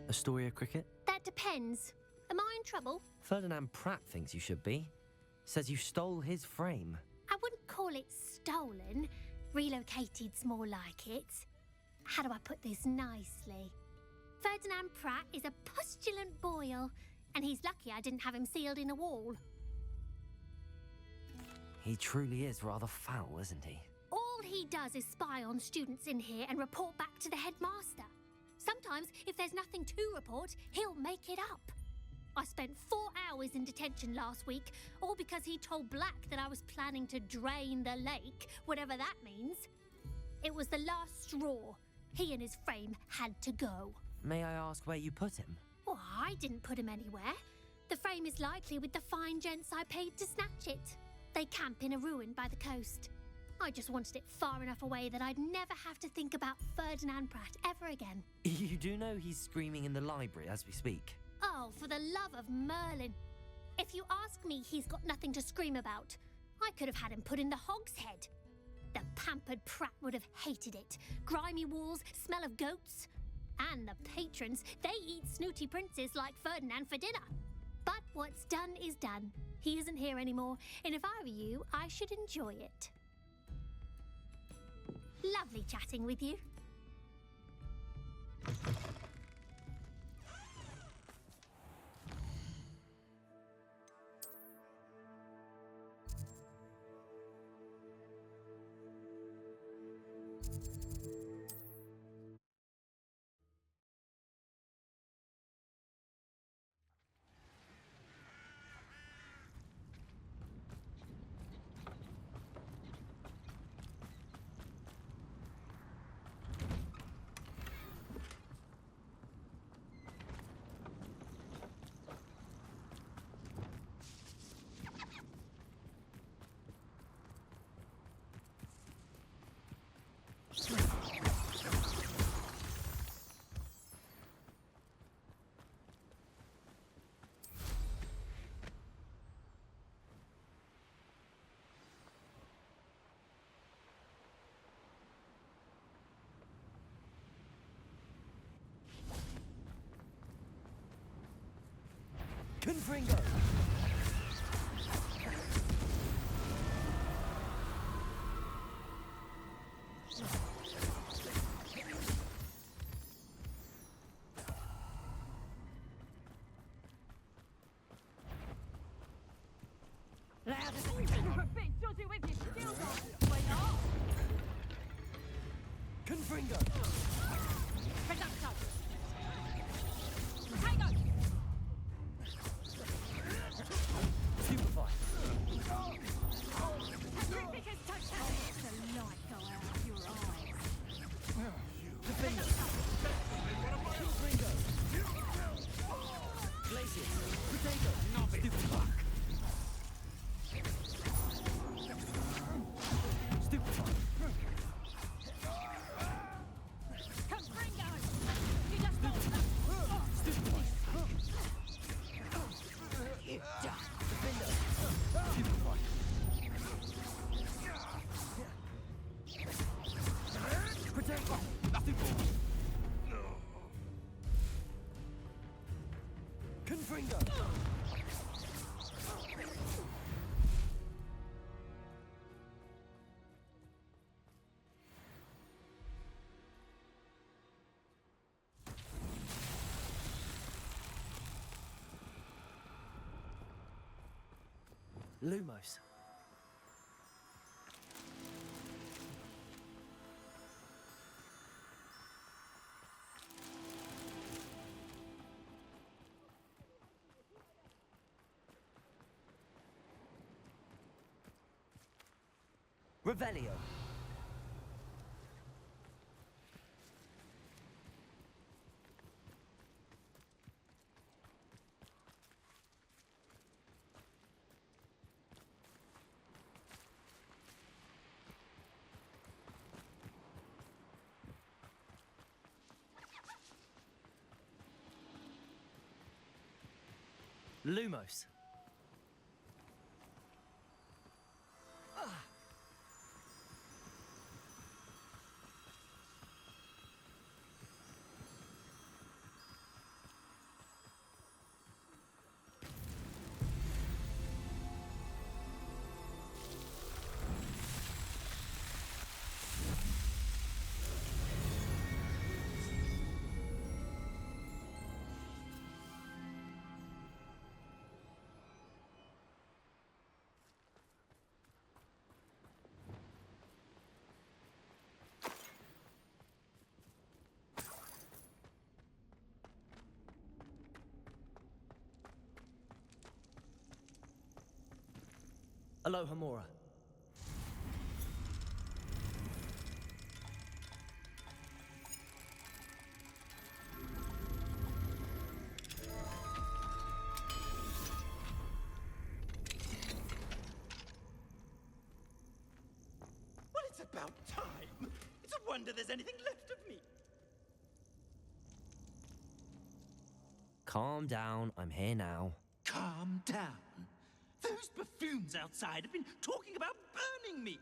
Astoria Cricket? That depends. Am I in trouble? Ferdinand Pratt thinks you should be. Says you stole his frame. I wouldn't call it stolen. Relocated's more like it. How do I put this nicely? Ferdinand Pratt is a postulant boil, and he's lucky I didn't have him sealed in a wall. He truly is rather foul, isn't he? All he does is spy on students in here and report back to the headmaster. Sometimes, if there's nothing to report, he'll make it up. I spent 4 hours in detention last week, all because he told Black that I was planning to drain the lake, whatever that means. It was the last straw. He and his frame had to go. May I ask where you put him? Well, I didn't put him anywhere. The frame is likely with the fine gents I paid to snatch it. They camp in a ruin by the coast. I just wanted it far enough away that I'd never have to think about Ferdinand Pratt ever again. You do know he's screaming in the library as we speak. Oh, for the love of Merlin. If you ask me, he's got nothing to scream about. I could have had him put in the Hogshead. The pampered Pratt would have hated it. Grimy walls, smell of goats. And the patrons, they eat snooty princes like Ferdinand for dinner. But what's done is done. He isn't here anymore, and if I were you, I should enjoy it. Lovely chatting with you. Confringo! Confringo! Stupefy! Defender! Confringo! Glacier! Potato! Stupefy! Stupefy! Confringo! Lumos. Revelio. Lumos. Aloha Mora. Well, it's about time. It's a wonder there's anything left of me. Calm down, I'm here now. Calm down. Those buffoons outside have been talking about burning me.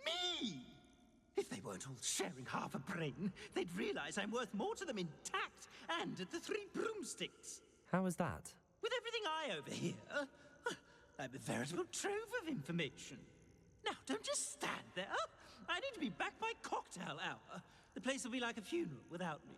Me! If they weren't all sharing half a brain, they'd realize I'm worth more to them intact and at the 3 broomsticks. How was that? With everything I overhear, I'm a veritable trove of information. Now, don't just stand there. I need to be back by cocktail hour. The place will be like a funeral without me.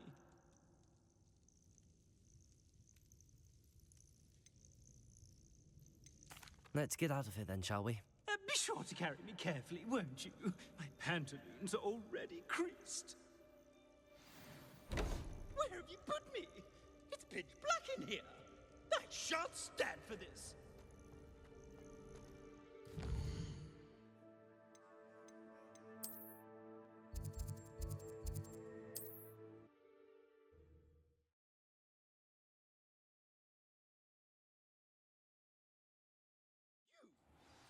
Let's get out of here then, shall we? Be sure to carry me carefully, won't you? My pantaloons are already creased. Where have you put me? It's pitch black in here. I shan't stand for this.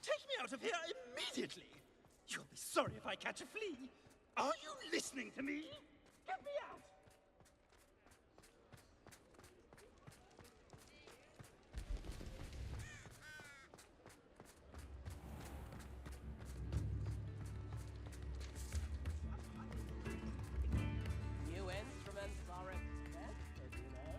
Take me out of here immediately! You'll be sorry if I catch a flea. Are you listening to me? Get me out! New instruments are expensive, you know.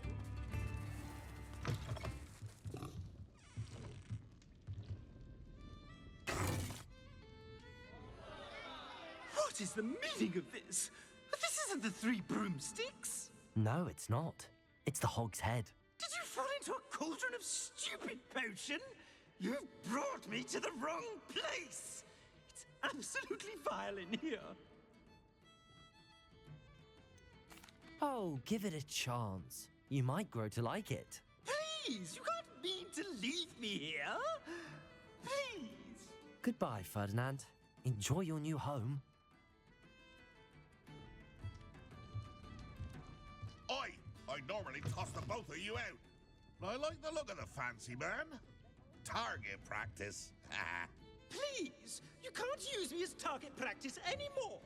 What is the meaning of this? This isn't the 3 broomsticks. No, it's not. It's the Hog's Head. Did you fall into a cauldron of stupid potion? You've brought me to the wrong place. It's absolutely vile in here. Oh, give it a chance. You might grow to like it. Please, you can't mean to leave me here. Please. Goodbye, Ferdinand. Enjoy your new home. I normally toss the both of you out. But I like the look of the fancy man. Target practice. Please, you can't use me as target practice anymore.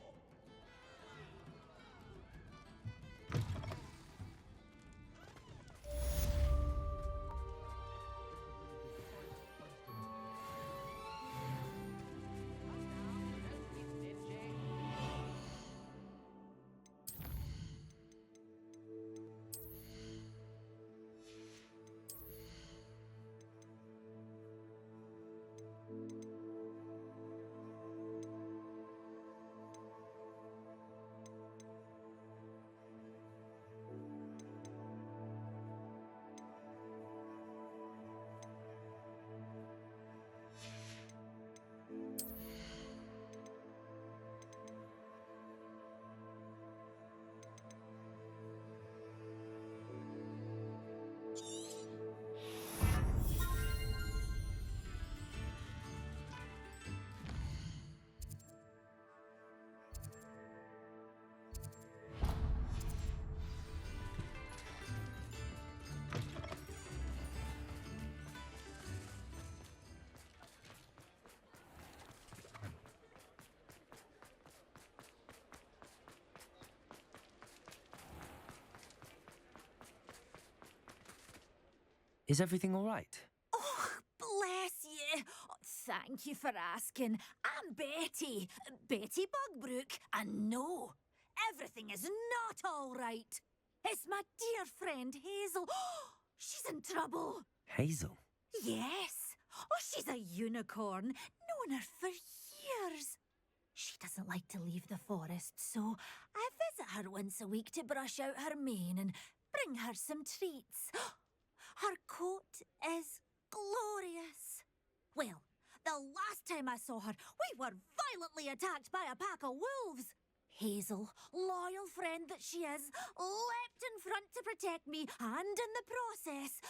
Is everything all right? Oh, bless you. Oh, thank you for asking. I'm Betty. Betty Bugbrook. And no, everything is not all right. It's my dear friend Hazel. She's in trouble. Hazel? Yes. Oh, she's a unicorn. Known her for years. She doesn't like to leave the forest, so I visit her once a week to brush out her mane and bring her some treats. Her coat is glorious. Well, the last time I saw her, we were violently attacked by a pack of wolves. Hazel, loyal friend that she is, leapt in front to protect me, and in the process,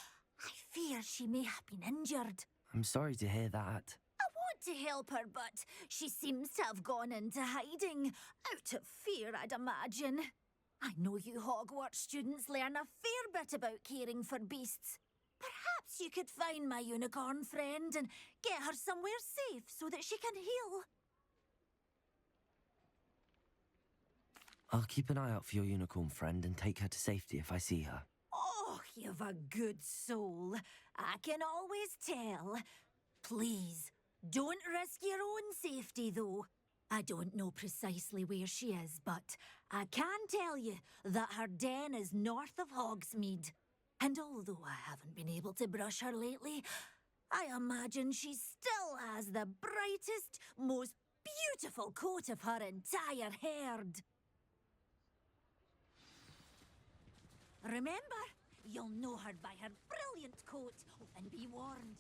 I fear she may have been injured. I'm sorry to hear that. I want to help her, but she seems to have gone into hiding. Out of fear, I'd imagine. I know you Hogwarts students learn a fair bit about caring for beasts. Perhaps you could find my unicorn friend and get her somewhere safe so that she can heal. I'll keep an eye out for your unicorn friend and take her to safety if I see her. Oh, you've a good soul. I can always tell. Please, don't risk your own safety, though. I don't know precisely where she is, but I can tell you that her den is north of Hogsmeade. And although I haven't been able to brush her lately, I imagine she still has the brightest, most beautiful coat of her entire herd. Remember, you'll know her by her brilliant coat, and be warned.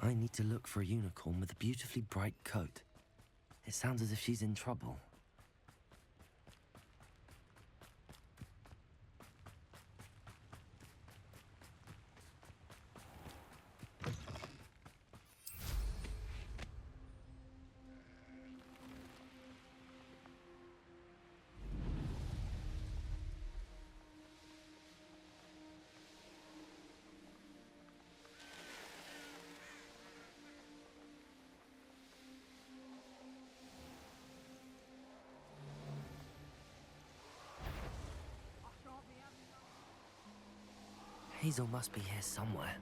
I need to look for a unicorn with a beautifully bright coat. It sounds as if she's in trouble. Hazel must be here somewhere.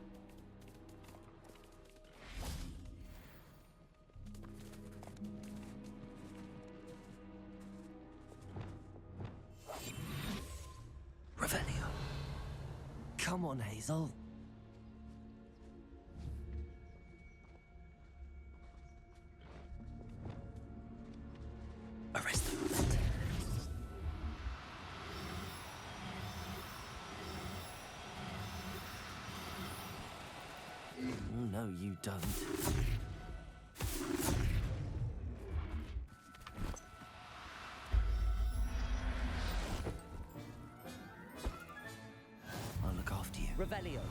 Revelio. Come on, Hazel. Arrest them. No, you don't. I'll look after you. Revelio.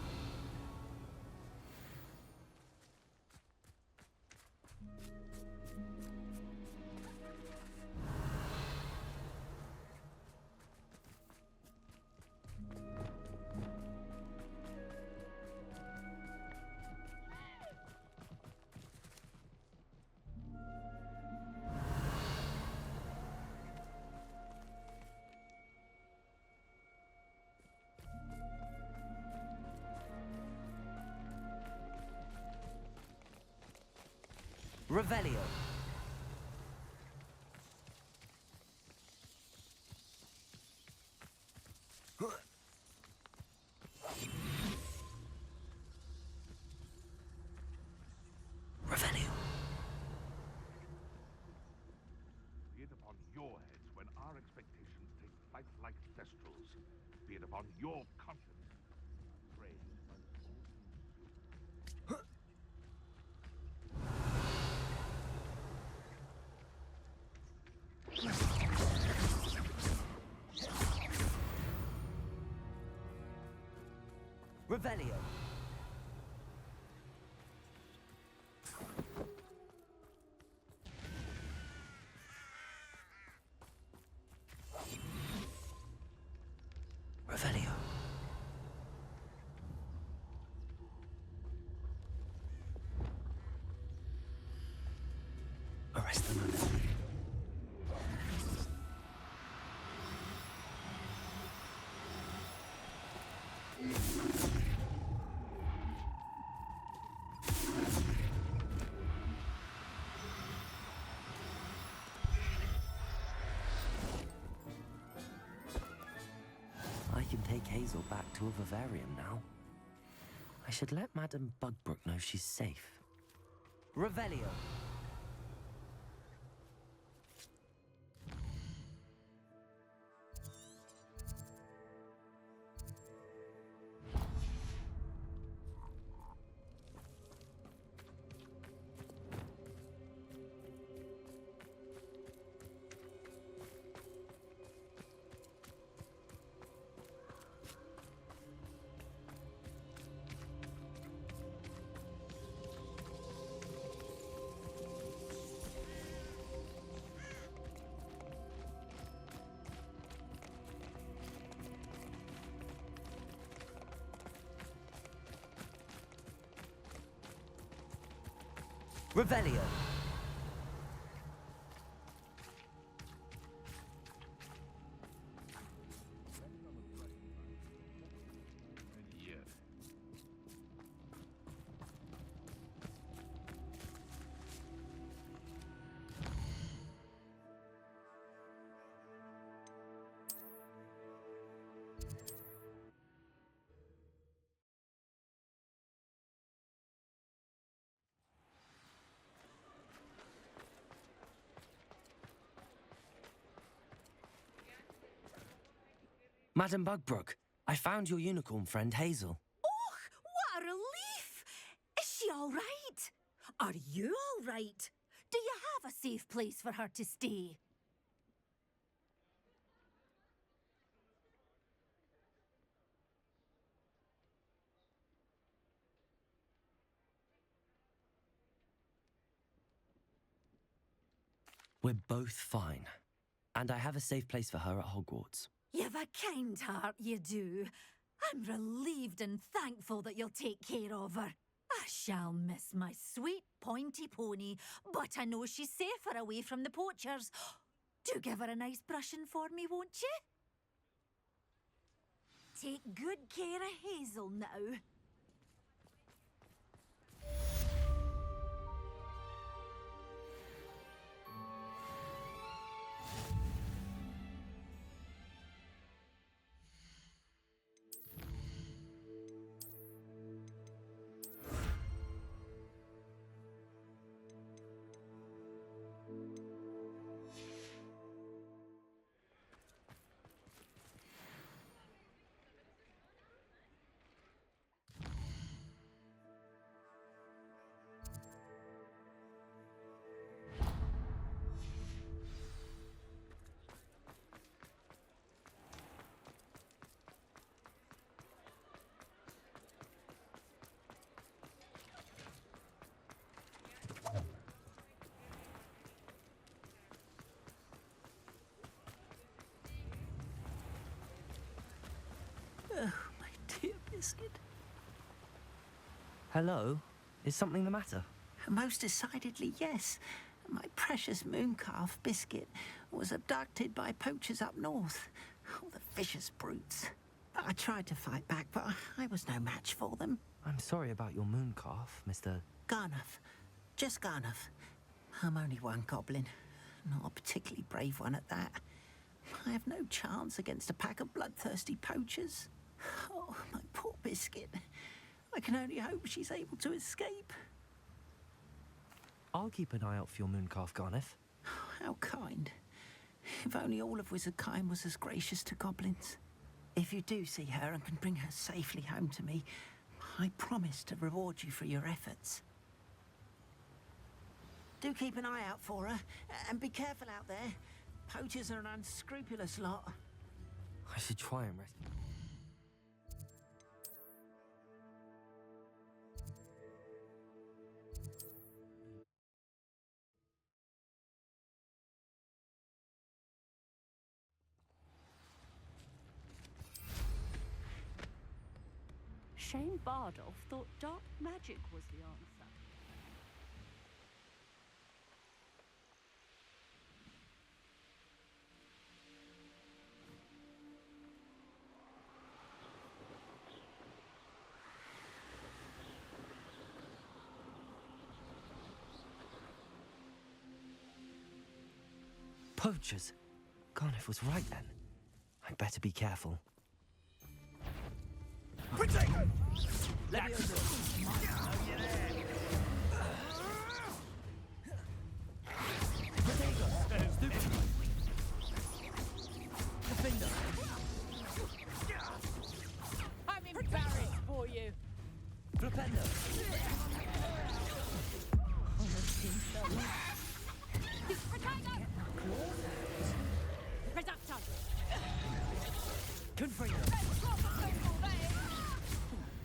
Revelio. Revelio. Be it upon your heads when our expectations take flight like thestrals. Be it upon your conscience. Pray. Revelio. Revelio. Arrest them. take Hazel back to a vivarium now. I should let Madame Bugbrook know she's safe. Revelio. Revelio. Madame Bugbrook, I found your unicorn friend Hazel. Oh, what a relief! Is she all right? Are you all right? Do you have a safe place for her to stay? We're both fine. And I have a safe place for her at Hogwarts. You've a kind heart, you do. I'm relieved and thankful that you'll take care of her. I shall miss my sweet pointy pony, but I know she's safer away from the poachers. Do give her a nice brushing for me, won't you? Take good care of Hazel now. Oh, my dear Biscuit. Hello? Is something the matter? Most decidedly, yes. My precious mooncalf, Biscuit, was abducted by poachers up north. Oh, the vicious brutes. I tried to fight back, but I was no match for them. I'm sorry about your mooncalf, Mr. Garnuff. Just Garnuff. I'm only one goblin. Not a particularly brave one at that. I have no chance against a pack of bloodthirsty poachers. Oh, my poor Biscuit. I can only hope she's able to escape. I'll keep an eye out for your mooncalf, Garnuff. How kind. If only all of Wizardkind was as gracious to goblins. If you do see her and can bring her safely home to me, I promise to reward you for your efforts. Do keep an eye out for her, and be careful out there. Poachers are an unscrupulous lot. I should try and rescue. Shane Bardolph thought dark magic was the answer. Poachers? Garnuff was right then. I'd better be careful. Protego! Leviosa! Defender! I'm embarrassed for you. Flipendo! Protego! Reducto! Confringo!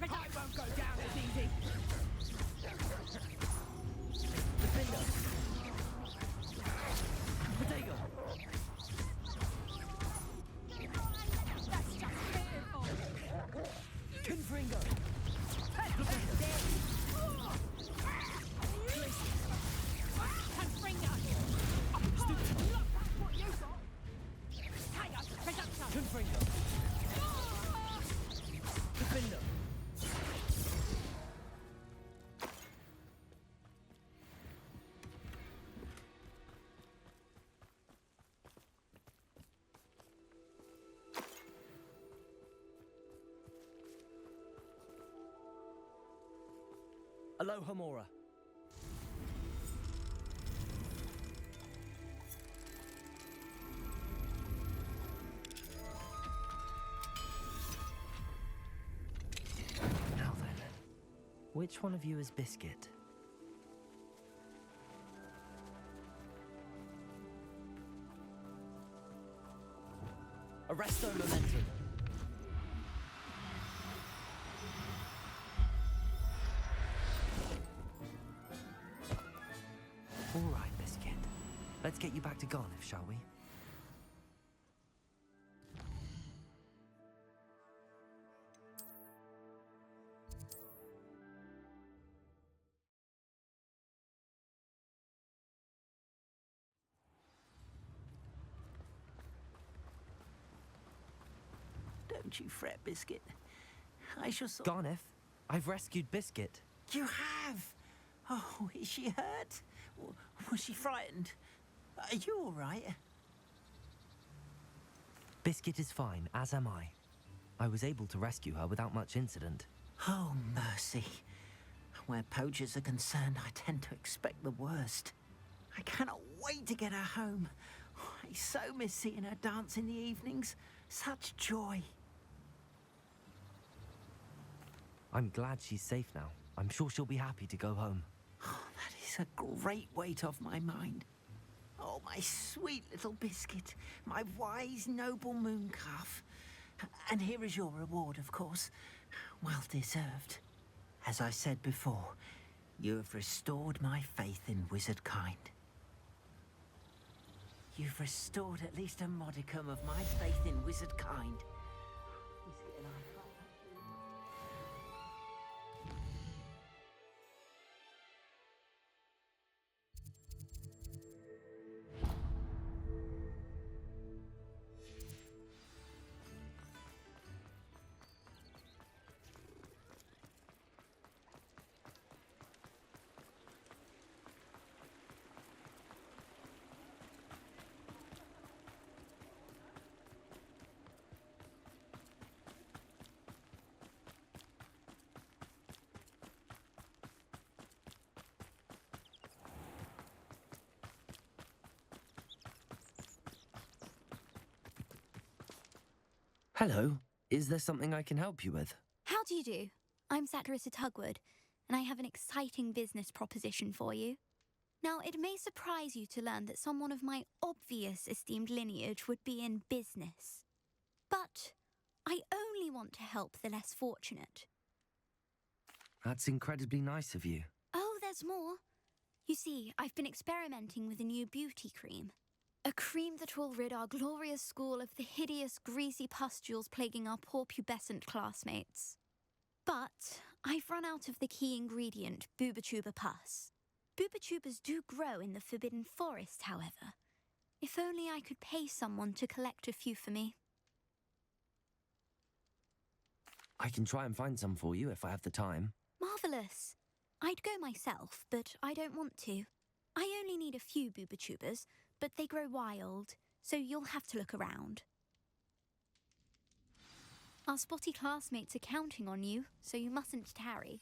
I won't go down as easy. Defender! Protego! That's just fearful. Confringo! Confringo! Look, that's what you got. Tiger, reducto. Confringo! Defender! Aloha Mora. Now then, which one of you is Biscuit? Arresto Momentum. All right, Biscuit. Let's get you back to Garniff, shall we? Don't you fret, Biscuit. I shall sort... Garniff, I've rescued Biscuit. You have? Oh, is she hurt? Was she frightened? Are you all right? Biscuit is fine, as am I. I was able to rescue her without much incident. Oh, mercy. Where poachers are concerned, I tend to expect the worst. I cannot wait to get her home. I so miss seeing her dance in the evenings. Such joy. I'm glad she's safe now. I'm sure she'll be happy to go home. Oh, that is a great weight off my mind. Oh, my sweet little Biscuit, my wise, noble moon calf. And here is your reward, of course. Well deserved. As I said before, you have restored my faith in wizard kind. You've restored at least a modicum of my faith in wizard kind. Biscuit and I can't Hello. Is there something I can help you with? How do you do? I'm Satirissa Tugwood, and I have an exciting business proposition for you. Now, it may surprise you to learn that someone of my obvious esteemed lineage would be in business. But I only want to help the less fortunate. That's incredibly nice of you. Oh, there's more. You see, I've been experimenting with a new beauty cream. A cream that will rid our glorious school of the hideous, greasy pustules plaguing our poor pubescent classmates. But I've run out of the key ingredient, Booba-Tuba pus. Booba-Tubas do grow in the Forbidden Forest, however. If only I could pay someone to collect a few for me. I can try and find some for you if I have the time. Marvellous. I'd go myself, but I don't want to. I only need a few Booba-Tubas, but they grow wild, so you'll have to look around. Our spotty classmates are counting on you, so you mustn't tarry.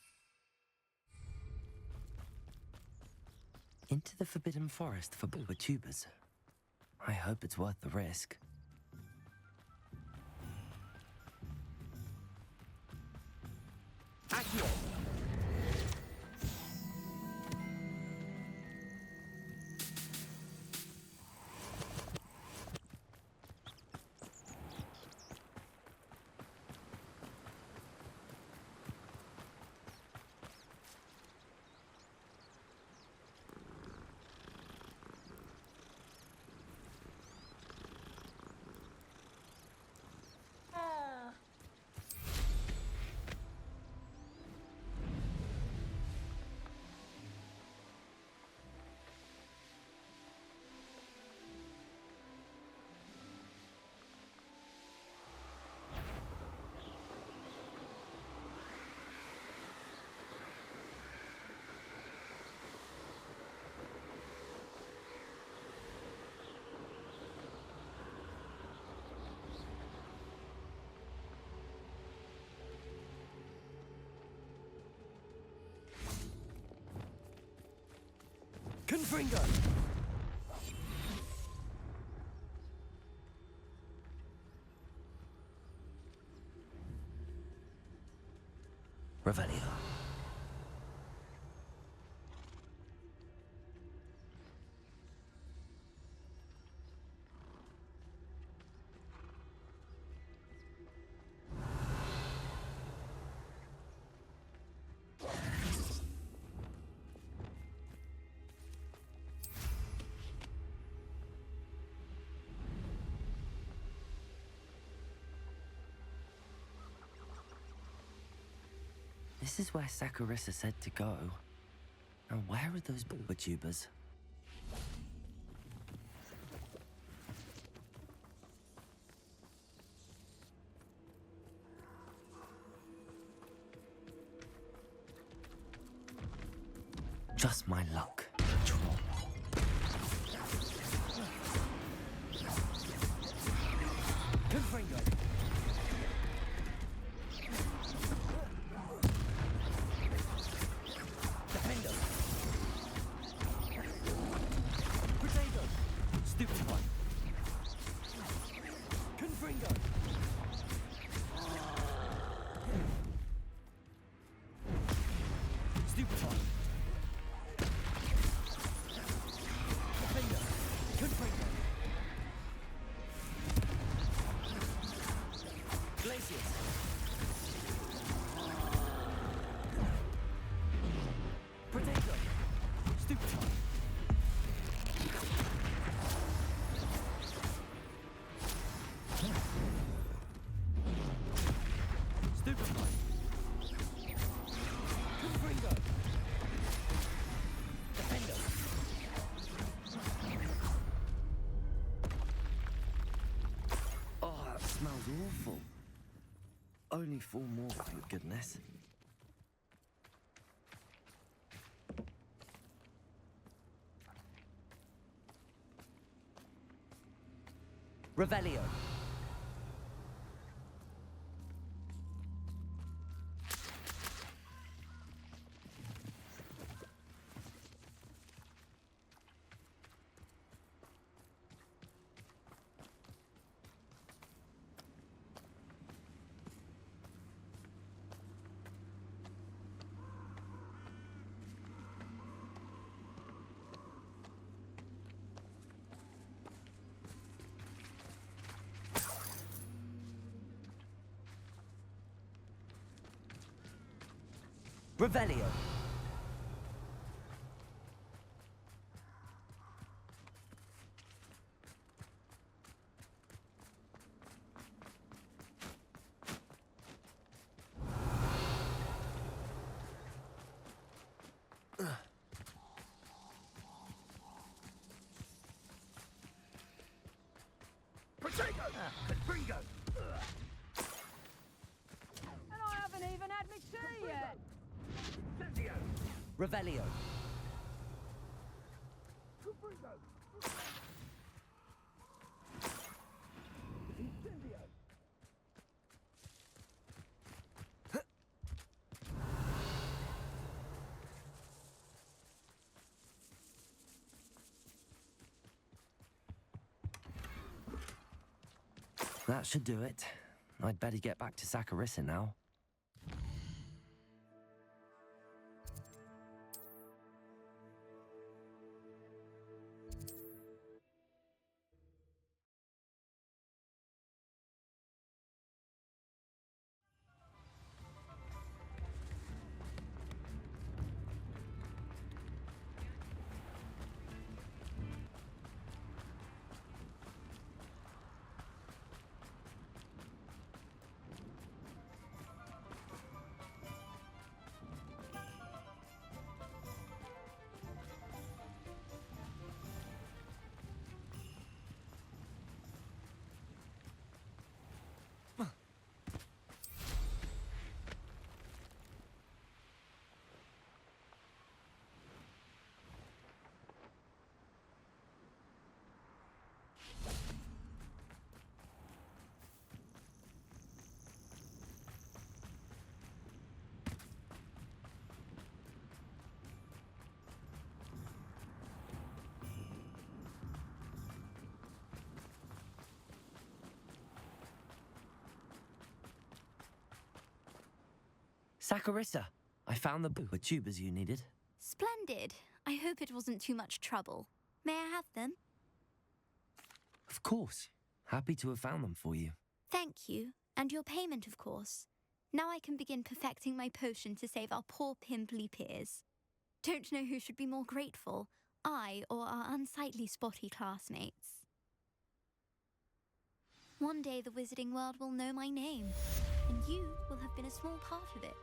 Into the Forbidden Forest for bulbatubers. I hope it's worth the risk. Accio! Confringo! Revelio. This is where Saccharissa said to go. Now where are those bulbatubers? Just my luck. Troll. Confringo! Defendo! Potato! Stupid one! Confringo! Stupid one! Defendo! Confringo! Glacius! Potato! Stupid one! Stupid one! Confringo! Defendo! Oh, that smells awful. Only 4 more, thank goodness. Revelio. Revelio. Potato! Confringo! And I haven't even had my tea yet. Incendio! Revelio. Confringo! Incendio! That should do it. I'd better get back to Saccharissa now. Saccharissa, I found the tubers you needed. Splendid. I hope it wasn't too much trouble. May I have them? Of course. Happy to have found them for you. Thank you. And your payment, of course. Now I can begin perfecting my potion to save our poor pimply peers. Don't know who should be more grateful, I or our unsightly spotty classmates. One day the wizarding world will know my name, and you will have been a small part of it.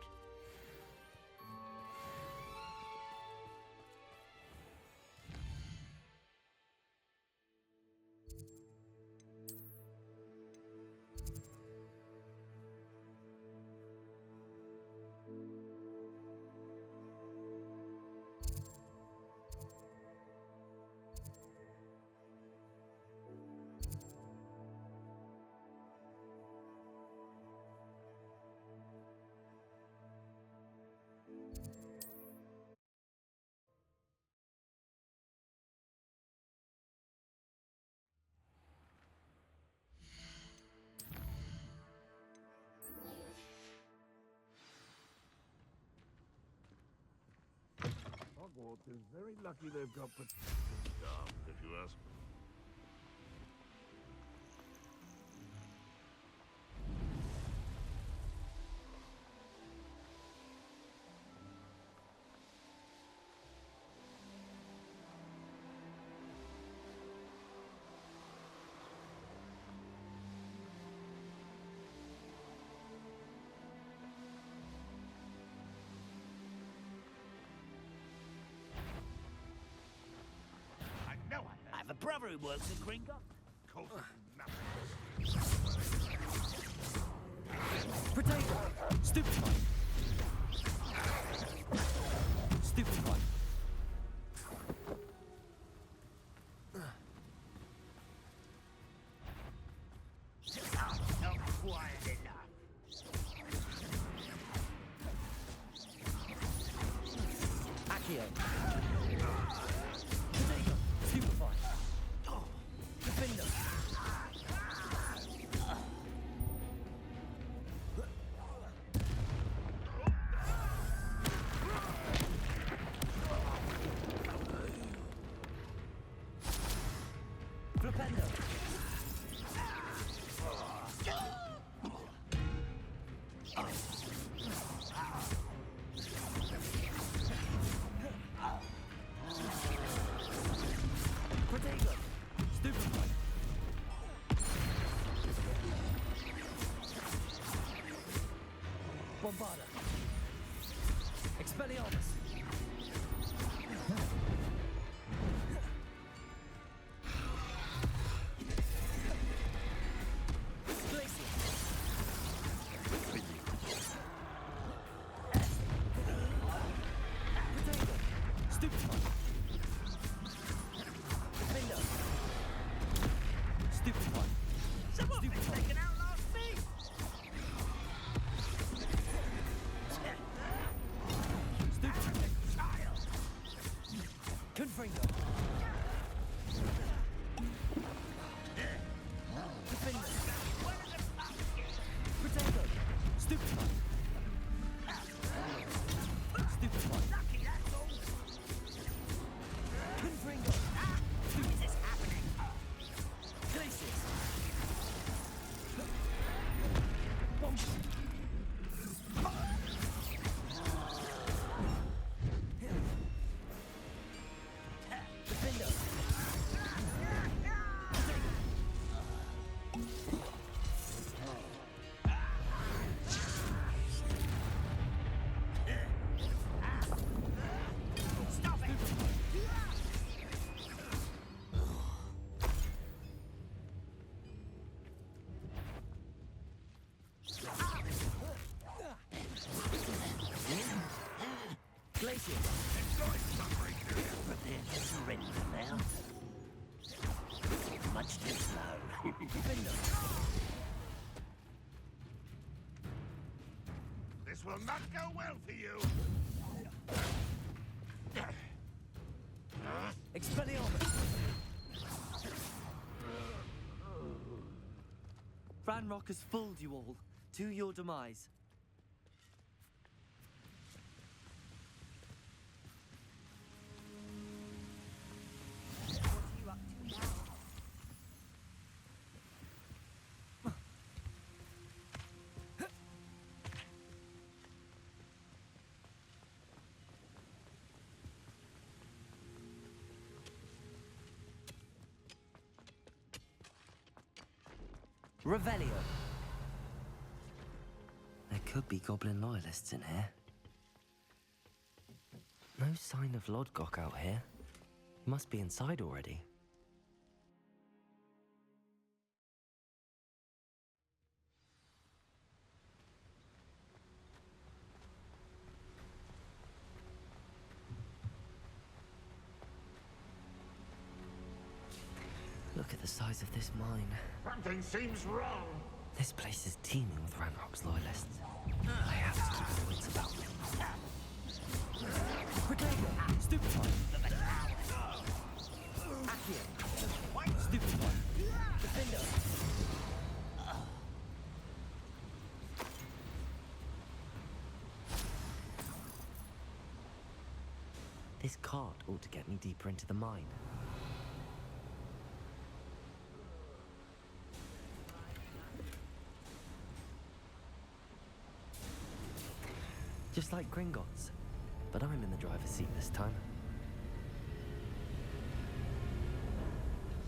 Hogwarts is very lucky they've got staff, if you ask me. I have a brother who works at Gringotts. Potato! Stupefy! Stupefy! Not quiet enough. Accio! Potato! Stupefy! Defender! Flipendo! Protego! Stupefy! Bombarda! Expelliarmus! Glacier! Potato! Stupefy! Defender! Stupefy! Someone been taken out last week. Stupefy! places! Enjoy suffering, prepare to surrender now. Much too slow. This will not go well for you. Expelliarmus! Ranrock has fooled you all, to your demise. Revelio. There could be goblin loyalists in here. No sign of Lodgok out here. He must be inside already. Look at the size of this mine. Something seems wrong. This place is teeming with Ranrock's loyalists. I have to keep my wits about me. Protego! Stupefy! Accio! Stupefy! Defender! This cart ought to get me deeper into the mine. Just like Gringotts, but I'm in the driver's seat this time.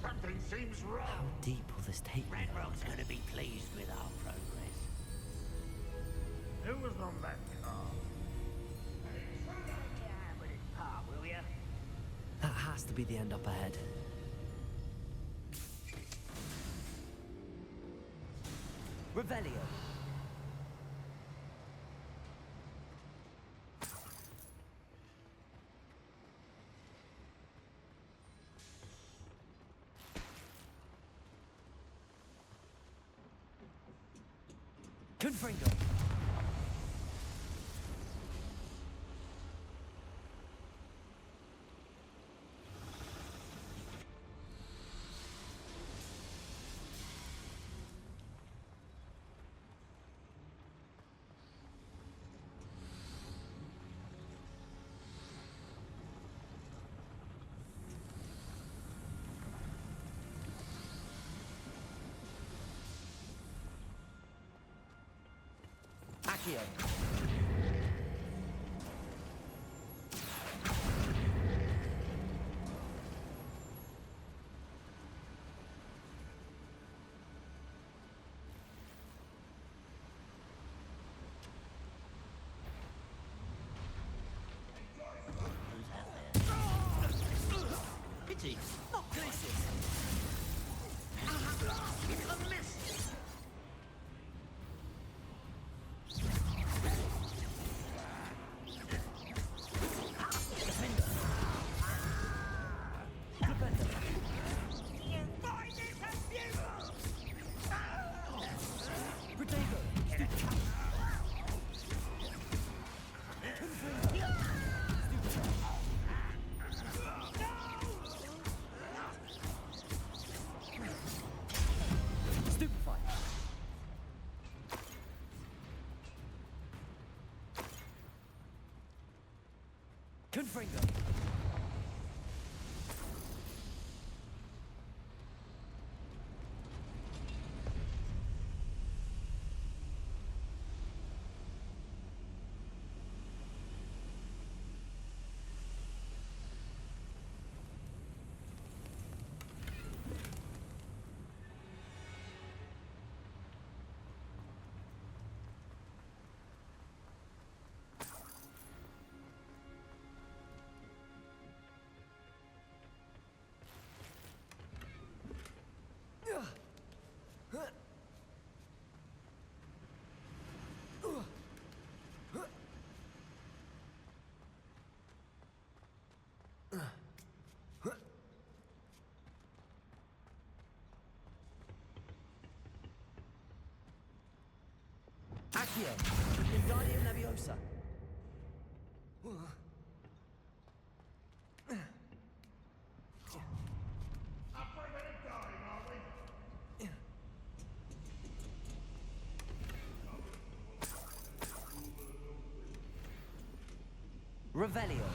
Something seems wrong. How deep will this take me? Ranrock's gonna be pleased with our progress. Who was on that car? Yeah, with his part, will ya? That has to be the end up ahead. Revelio. Confringo. Accio. Pity. Not places. A miss. Confringo. Accio! Wingardium Leviosa! Revelio.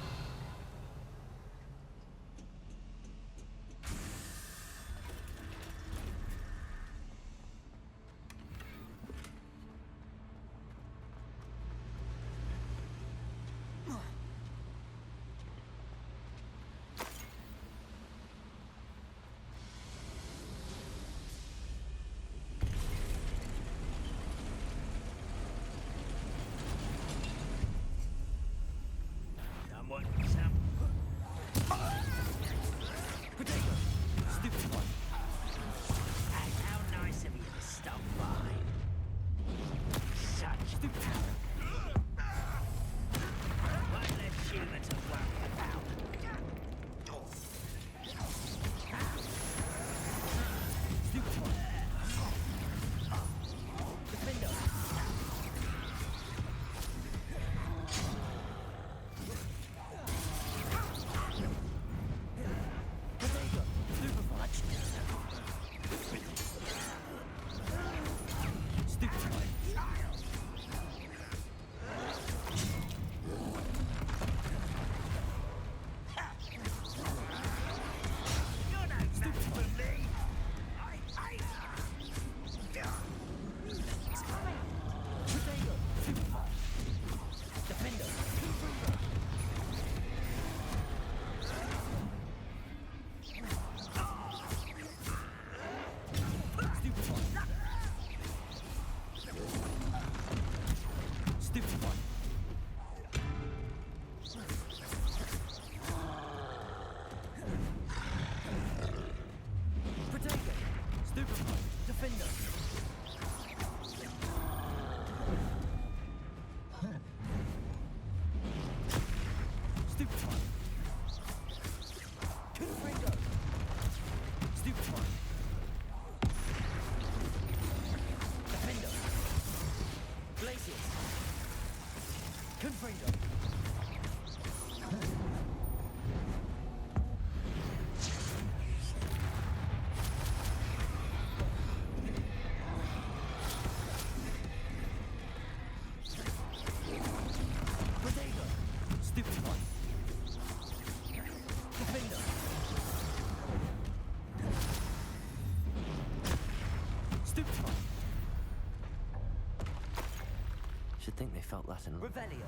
Should think they felt that in Revelio.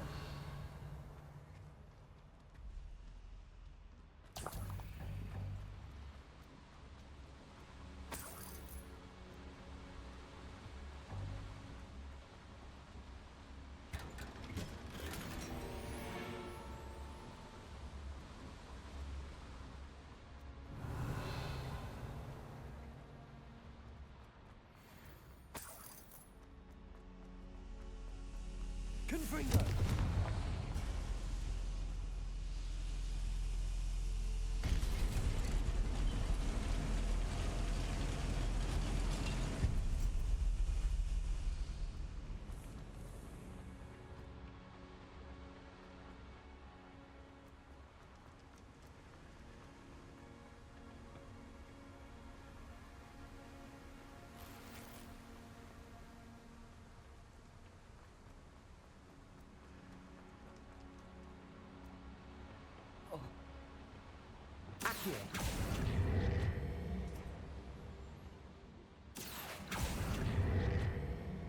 Confringo! Accio!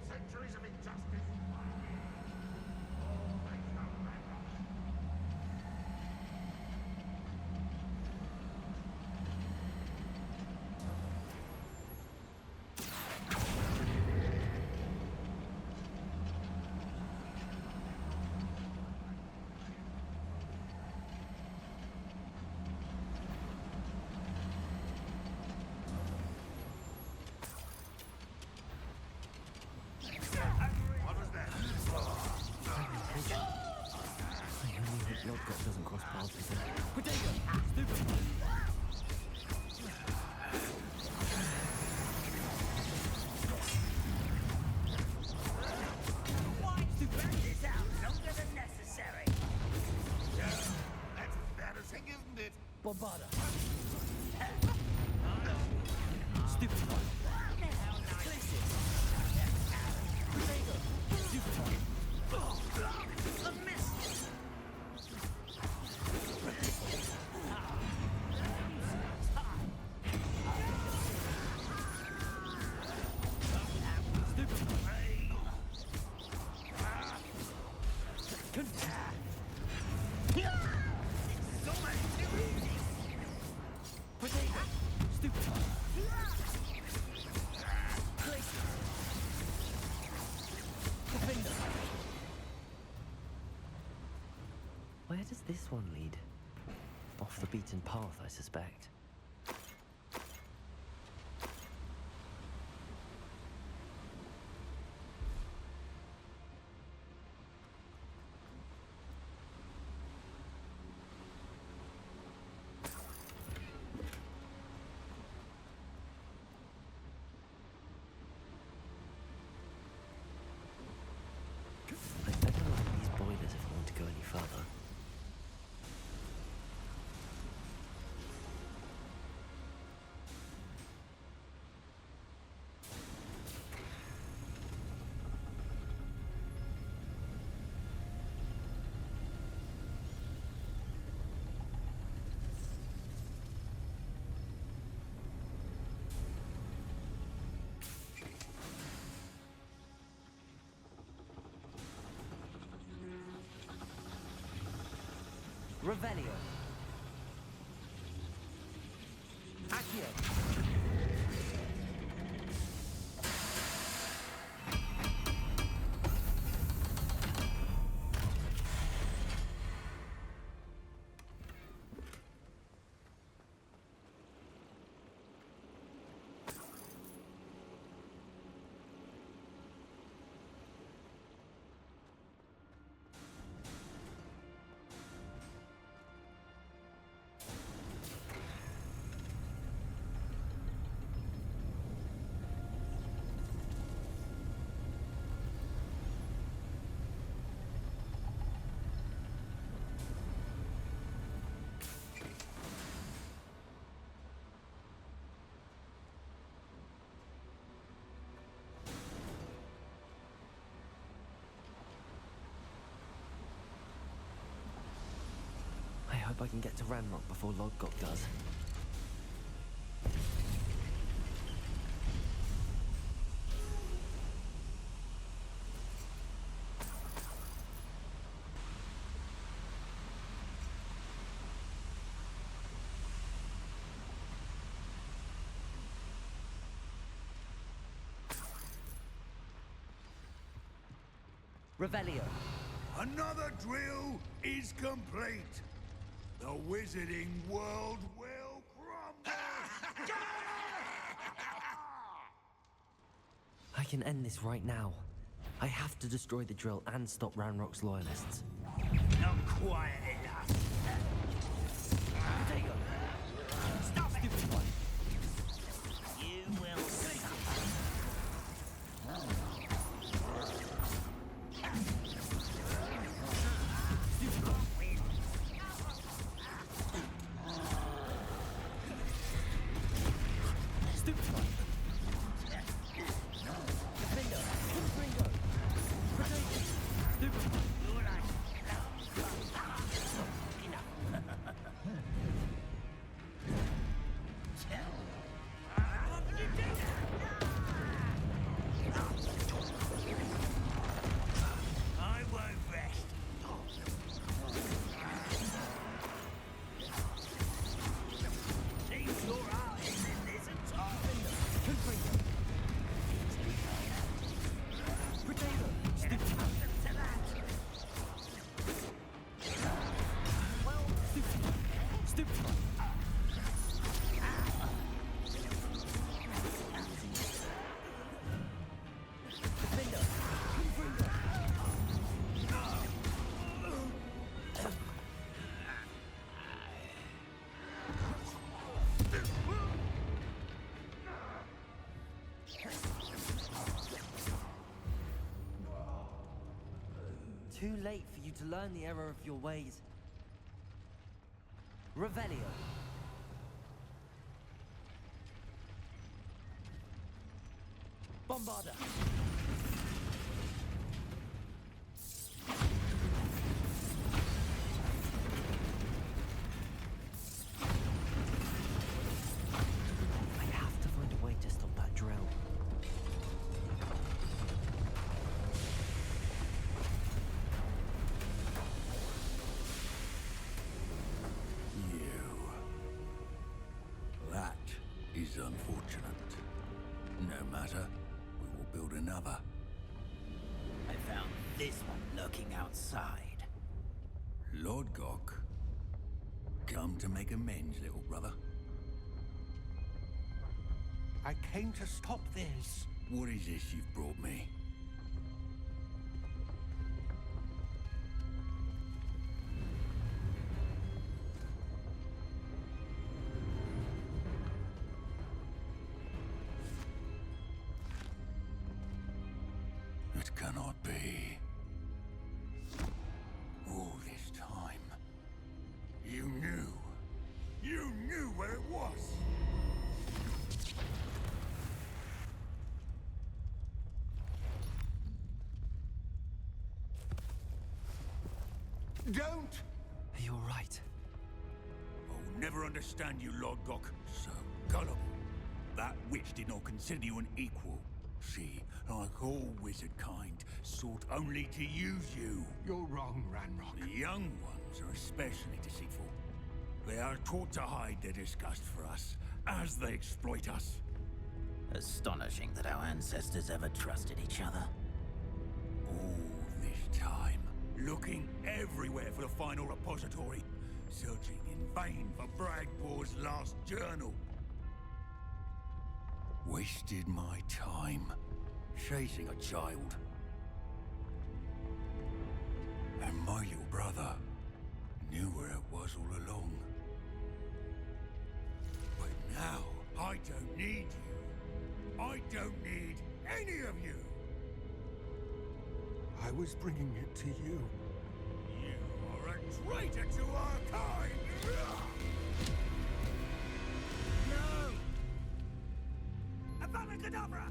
Centuries of injustice. What was that? I only hope Lodgott doesn't cross paths with him. Potato! Stupid! Bombada. Stupefy. Glacis. Potato. Stupefy. A miss. Where does this one lead? Off the beaten path, I suspect. I'd better light these boilers if I want to go any further. Revelio. Accio. I hope I can get to Ranrock before Lodgok does. Revelio. Another drill is complete. The wizarding world will crumble. I can end this right now. I have to destroy the drill and stop Ranrock's loyalists. Not quiet enough. Potato. Stop it! Stupid one. You will suffer. I won't rest. Keep your eyes in this and top. Too late for you to learn the error of your ways. Revelio. Bombarder! I have to find a way to stop that drill. That is unfortunate. No matter, we will build another. I found this one lurking outside. Lord Gok, come to make amends, little brother. I came to stop this. What is this you've brought me? It cannot be. All this time, you knew. You knew where it was. Don't! Are you all right? I'll never understand you, Lord Gok. So gullible. That witch did not consider you an equal. She, like all wizard kind, sought only to use you. You're wrong, Ranrock. The young ones are especially deceitful. They are taught to hide their disgust for us, as they exploit us. Astonishing that our ancestors ever trusted each other. All this time, looking everywhere for the final repository, searching in vain for Bragbor's last journal. Wasted my time, chasing a child. And my little brother knew where it was all along. But now, I don't need you. I don't need any of you. I was bringing it to you. You are a traitor to our kind! No! Abracadabra!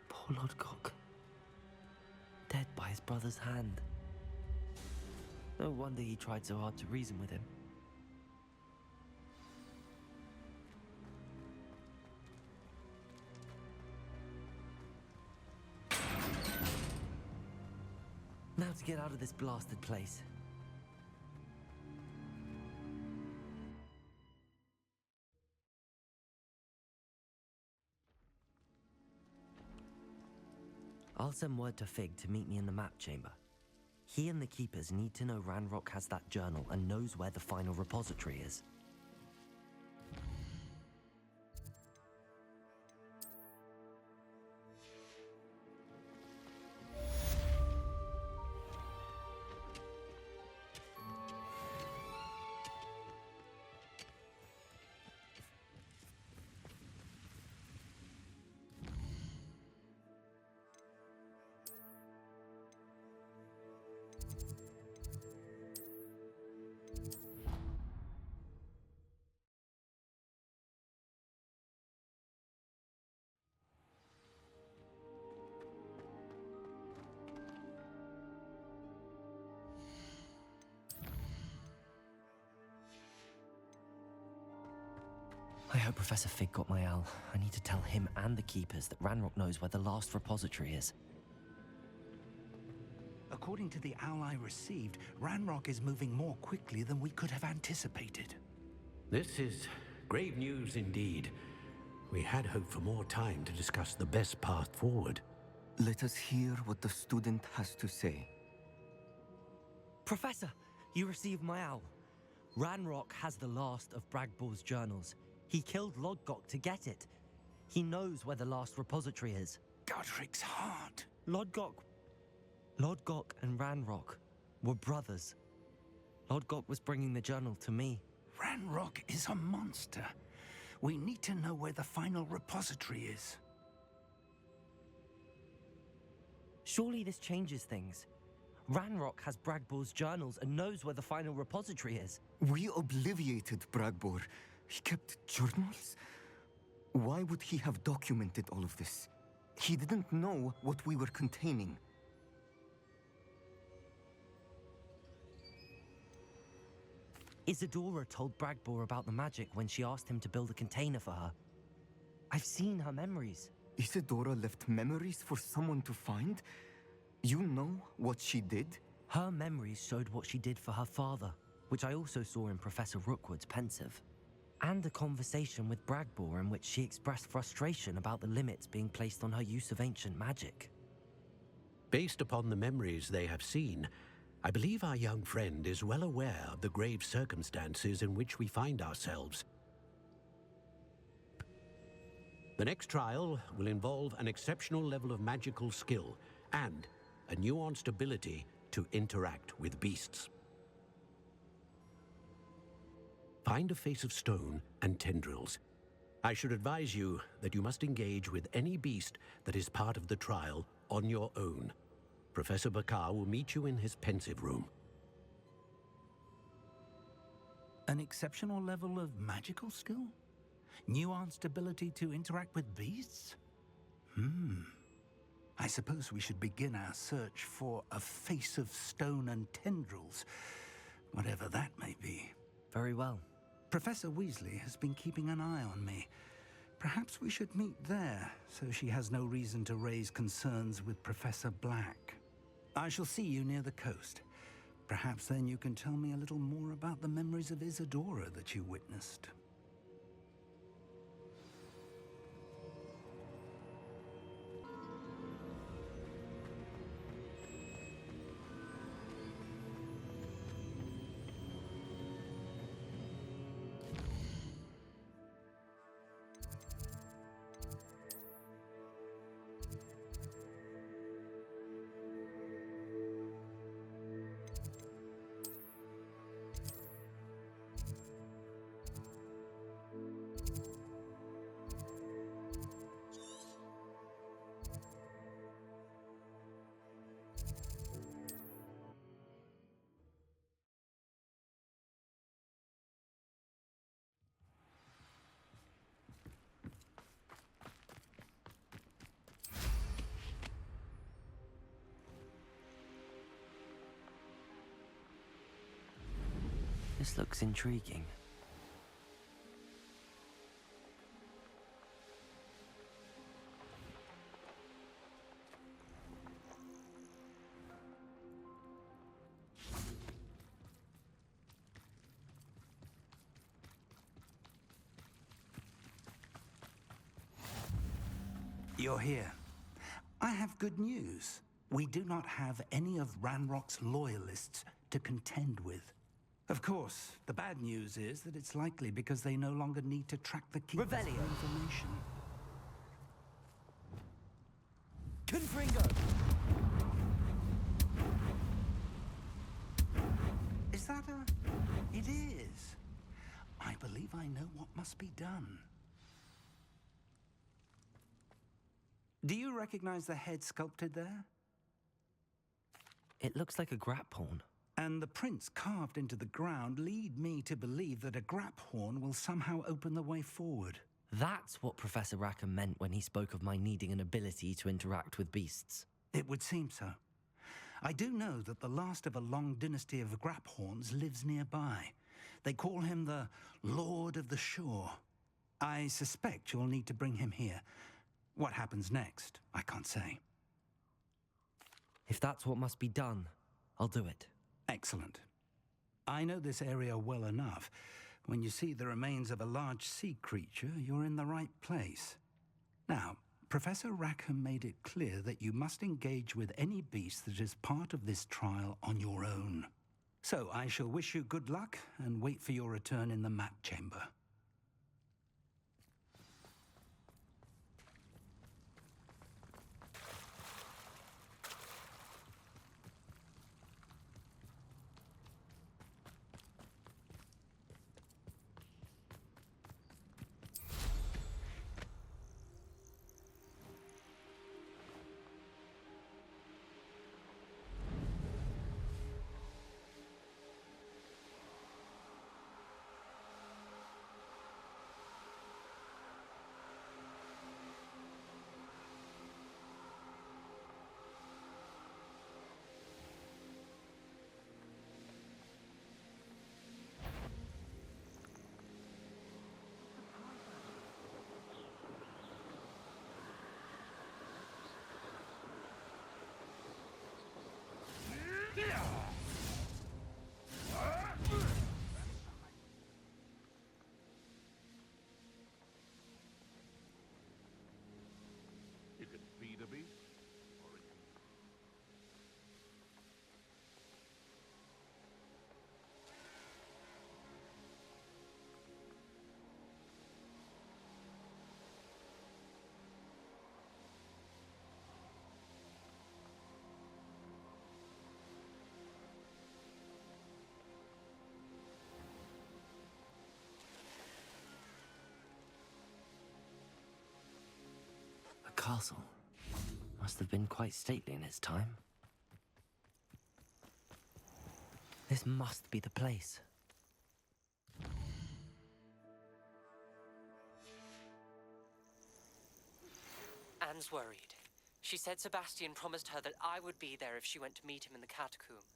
Poor Lord Gok. Dead by his brother's hand. No wonder he tried so hard to reason with him. Now to get out of this blasted place. I'll send word to Fig to meet me in the map chamber. He and the Keepers need to know Ranrock has that journal and knows where the final repository is. I hope Professor Fig got my owl. I need to tell him and the Keepers that Ranrock knows where the last repository is. According to the owl I received, Ranrock is moving more quickly than we could have anticipated. This is grave news indeed. We had hoped for more time to discuss the best path forward. Let us hear what the student has to say. Professor, you received my owl. Ranrock has the last of Bragbor's journals. He killed Lodgok to get it. He knows where the last repository is. Godric's heart. Lodgok and Ranrock were brothers. Lodgok was bringing the journal to me. Ranrock is a monster. We need to know where the final repository is. Surely this changes things. Ranrock has Bragbor's journals and knows where the final repository is. We obliviated Bragbor. He kept journals? Why would he have documented all of this? He didn't know what we were containing. Isadora told Bragbor about the magic when she asked him to build a container for her. I've seen her memories. Isadora left memories for someone to find? You know what she did? Her memories showed what she did for her father, which I also saw in Professor Rookwood's pensive. And a conversation with Bragbor in which she expressed frustration about the limits being placed on her use of ancient magic. Based upon the memories they have seen, I believe our young friend is well aware of the grave circumstances in which we find ourselves. The next trial will involve an exceptional level of magical skill and a nuanced ability to interact with beasts. Find a face of stone and tendrils. I should advise you that you must engage with any beast that is part of the trial on your own. Professor Bakar will meet you in his pensive room. An exceptional level of magical skill? Nuanced ability to interact with beasts? I suppose we should begin our search for a face of stone and tendrils, whatever that may be. Very well. Professor Weasley has been keeping an eye on me. Perhaps we should meet there, so she has no reason to raise concerns with Professor Black. I shall see you near the coast. Perhaps then you can tell me a little more about the memories of Isadora that you witnessed. This looks intriguing. You're here. I have good news. We do not have any of Ranrock's loyalists to contend with. Of course, the bad news is that it's likely because they no longer need to track the keepers for information. Confringo! Is that a... It is. I believe I know what must be done. Do you recognize the head sculpted there? It looks like a grap horn. And the prints carved into the ground lead me to believe that a grap horn will somehow open the way forward. That's what Professor Rackham meant when he spoke of my needing an ability to interact with beasts. It would seem so. I do know that the last of a long dynasty of grap horns lives nearby. They call him the Lord of the Shore. I suspect you'll need to bring him here. What happens next, I can't say. If that's what must be done, I'll do it. Excellent. I know this area well enough. When you see the remains of a large sea creature, you're in the right place. Now, Professor Rackham made it clear that you must engage with any beast that is part of this trial on your own. So I shall wish you good luck and wait for your return in the map chamber. castle. Must have been quite stately in its time. This must be the place. Anne's worried. She said Sebastian promised her that I would be there if she went to meet him in the catacomb.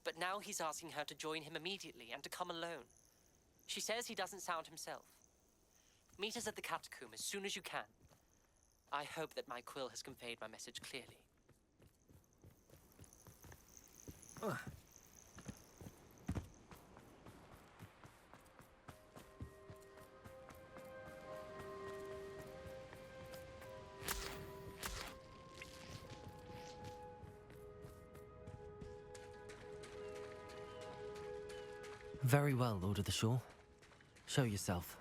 But now he's asking her to join him immediately and to come alone. She says he doesn't sound himself. Meet us at the catacomb as soon as you can. I hope that my quill has conveyed my message clearly. Very well, Lord of the Shore. Show yourself.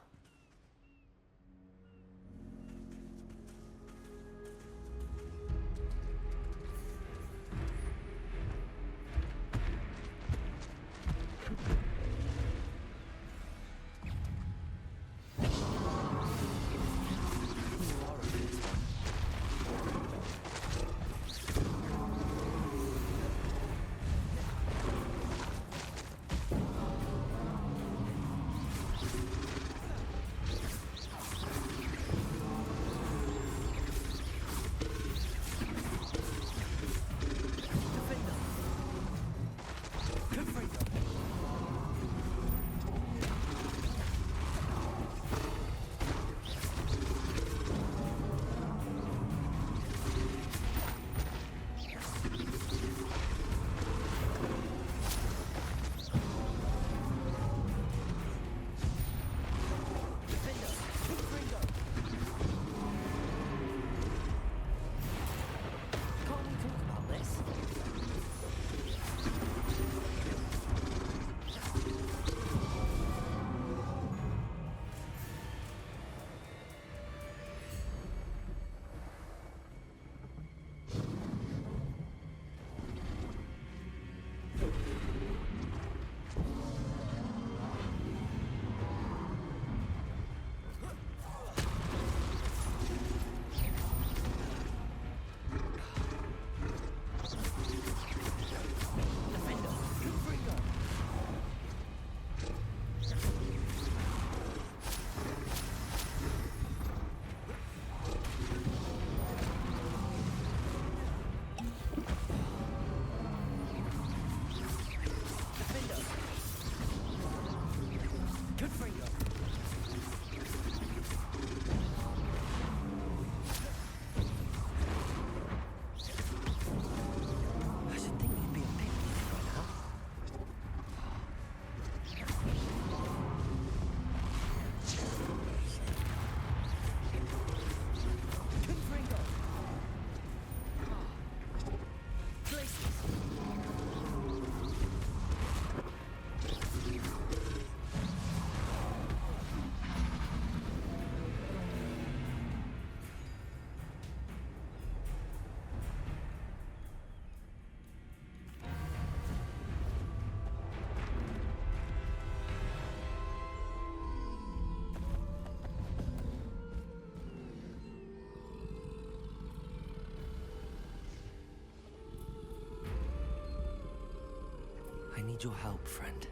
I need your help, friend.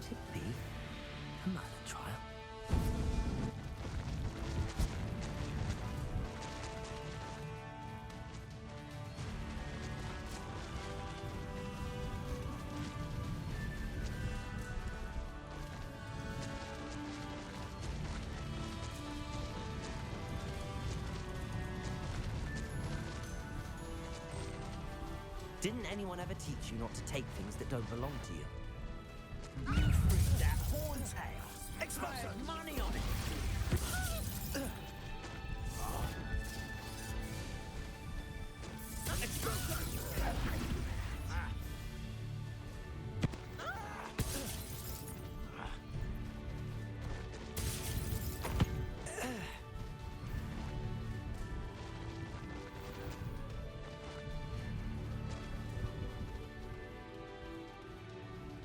Could it be a murder trial? Didn't anyone ever teach you not to take things that don't belong to you? You freed that horntail. Expired money on it.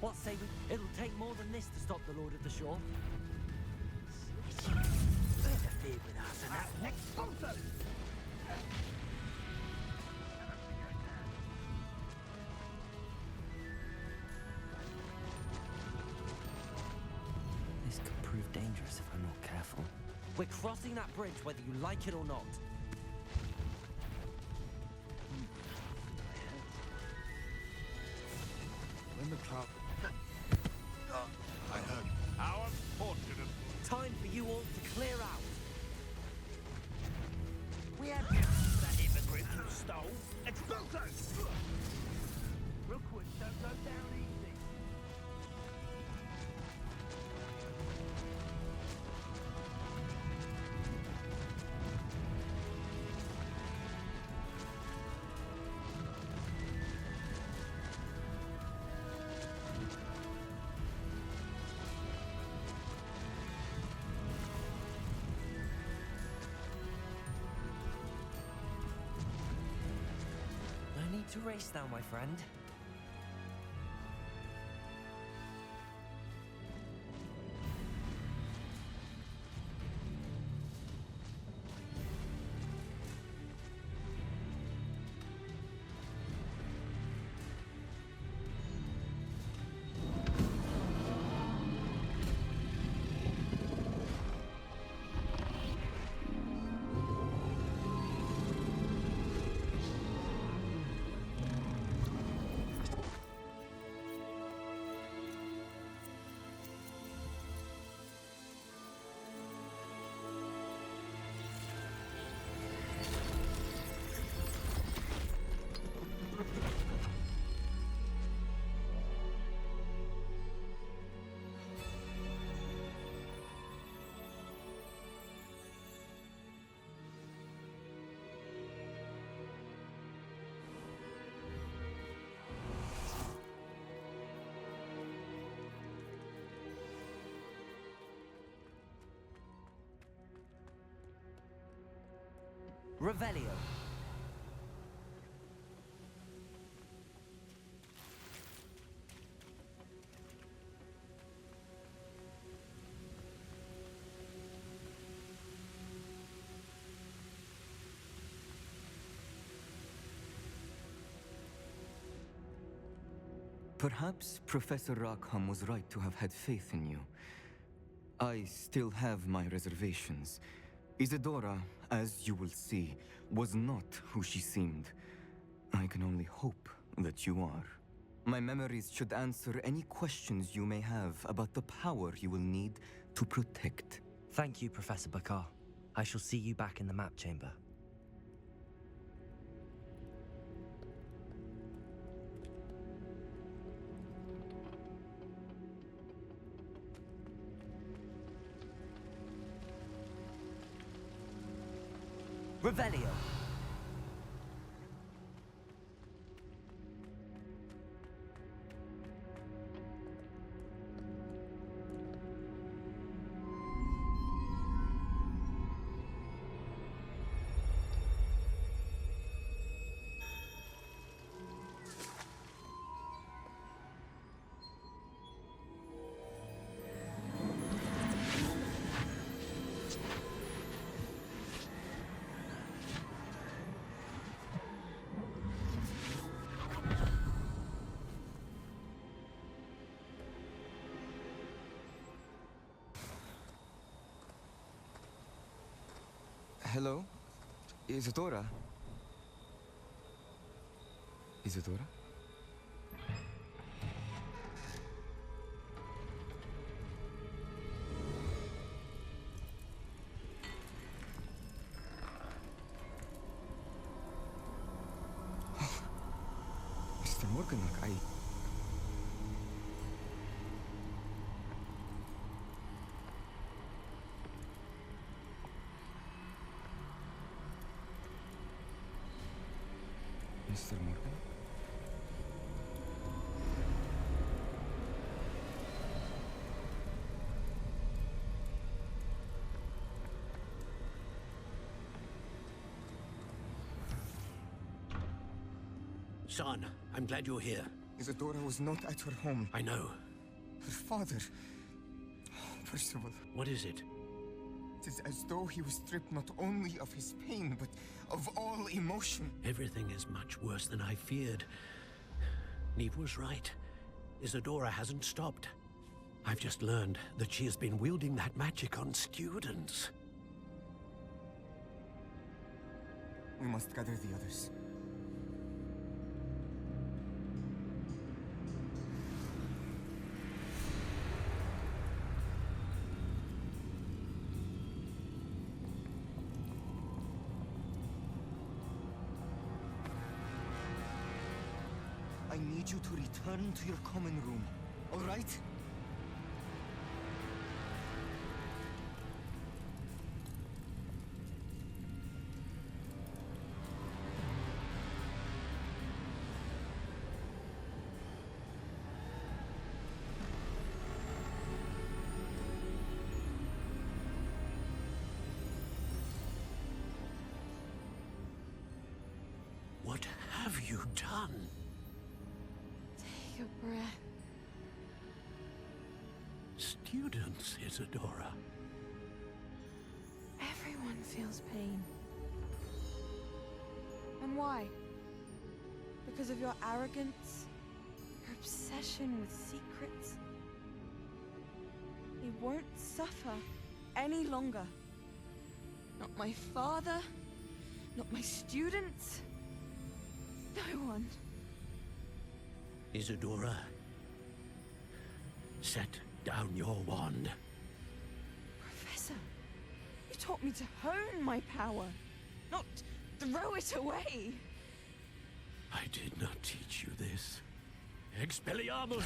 What say we... It'll take more than this to stop the Lord of the Shore. Interfered with us and that next photo. This could prove dangerous if I'm not careful. We're crossing that bridge whether you like it or not. When the cloud... I heard. How unfortunate. Time for you all to clear out. We had that hypocrite who stole. Expulso! Rookwoods don't go down easy. No need to race now, my friend. Revelio. Perhaps Professor Rackham was right to have had faith in you. I still have my reservations. Isadora, as you will see, was not who she seemed. I can only hope that you are. My memories should answer any questions you may have about the power you will need to protect. Thank you, Professor Bakar. I shall see you back in the map chamber. Revelio. Hello? Isadora? Isadora? Morganach, Mr. Morgan? Son, I'm glad you're here. Isadora was not at her home. I know. Her father... Percival. What is it? It is as though he was stripped not only of his pain, but of all emotion. Everything is much worse than I feared. Neve was right. Isadora hasn't stopped. I've just learned that she has been wielding that magic on students. We must gather the others. I need you to return to your common room, all right? What have you done? Take a breath. Students, Isadora. Everyone feels pain. And why? Because of your arrogance? Your obsession with secrets? He won't suffer any longer. Not my father, not my students, no one. Isadora, set down your wand. Professor, you taught me to hone my power, not throw it away. I did not teach you this. Expelliarmus!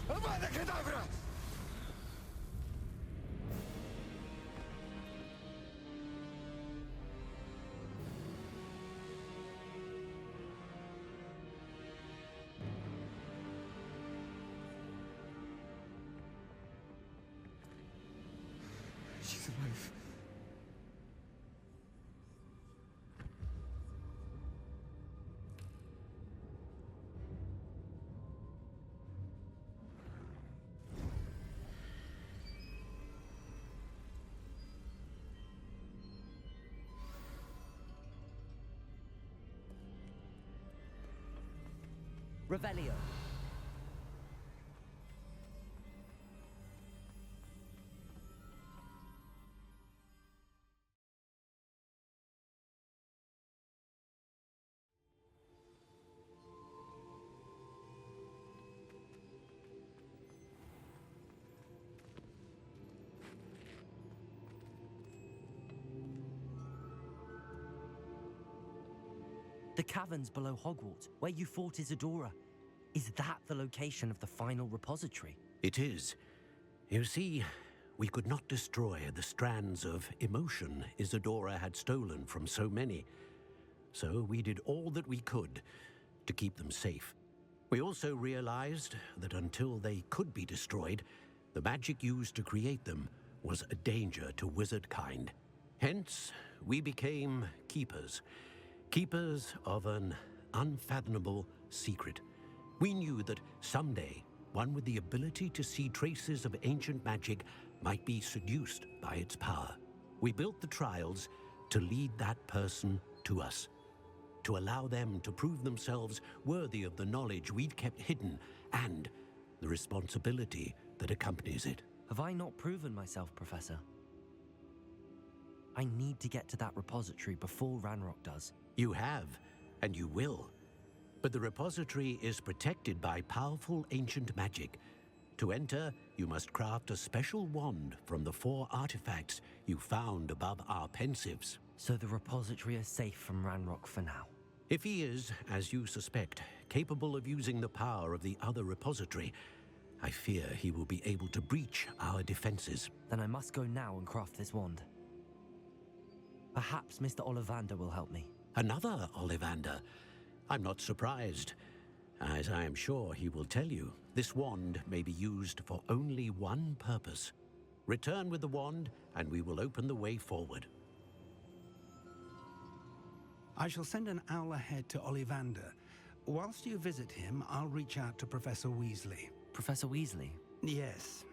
Avada Kedavra! She's alive. Revelio. The caverns below Hogwarts, where you fought Isadora. Is that the location of the final repository? It is. You see, we could not destroy the strands of emotion Isadora had stolen from so many. So we did all that we could to keep them safe. We also realized that until they could be destroyed, the magic used to create them was a danger to wizard kind. Hence, we became keepers. Keepers of an unfathomable secret. We knew that someday, one with the ability to see traces of ancient magic might be seduced by its power. We built the trials to lead that person to us, to allow them to prove themselves worthy of the knowledge we'd kept hidden and the responsibility that accompanies it. Have I not proven myself, Professor? I need to get to that repository before Ranrock does. You have, and you will. But the repository is protected by powerful ancient magic. To enter, you must craft a special wand from the 4 artifacts you found above our pensives. So the repository is safe from Ranrock for now? If he is, as you suspect, capable of using the power of the other repository, I fear he will be able to breach our defenses. Then I must go now and craft this wand. Perhaps Mr. Ollivander will help me. Another Ollivander? I'm not surprised. As I am sure he will tell you, this wand may be used for only one purpose. Return with the wand, and we will open the way forward. I shall send an owl ahead to Ollivander. Whilst you visit him, I'll reach out to Professor Weasley. Professor Weasley? Yes.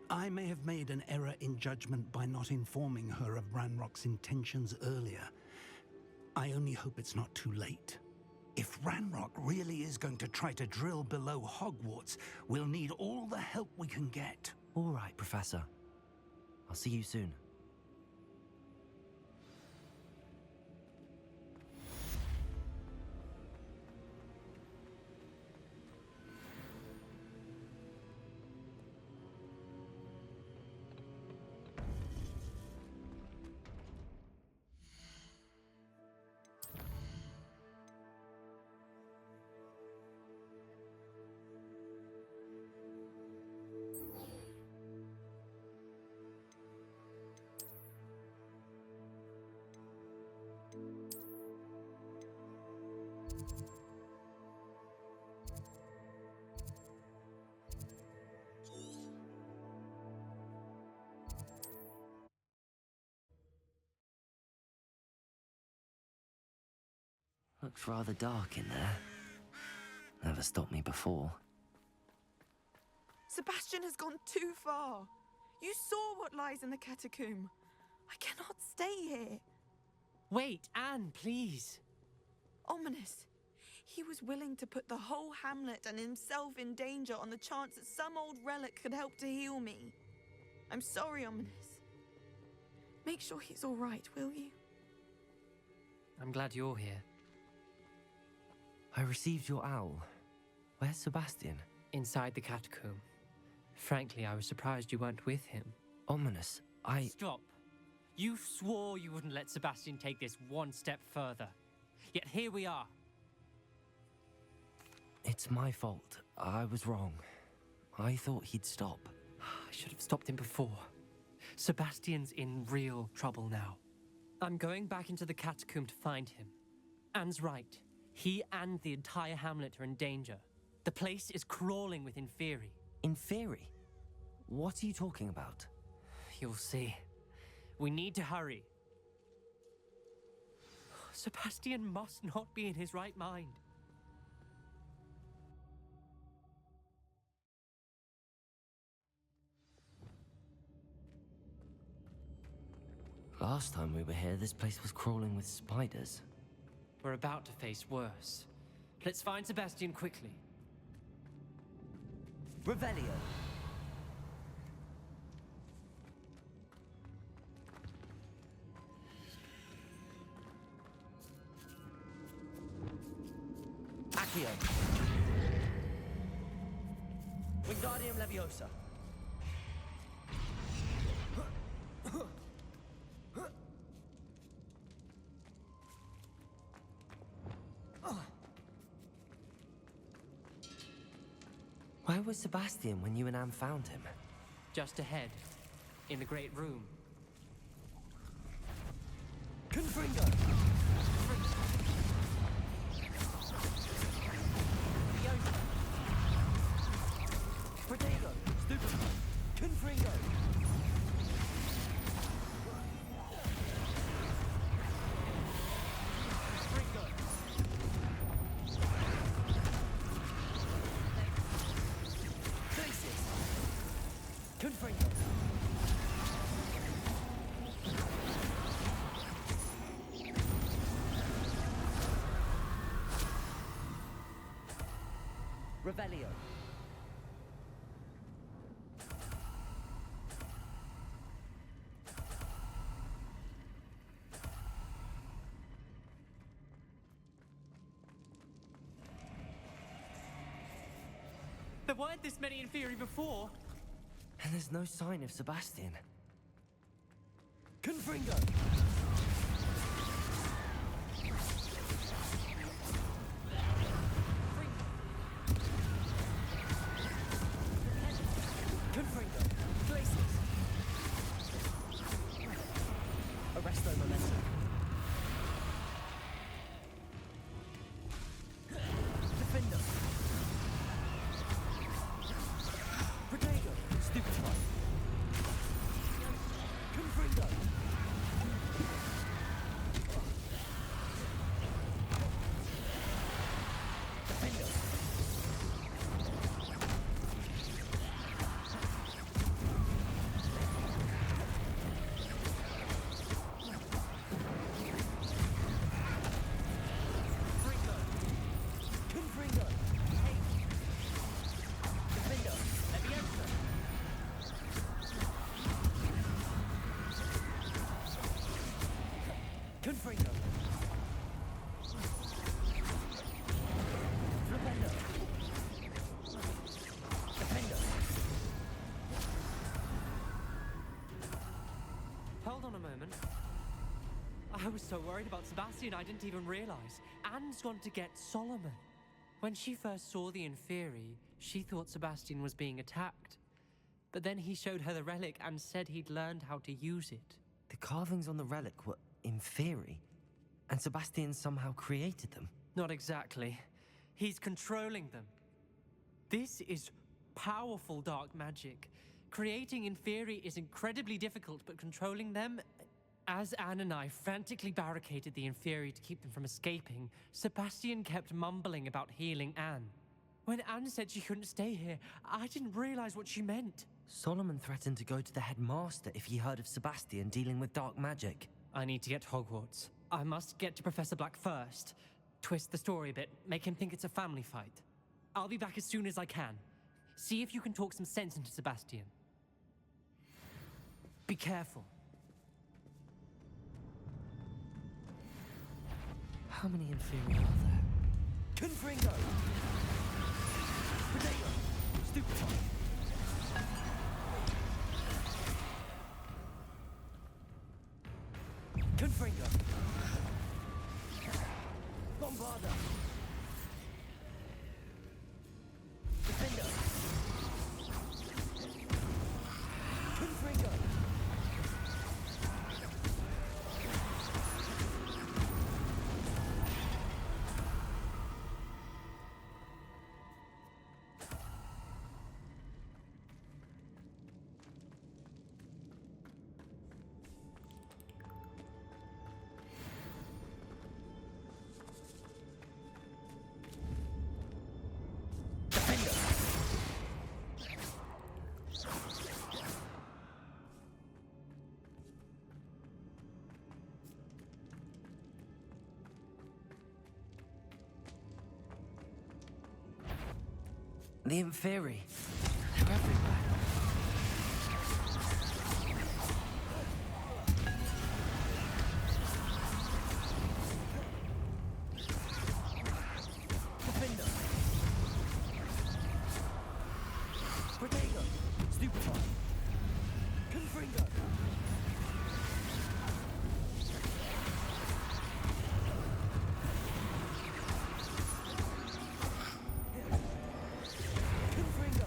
I may have made an error in judgment by not informing her of Ranrock's intentions earlier. I only hope it's not too late. If Ranrock really is going to try to drill below Hogwarts, we'll need all the help we can get. All right, Professor. I'll see you soon. Looks rather dark in there. Never stopped me before. Sebastian has gone too far. You saw what lies in the catacomb. I cannot stay here. Wait, Anne, please. Ominous. He was willing to put the whole hamlet and himself in danger on the chance that some old relic could help to heal me. I'm sorry, Ominous. Make sure he's all right, will you? I'm glad you're here. I received your owl. Where's Sebastian? Inside the catacomb. Frankly, I was surprised you weren't with him. Ominous, Stop. You swore you wouldn't let Sebastian take this one step further. Yet here we are. It's my fault. I was wrong. I thought he'd stop. I should have stopped him before. Sebastian's in real trouble now. I'm going back into the catacomb to find him. Anne's right. He and the entire hamlet are in danger. The place is crawling with Inferi. Inferi? What are you talking about? You'll see. We need to hurry. Sebastian must not be in his right mind. Last time we were here, this place was crawling with spiders. We're about to face worse. Let's find Sebastian quickly. Revelio! Accio! Wingardium Leviosa! Where was Sebastian when you and Anne found him? Just ahead, in the Great Room. Confringo! Protego! Stupid! Confringo! Revelio. There weren't this many Inferi before. And there's no sign of Sebastian. Confringo! Confringo! Glaciers! Arresto momentum. Defender! Protego! Stupefy! Confringo! Defender! Confringo! Defender! Leviosa! Confringo! Defender! Defender! Hold on a moment. I was so worried about Sebastian I didn't even realize. Anne's gone to get Solomon. When she first saw the Inferi, she thought Sebastian was being attacked. But then he showed her the relic and said he'd learned how to use it. The carvings on the relic were Inferi, and Sebastian somehow created them. Not exactly. He's controlling them. This is powerful dark magic. Creating Inferi is incredibly difficult, but controlling them... As Anne and I frantically barricaded the Inferi to keep them from escaping, Sebastian kept mumbling about healing Anne. When Anne said she couldn't stay here, I didn't realize what she meant. Solomon threatened to go to the headmaster if he heard of Sebastian dealing with dark magic. I need to get to Hogwarts. I must get to Professor Black first. Twist the story a bit, make him think it's a family fight. I'll be back as soon as I can. See if you can talk some sense into Sebastian. Be careful. How many Inferi are there? Confringo! Potato! Stupefy! Confringo! Bombarda! Defender! Confringo! The Inferi. They're everywhere. Defender! Protego! Stupefy! Confringo! Confringo!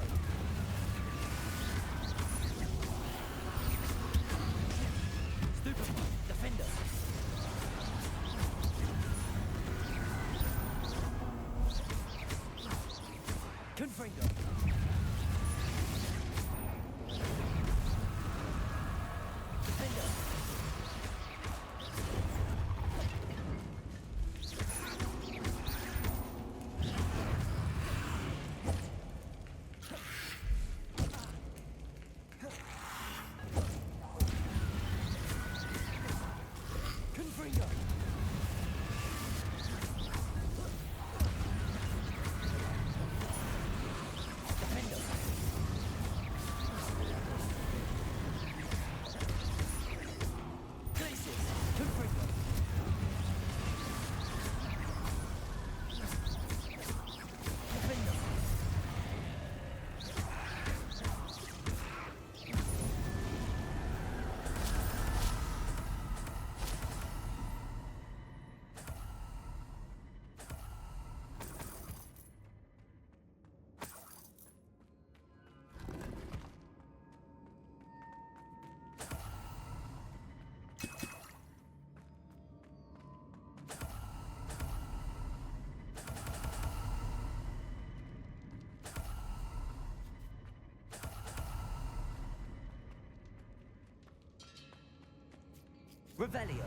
Revelio.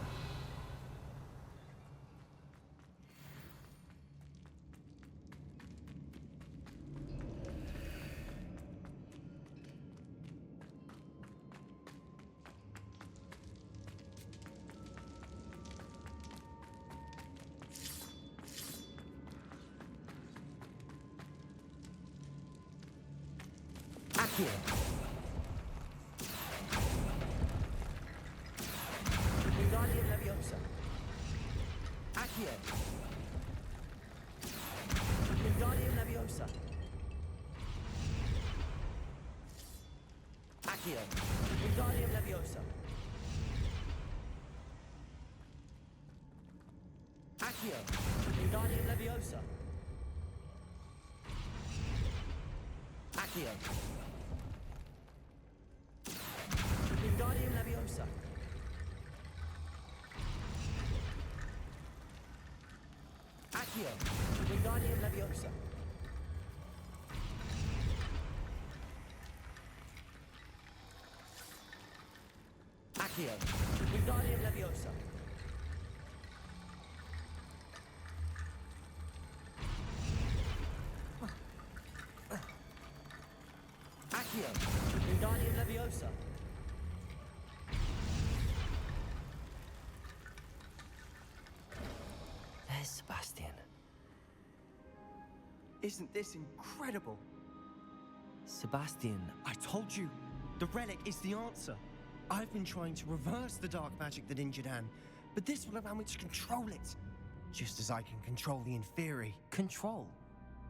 Accio. Wingardium Leviosa. Accio. Wingardium Leviosa. Accio. Wingardium Leviosa. Accio. Wingardium Leviosa. Accio. Wingardium Leviosa. Accio. Wingardium Leviosa. Accio. Wingardium Leviosa. Accio. Wingardium Leviosa. There's Sebastian. Isn't this incredible? Sebastian. I told you, the relic is the answer. I've been trying to reverse the dark magic that injured Anne, but this will allow me to control it. Just as I can control the Inferi. Control?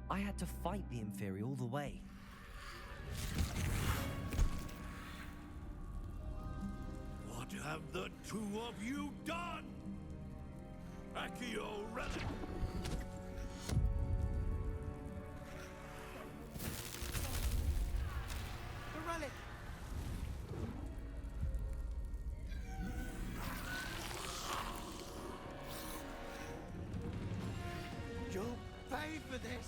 I had to fight the Inferi all the way. What have the two of you done? Accio Relic! The relic! You'll pay for this!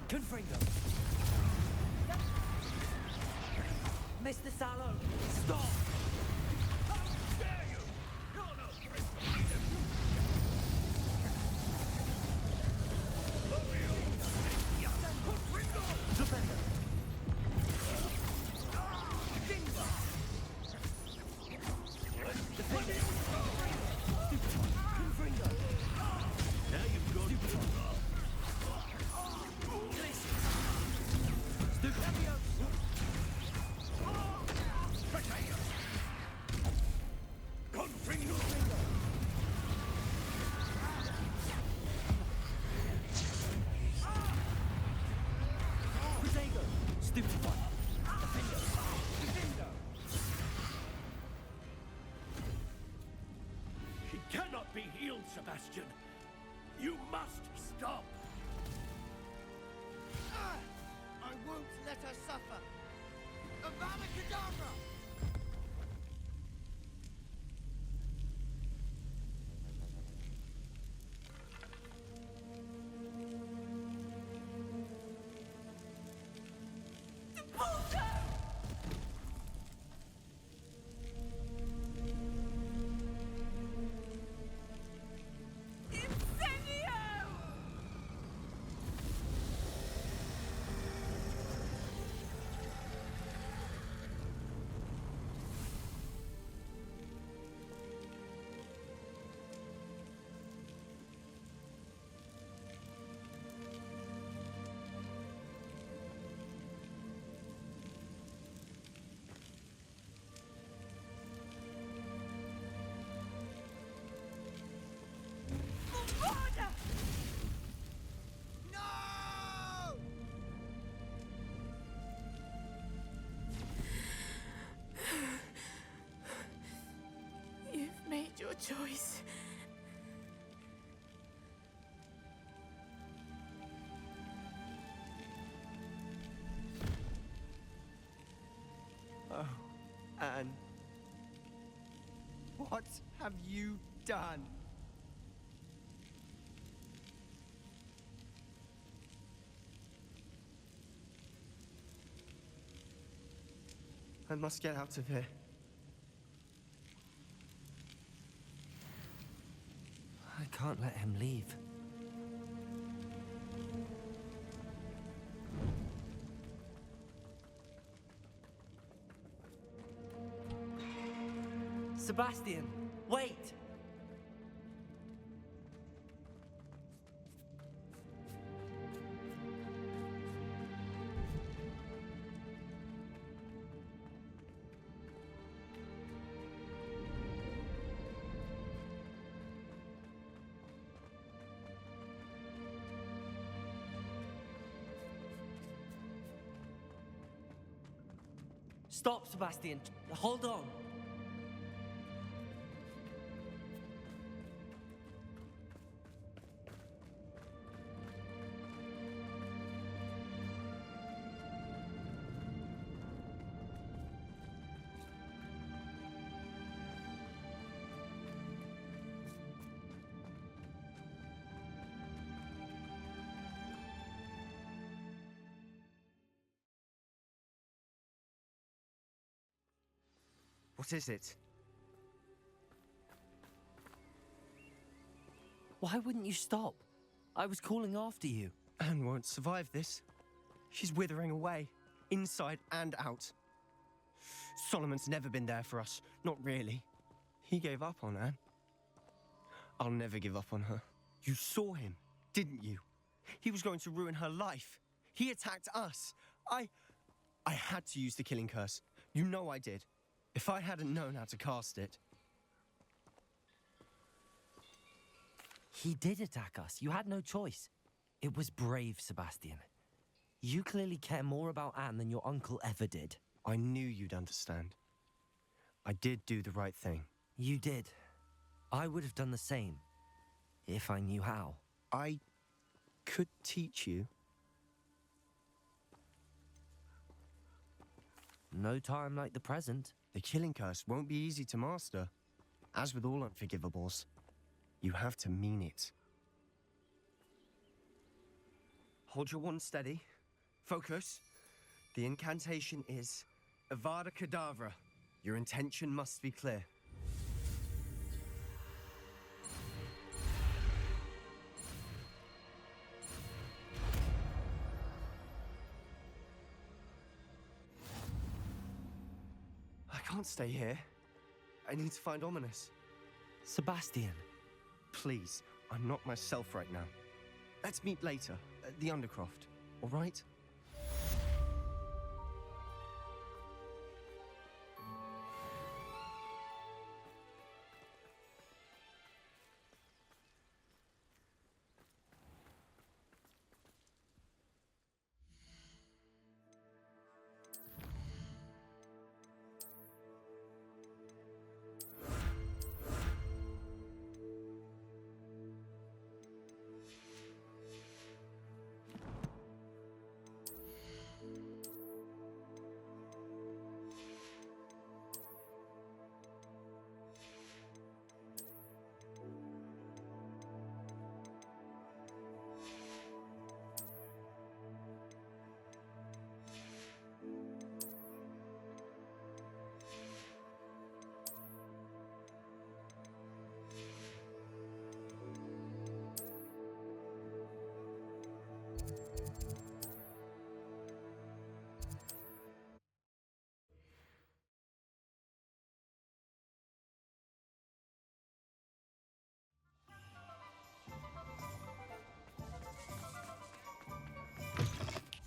Confringo! Mr. Sallow, stop! How dare you! You're no threat to freedom! Over you! Confringo! Defender! Now you've got She cannot be healed, Sebastian. You must stop. I won't let her suffer. Avada You've made your choice. Oh, Anne. What have you done? I must get out of here. I can't let him leave. Sebastian, wait! Stop, Sebastian. Hold on. What is it? Why wouldn't you stop? I was calling after you. Anne won't survive this. She's withering away, inside and out. Solomon's never been there for us, not really. He gave up on Anne. I'll never give up on her. You saw him, didn't you? He was going to ruin her life. He attacked us. I had to use the killing curse. You know I did. If I hadn't known how to cast it... He did attack us. You had no choice. It was brave, Sebastian. You clearly care more about Anne than your uncle ever did. I knew you'd understand. I did do the right thing. You did. I would have done the same, if I knew how. I could teach you. No time like the present. The killing curse won't be easy to master. As with all unforgivables, you have to mean it. Hold your wand steady. Focus. The incantation is Avada Kedavra. Your intention must be clear. I can't stay here. I need to find Ominous. Sebastian. Please, I'm not myself right now. Let's meet later at the Undercroft, all right?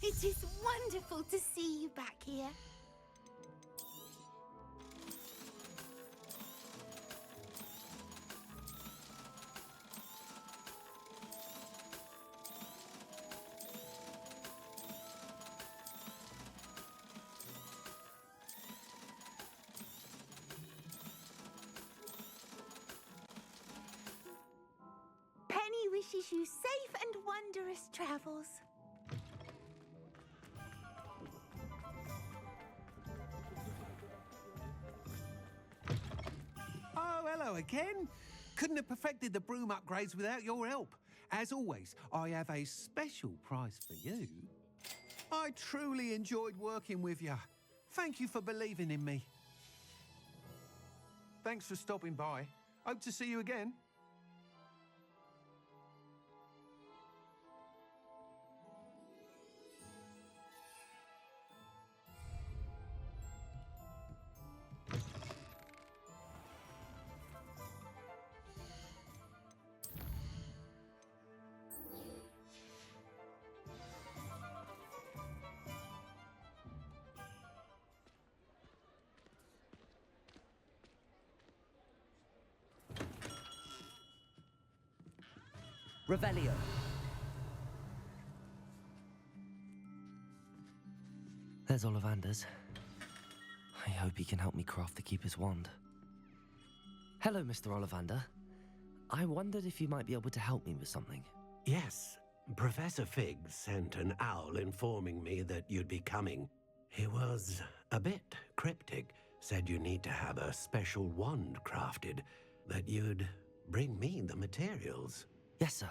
It is wonderful to see you back here. Penny wishes you safe and wondrous travels. Oh, hello again. Couldn't have perfected the broom upgrades without your help. As always, I have a special prize for you. I truly enjoyed working with you. Thank you for believing in me. Thanks for stopping by. Hope to see you again. Revelio. There's Ollivander's. I hope he can help me craft the Keeper's Wand. Hello, Mr. Ollivander. I wondered if you might be able to help me with something. Yes, Professor Fig sent an owl informing me that you'd be coming. He was a bit cryptic, said you need to have a special wand crafted, that you'd bring me the materials. Yes, sir.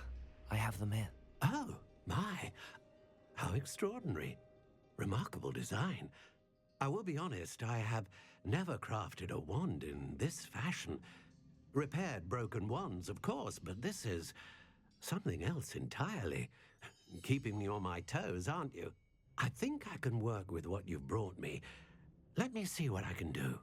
I have them here. Oh, my. How extraordinary. Remarkable design. I will be honest, I have never crafted a wand in this fashion. Repaired broken wands, of course, but this is something else entirely. Keeping me on my toes, aren't you? I think I can work with what you've brought me. Let me see what I can do.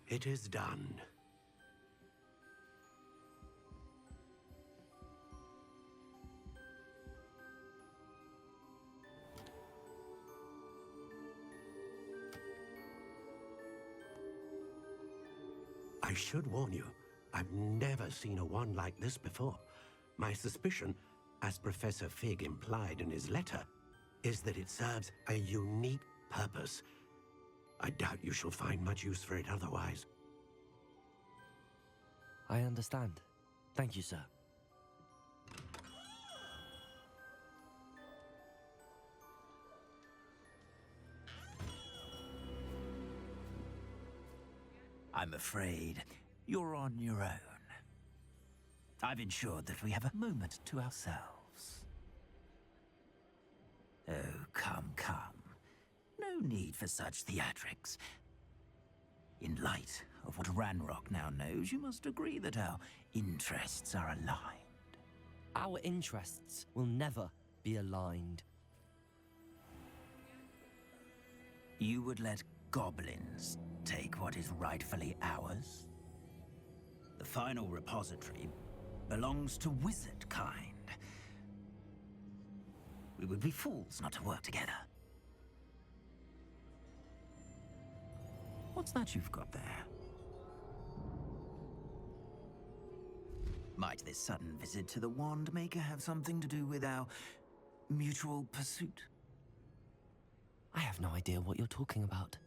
It is done. I should warn you, I've never seen a wand like this before. My suspicion, as Professor Fig implied in his letter, is that it serves a unique purpose. I doubt you shall find much use for it otherwise. I understand. Thank you, sir. I'm afraid you're on your own. I've ensured that we have a moment to ourselves. Oh, come, come. No need for such theatrics. In light of what Ranrock now knows, you must agree that our interests are aligned. Our interests will never be aligned. You would let goblins take what is rightfully ours? The final repository belongs to wizard kind. We would be fools not to work together. What's that you've got there? Might this sudden visit to the Wand Maker have something to do with our mutual pursuit? I have no idea what you're talking about.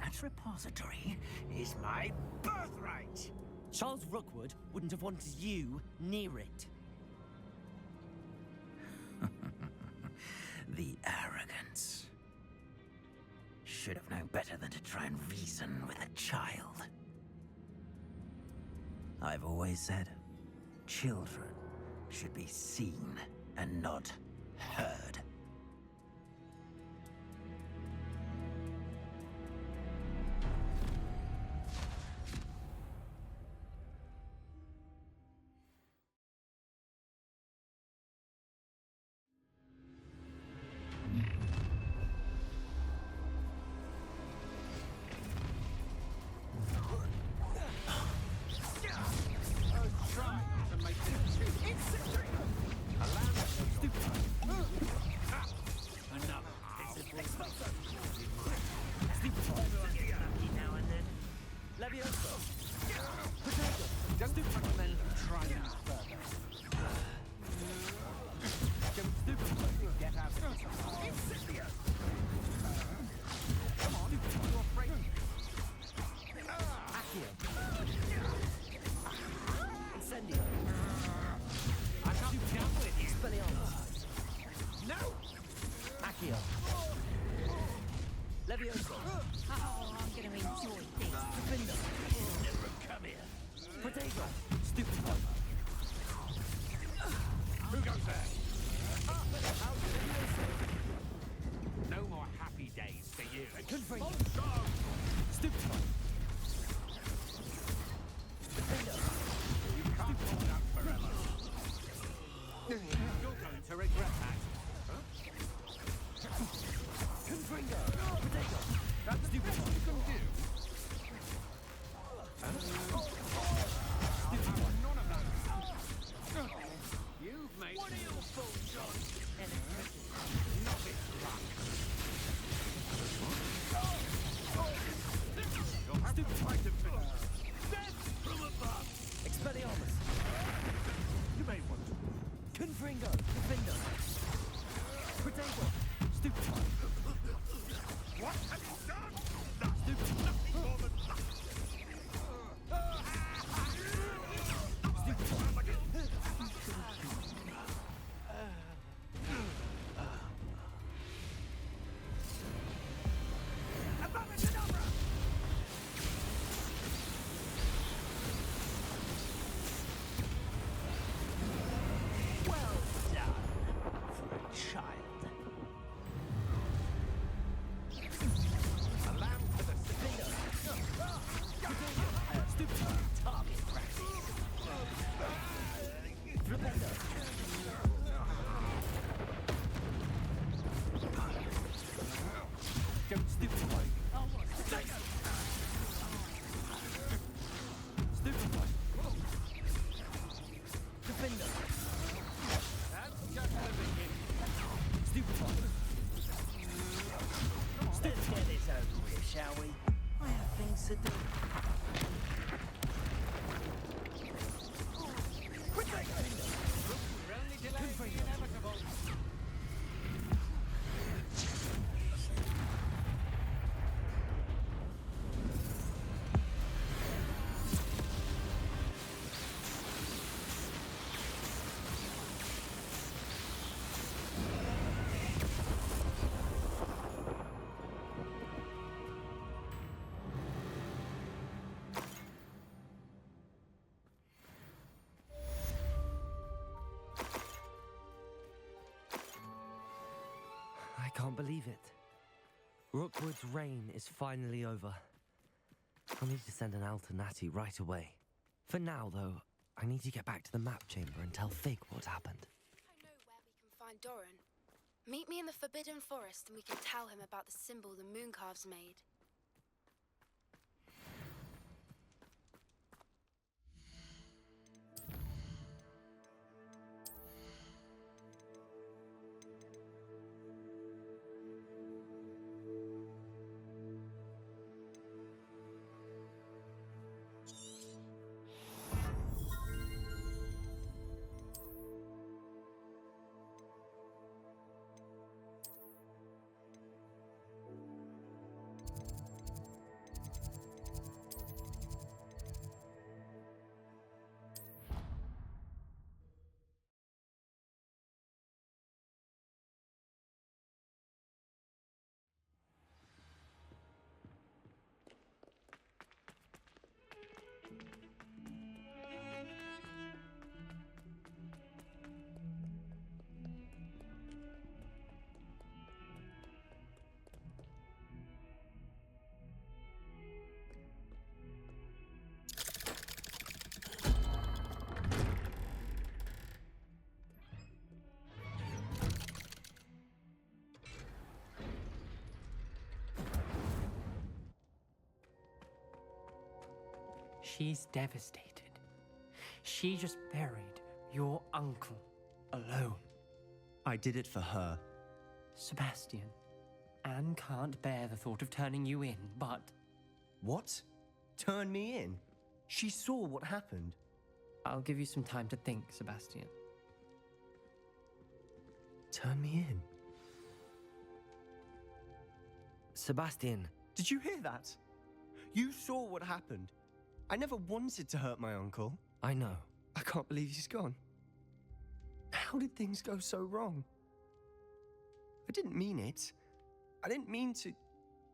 That repository is my birthright! Charles Rookwood wouldn't have wanted you near it. The arrogance. Should have known better than to try and reason with a child. I've always said, children should be seen and not heard. What have you done? That's nothing more than luck. can't believe it. Rookwood's reign is finally over. I need to send an owl to Natty right away. For now, though, I need to get back to the map chamber and tell Fig what happened. I know where we can find Doran. Meet me in the Forbidden Forest and we can tell him about the symbol the Mooncalves made. She's devastated. She just buried your uncle alone. I did it for her. Sebastian, Anne can't bear the thought of turning you in, but... What? Turn me in? She saw what happened. I'll give you some time to think, Sebastian. Turn me in? Sebastian. Did you hear that? You saw what happened. I never wanted to hurt my uncle. I know. I can't believe he's gone. How did things go so wrong? I didn't mean it. I didn't mean to...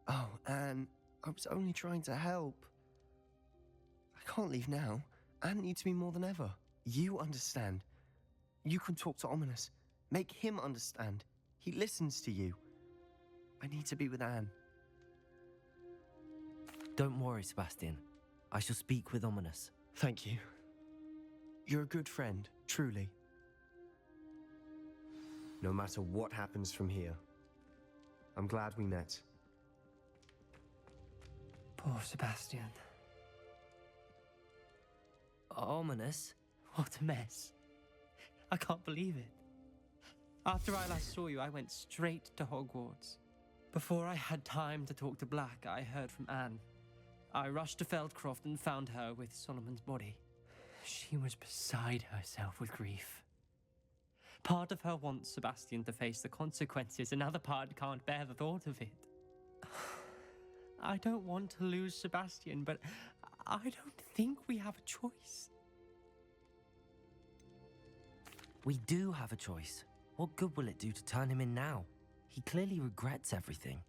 Oh, Anne, I was only trying to help. I can't leave now. Anne needs me more than ever. You understand. You can talk to Ominous. Make him understand. He listens to you. I need to be with Anne. Don't worry, Sebastian. I shall speak with Ominous. Thank you. You're a good friend, truly. No matter what happens from here, I'm glad we met. Poor Sebastian. Ominous? What a mess. I can't believe it. After I last saw you, I went straight to Hogwarts. Before I had time to talk to Black, I heard from Anne. I rushed to Feldcroft and found her with Solomon's body. She was beside herself with grief. Part of her wants Sebastian to face the consequences, another part can't bear the thought of it. I don't want to lose Sebastian, but I don't think we have a choice. We do have a choice. What good will it do to turn him in now? He clearly regrets everything.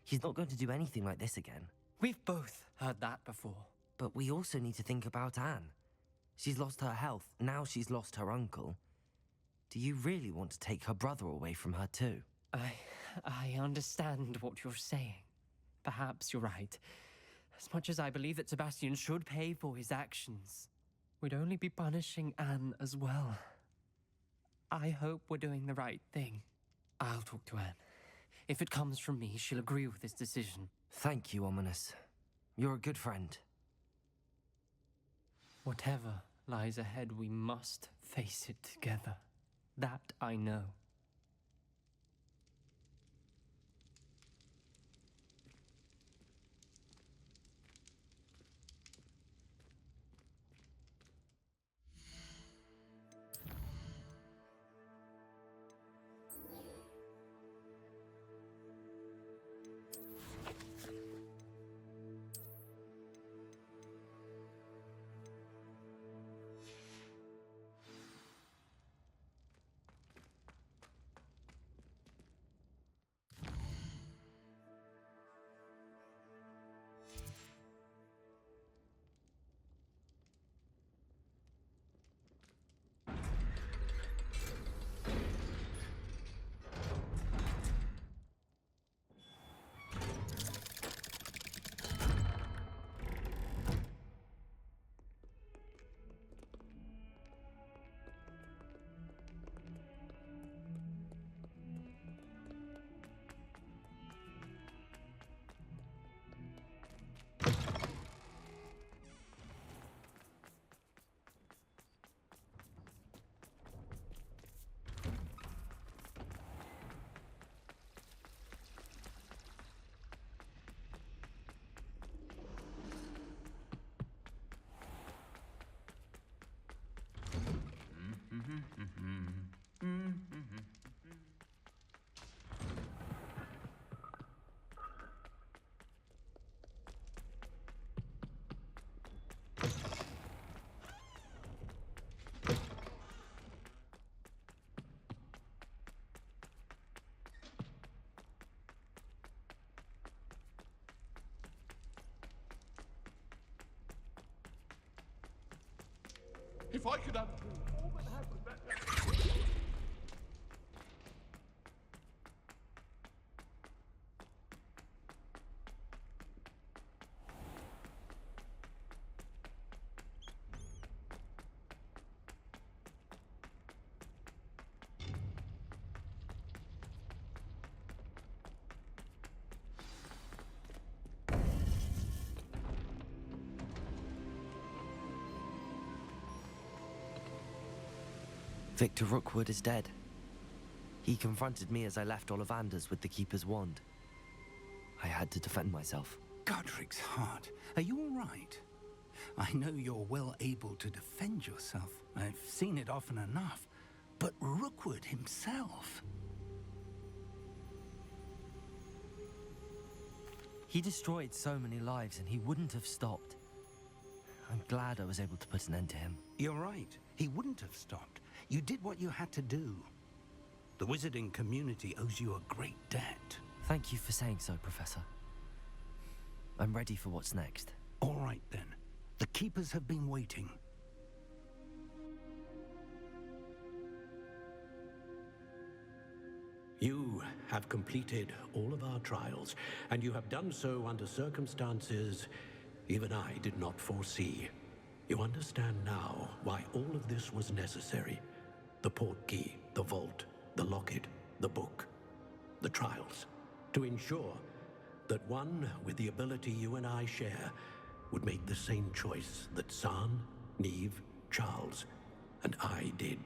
He's not going to do anything like this again. We've both heard that before. But we also need to think about Anne. She's lost her health, now she's lost her uncle. Do you really want to take her brother away from her too? I understand what you're saying. Perhaps you're right. As much as I believe that Sebastian should pay for his actions, we'd only be punishing Anne as well. I hope we're doing the right thing. I'll talk to Anne. If it comes from me, she'll agree with this decision. Thank you, Ominous. You're a good friend. Whatever lies ahead, we must face it together. That I know. I could undo all that happened that day. Victor Rookwood is dead. He confronted me as I left Ollivander's with the Keeper's wand. I had to defend myself. Godric's heart, are you all right? I know you're well able to defend yourself. I've seen it often enough. But Rookwood himself... He destroyed so many lives and he wouldn't have stopped. I'm glad I was able to put an end to him. You're right. He wouldn't have stopped. You did what you had to do. The wizarding community owes you a great debt. Thank you for saying so, Professor. I'm ready for what's next. All right, then. The Keepers have been waiting. You have completed all of our trials, and you have done so under circumstances even I did not foresee. You understand now why all of this was necessary. The portkey, the vault, the locket, the book, the trials. To ensure that one with the ability you and I share would make the same choice that San, Neve, Charles, and I did.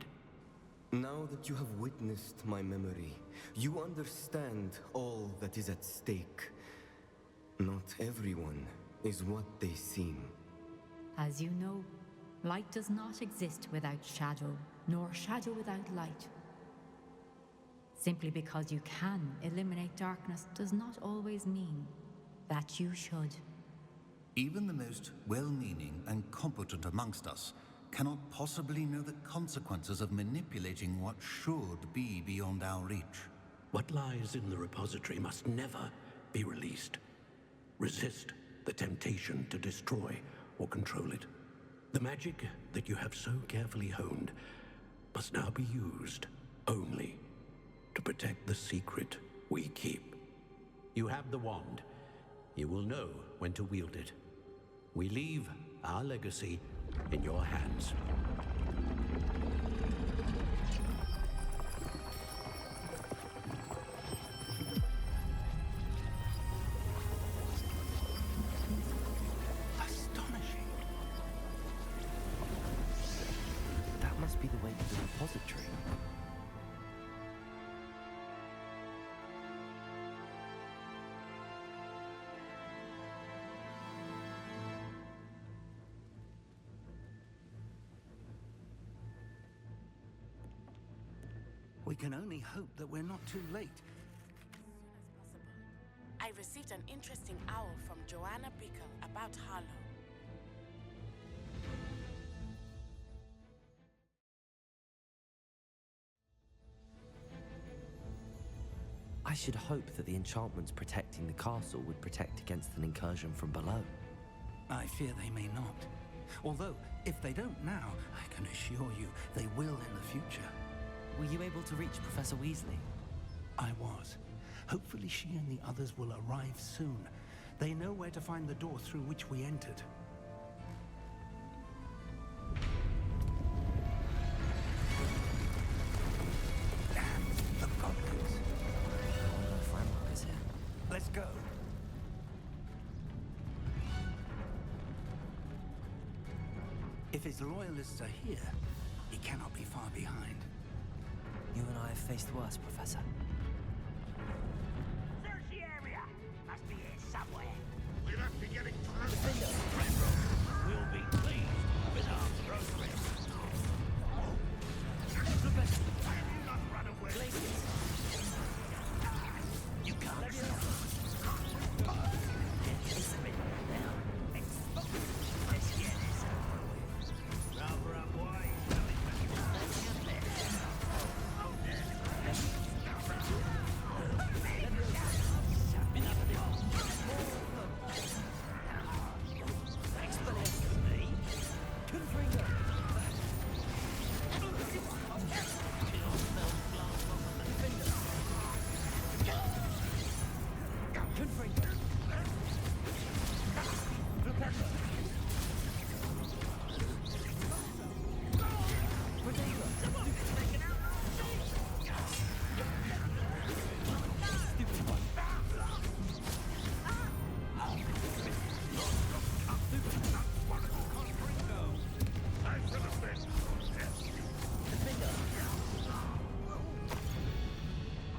Now that you have witnessed my memory, you understand all that is at stake. Not everyone is what they seem. As you know, light does not exist without shadow, nor shadow without light. Simply because you can eliminate darkness does not always mean that you should. Even the most well-meaning and competent amongst us cannot possibly know the consequences of manipulating what should be beyond our reach. What lies in the repository must never be released. Resist the temptation to destroy or control it. The magic that you have so carefully honed must now be used only to protect the secret we keep. You have the wand. You will know when to wield it. We leave our legacy in your hands. Astonishing. That must be the way to the repository. We can only hope that we're not too late. I received an interesting owl from Joanna Bickle about Harlow. I should hope that the enchantments protecting the castle would protect against an incursion from below. I fear they may not. Although, if they don't now, I can assure you they will in the future. Were you able to reach Professor Weasley? I was. Hopefully she and the others will arrive soon. They know where to find the door through which we entered. Damn, the goblins. I wonder if Ranrock is here. Let's go. If his loyalists are here, he cannot be far behind. You and I have faced worse, Professor. Search the area. Must be here somewhere. We'll have to get it through. We'll be pleased with our progress. Professor, Have you not run away? you can't Rather up wide.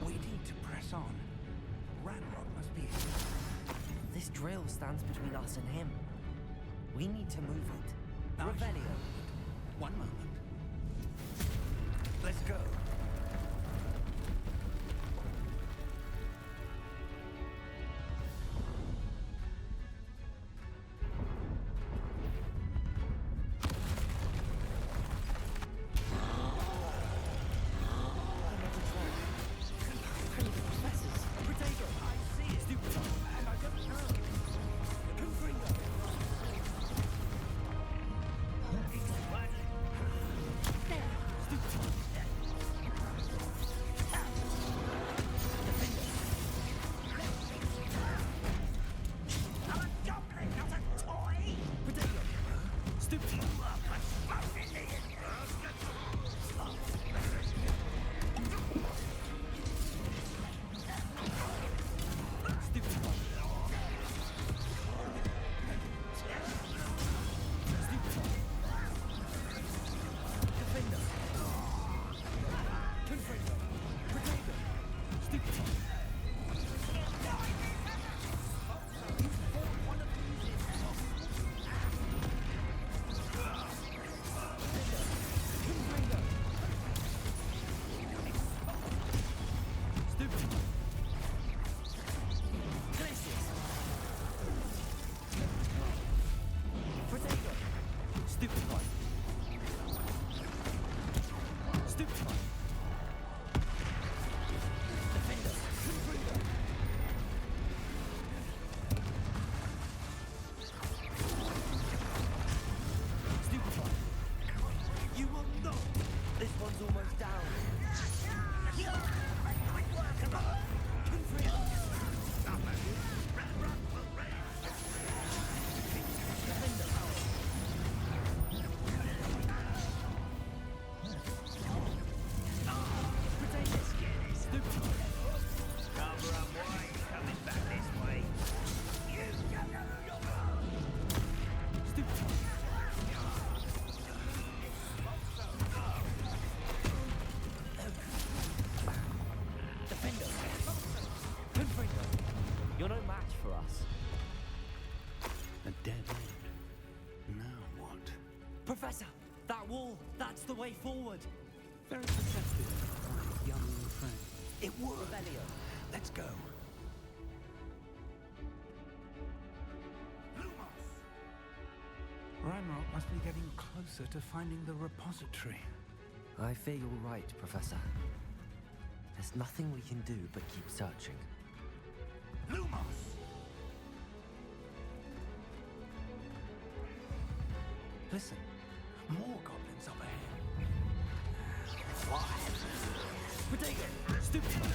We need to press on. Ranrock must be... This drill stands between us and him. We need to move it. Revelio. One moment. Let's go. You're no match for us. A dead end. Now what? Professor, that wall, that's the way forward. Very perceptive, my young friend. It worked. Revelio. Let's go. Ranrock must be getting closer to finding the repository. I fear you're right, Professor. There's nothing we can do but keep searching. Lumos! Listen, more goblins up ahead. Why? Protego! Stupid!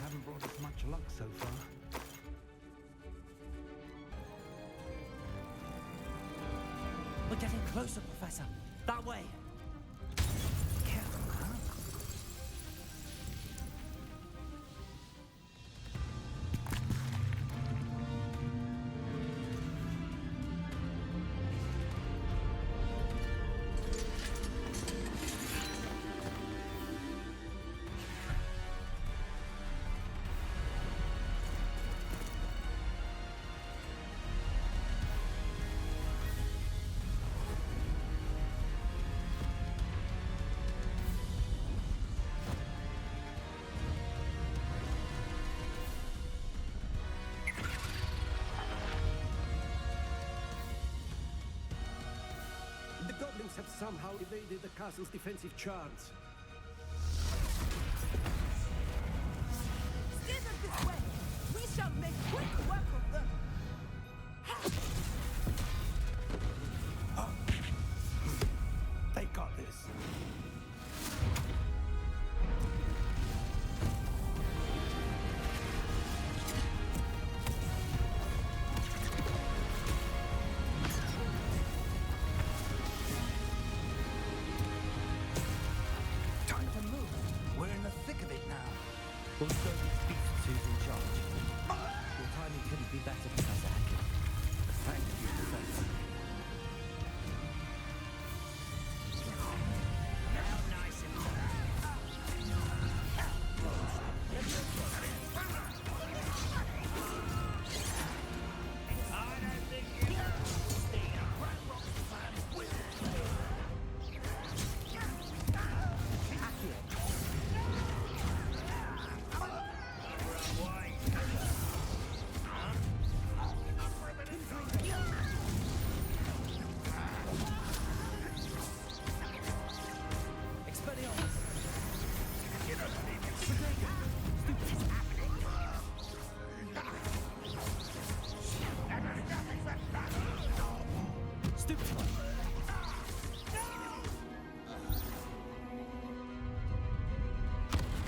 haven't brought us much luck so far. We're getting closer, Professor. That way. Careful, huh? The goblins have somehow evaded the castle's defensive charms. Steer them this way! We shall make quick work of them! They got this. Time to move. We're in the thick of it now. We'll show these beasts who's in charge. Your timing couldn't be better, Professor Henry. Thank you, Professor. Now nice and I don't think you understand. Ranrock's plan with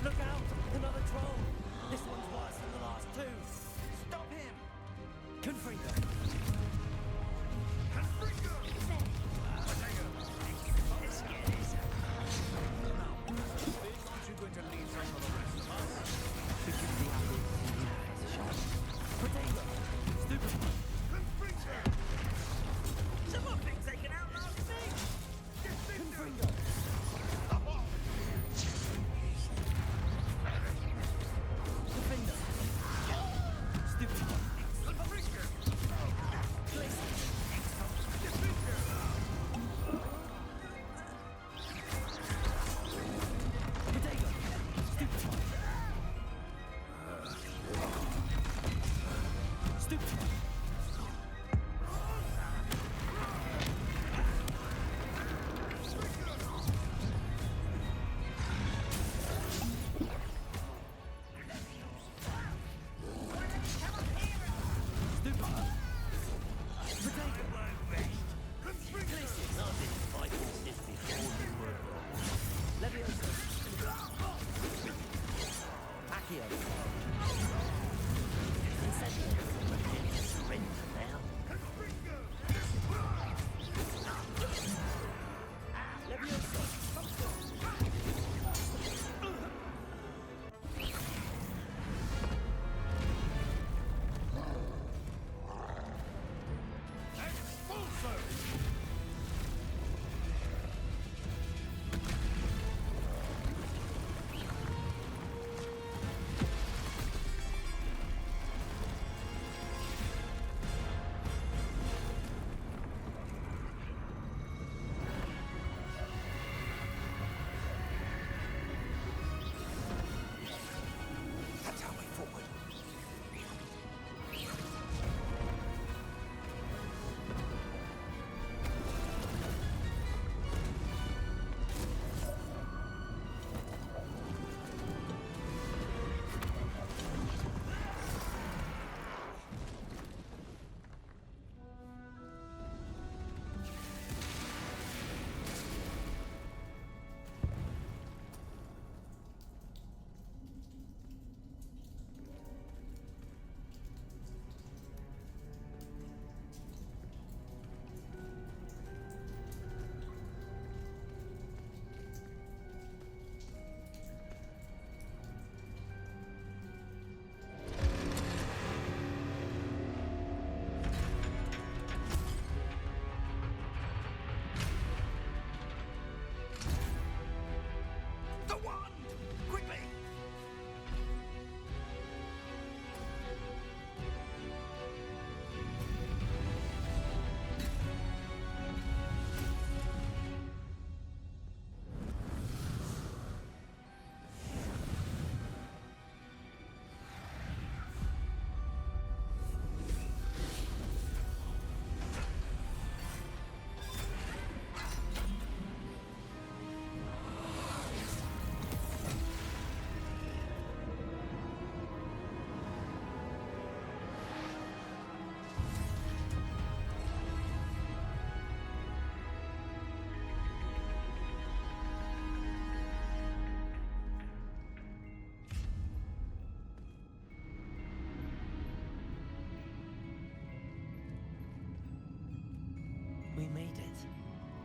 Look out! Another troll! This one's worse than the last two! Stop him! Confringo! Aren't you going to leave some for the rest of us? To give the apples a shot. Potato! Stupid! Someone thinks they can outlast me! Confringo! Defender! Stupid!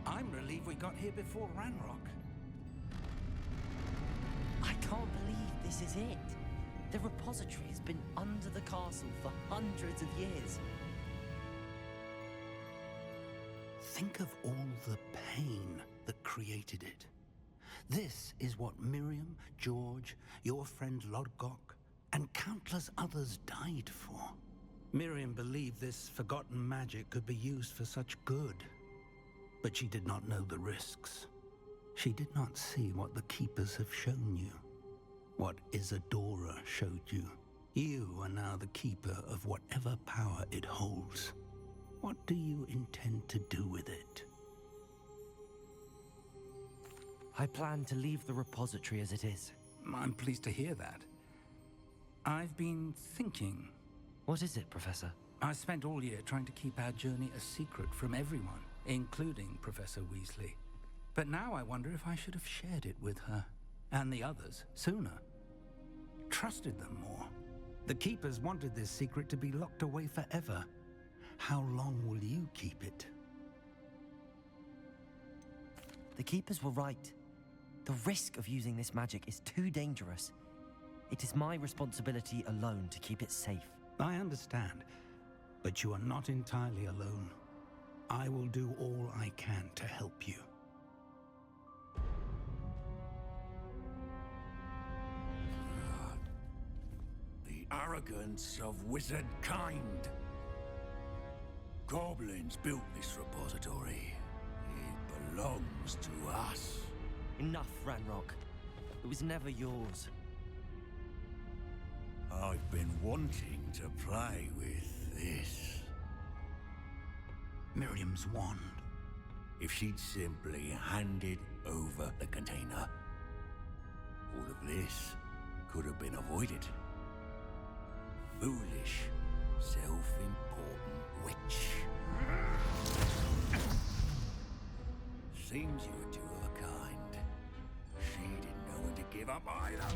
I'm relieved we got here before Ranrock. I can't believe this is it. The repository has been under the castle for hundreds of years. Think of all the pain that created it. This is what Miriam, George, your friend Lodgok, and countless others died for. Miriam believed this forgotten magic could be used for such good, but she did not know the risks. She did not see what the Keepers have shown you, what Isadora showed you. You are now the Keeper of whatever power it holds. What do you intend to do with it? I plan to leave the repository as it is. I'm pleased to hear that. I've been thinking. What is it, Professor? I spent all year trying to keep our journey a secret from everyone, including Professor Weasley. But now I wonder if I should have shared it with her, and the others, sooner. Trusted them more. The Keepers wanted this secret to be locked away forever. How long will you keep it? The Keepers were right. The risk of using this magic is too dangerous. It is my responsibility alone to keep it safe. I understand, but you are not entirely alone. I will do all I can to help you. The arrogance of wizard kind. Goblins built this repository. It belongs to us. Enough, Ranrock. It was never yours. I've been wanting to play with this. Miriam's wand. If she'd simply handed over the container, all of this could have been avoided. Foolish, self-important witch. Seems you were two of a kind. She didn't know when to give up either.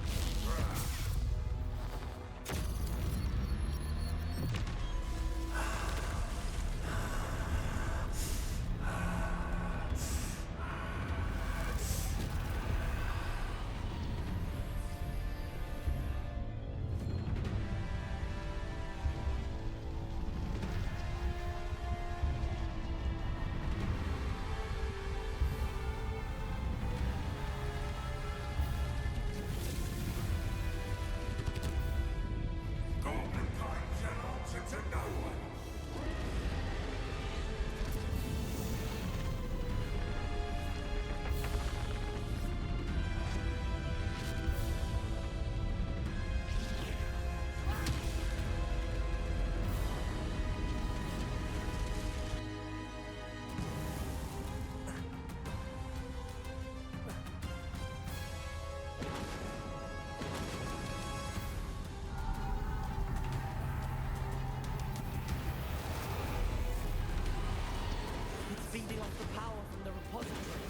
Feeding off the power from the repository.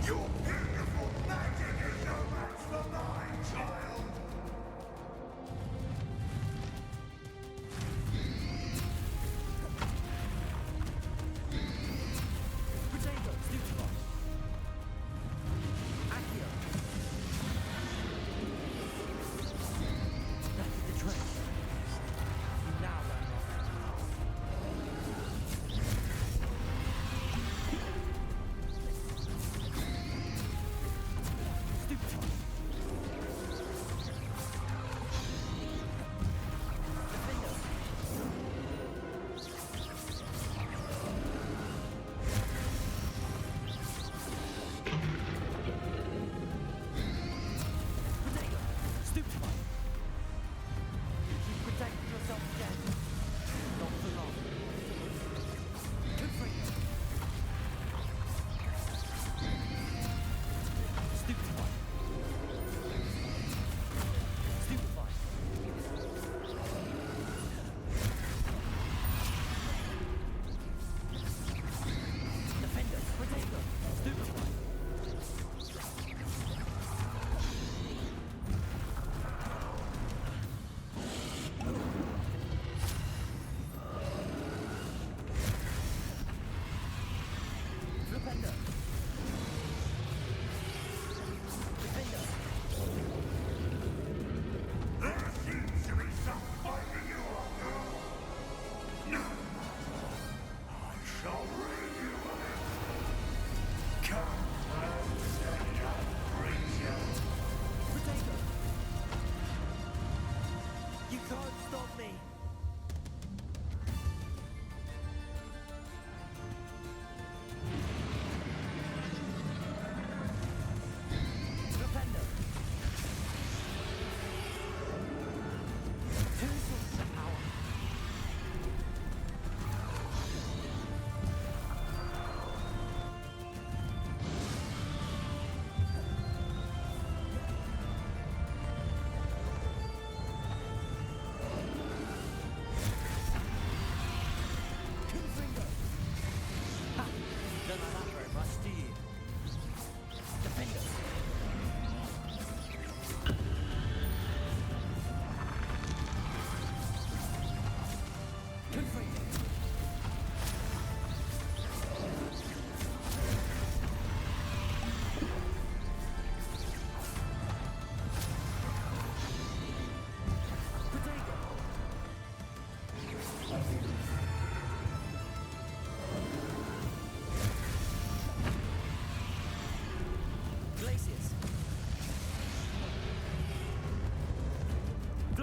Your beautiful magic is no match for mine, child! Potato, Stupefy. Accio. That did the trick. Now, Ranrock.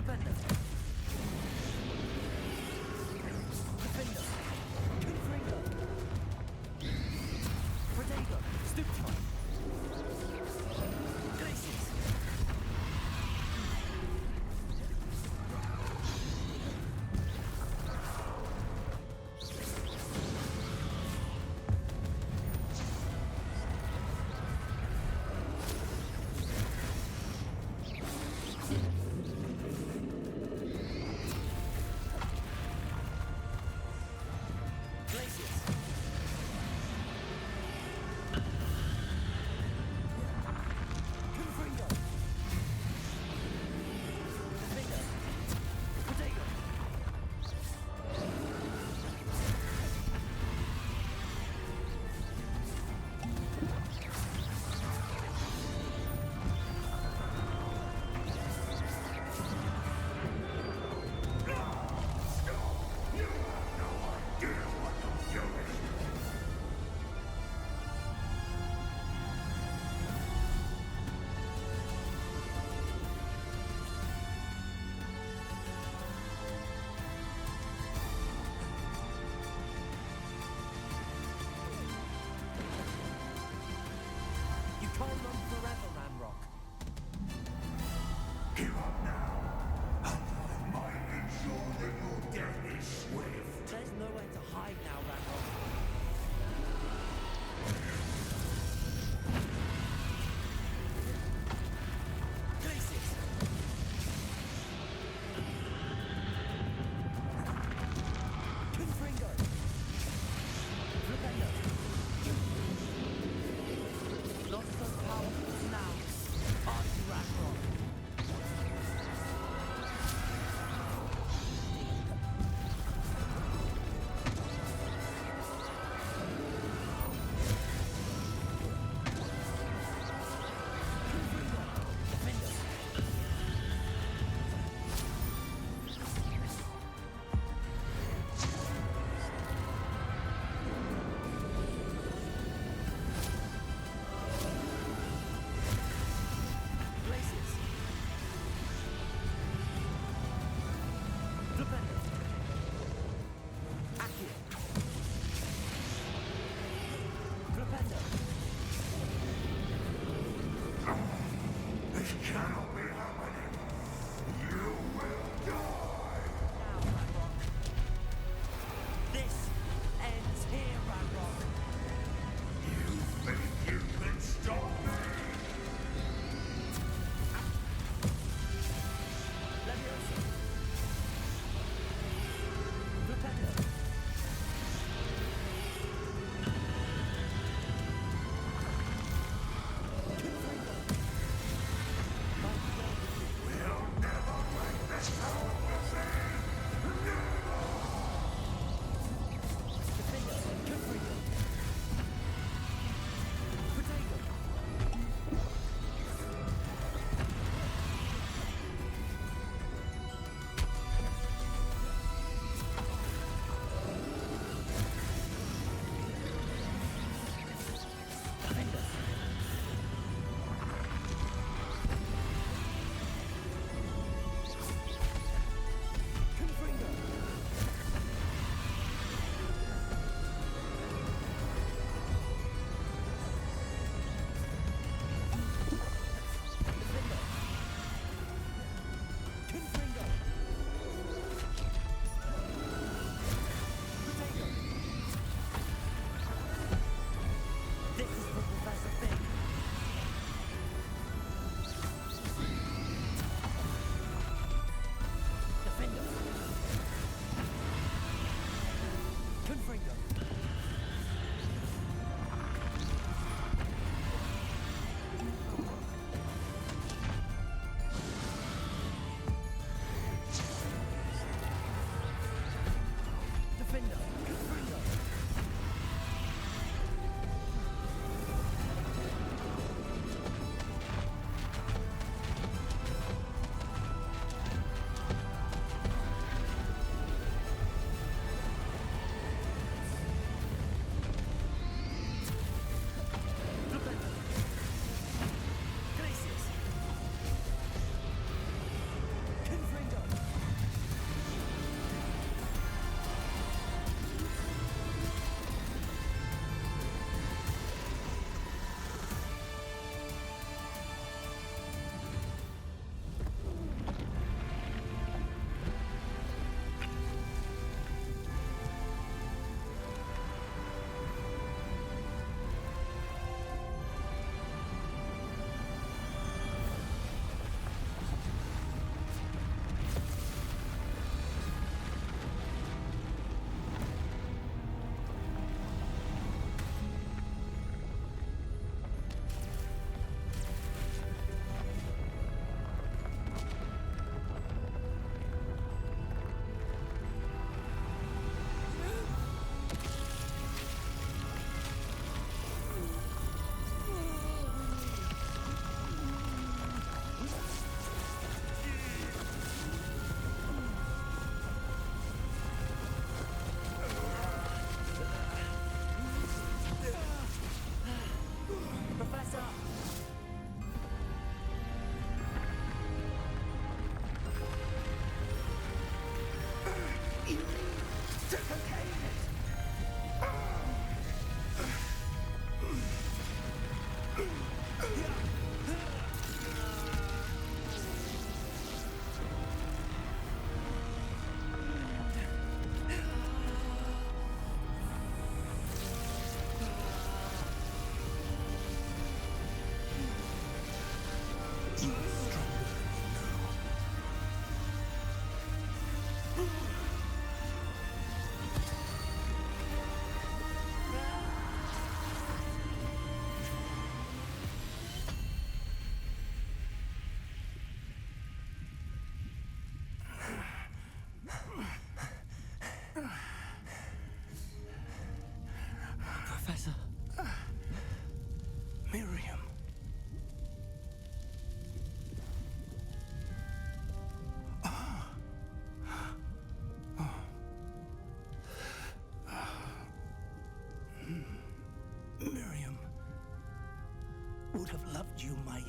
Flipendo. Defender. Confringo. Protego. Stupefy. Glacius. Can't run forever, Ranrock. Give up now, and I might ensure that your death is swift. There's nowhere to hide now, Ranrock. Glacius. Confringo. Flipendo. Not so powerful now. Are you, Ranrock? This cannot be happening. You will die. This ends here, Ranrock. You think you can stop me? Leviosa. Flipendo. Confringo.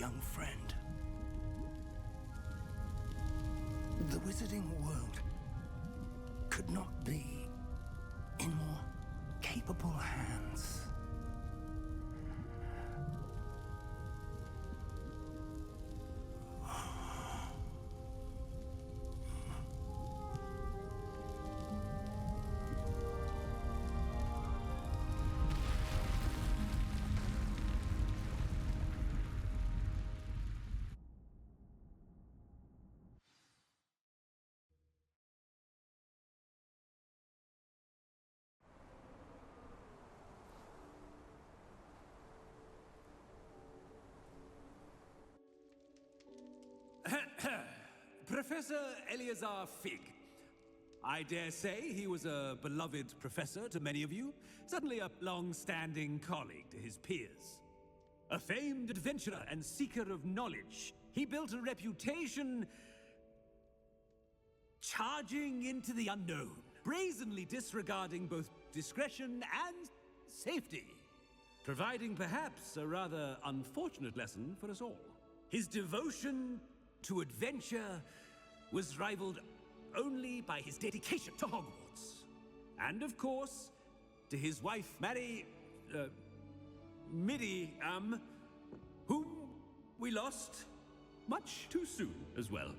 young friend. The wizarding world could not be in more capable hands. Professor Eleazar Fig. I dare say he was a beloved professor to many of you, certainly a long-standing colleague to his peers. A famed adventurer and seeker of knowledge, he built a reputation charging into the unknown, brazenly disregarding both discretion and safety, providing perhaps a rather unfortunate lesson for us all. His devotion to adventure was rivaled only by his dedication to Hogwarts. And of course, to his wife, Miriam, whom we lost much too soon as well.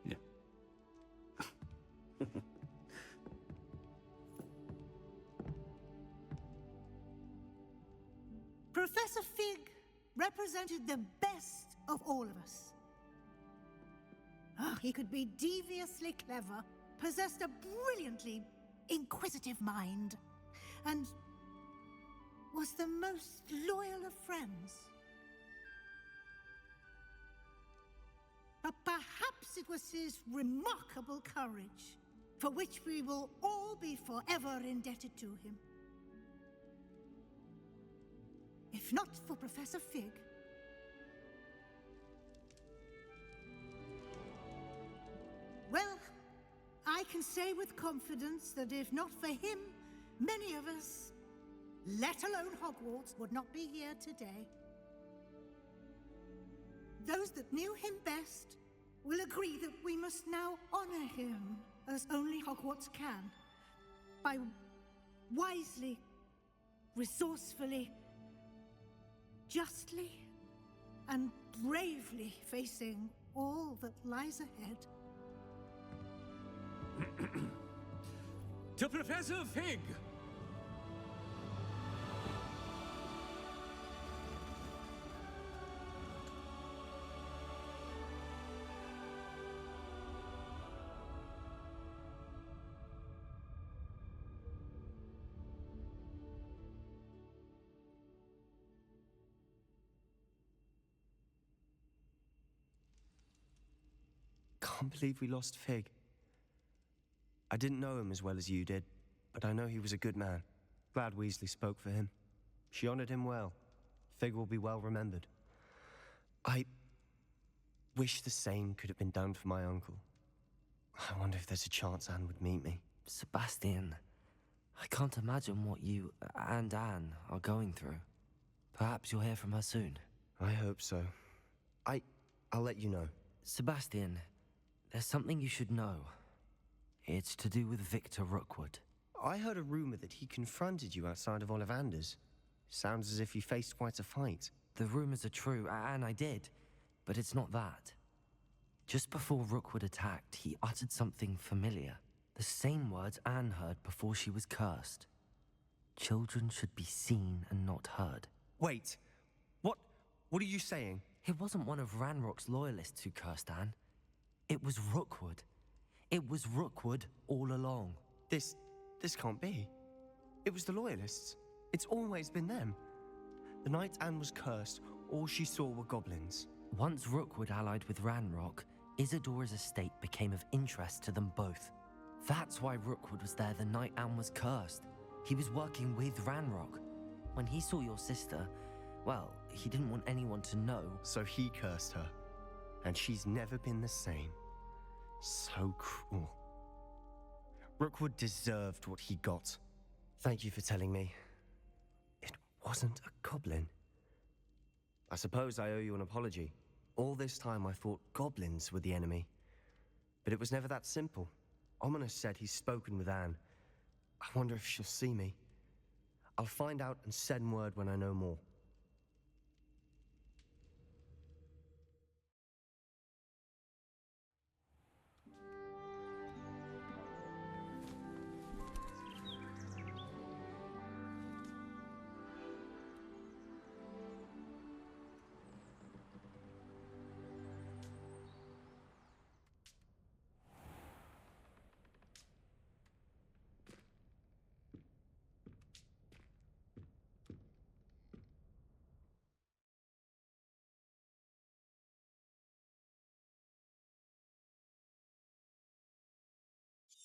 Yeah. Professor Fig represented the best of all of us. He could be deviously clever, possessed a brilliantly inquisitive mind, and was the most loyal of friends. But perhaps it was his remarkable courage, for which we will all be forever indebted to him. If not for Professor Fig, well, I can say with confidence that if not for him, many of us, let alone Hogwarts, would not be here today. Those that knew him best will agree that we must now honor him as only Hogwarts can, by wisely, resourcefully, justly and bravely facing all that lies ahead. To Professor Fig! Can't believe we lost Fig. I didn't know him as well as you did, but I know he was a good man. Glad Weasley spoke for him. She honored him well. Fig will be well remembered. I wish the same could have been done for my uncle. I wonder if there's a chance Anne would meet me. Sebastian, I can't imagine what you and Anne are going through. Perhaps you'll hear from her soon. I hope so. I'll let you know. Sebastian, there's something you should know. It's to do with Victor Rookwood. I heard a rumor that he confronted you outside of Ollivander's. Sounds as if you faced quite a fight. The rumors are true, and I did, but it's not that. Just before Rookwood attacked, he uttered something familiar. The same words Anne heard before she was cursed. Children should be seen and not heard. Wait, what are you saying? It wasn't one of Ranrock's loyalists who cursed Anne. It was Rookwood. It was Rookwood all along. This can't be. It was the Loyalists. It's always been them. The night Anne was cursed, all she saw were goblins. Once Rookwood allied with Ranrock, Isadora's estate became of interest to them both. That's why Rookwood was there the night Anne was cursed. He was working with Ranrock. When he saw your sister, well, he didn't want anyone to know. So he cursed her. And she's never been the same. So cruel. Rookwood deserved what he got. Thank you for telling me. wasn't a goblin. I suppose I owe you an apology. All this time I thought goblins were the enemy. But it was never that simple. Ominous said he's spoken with Anne. I wonder if she'll see me. I'll find out and send word when I know more.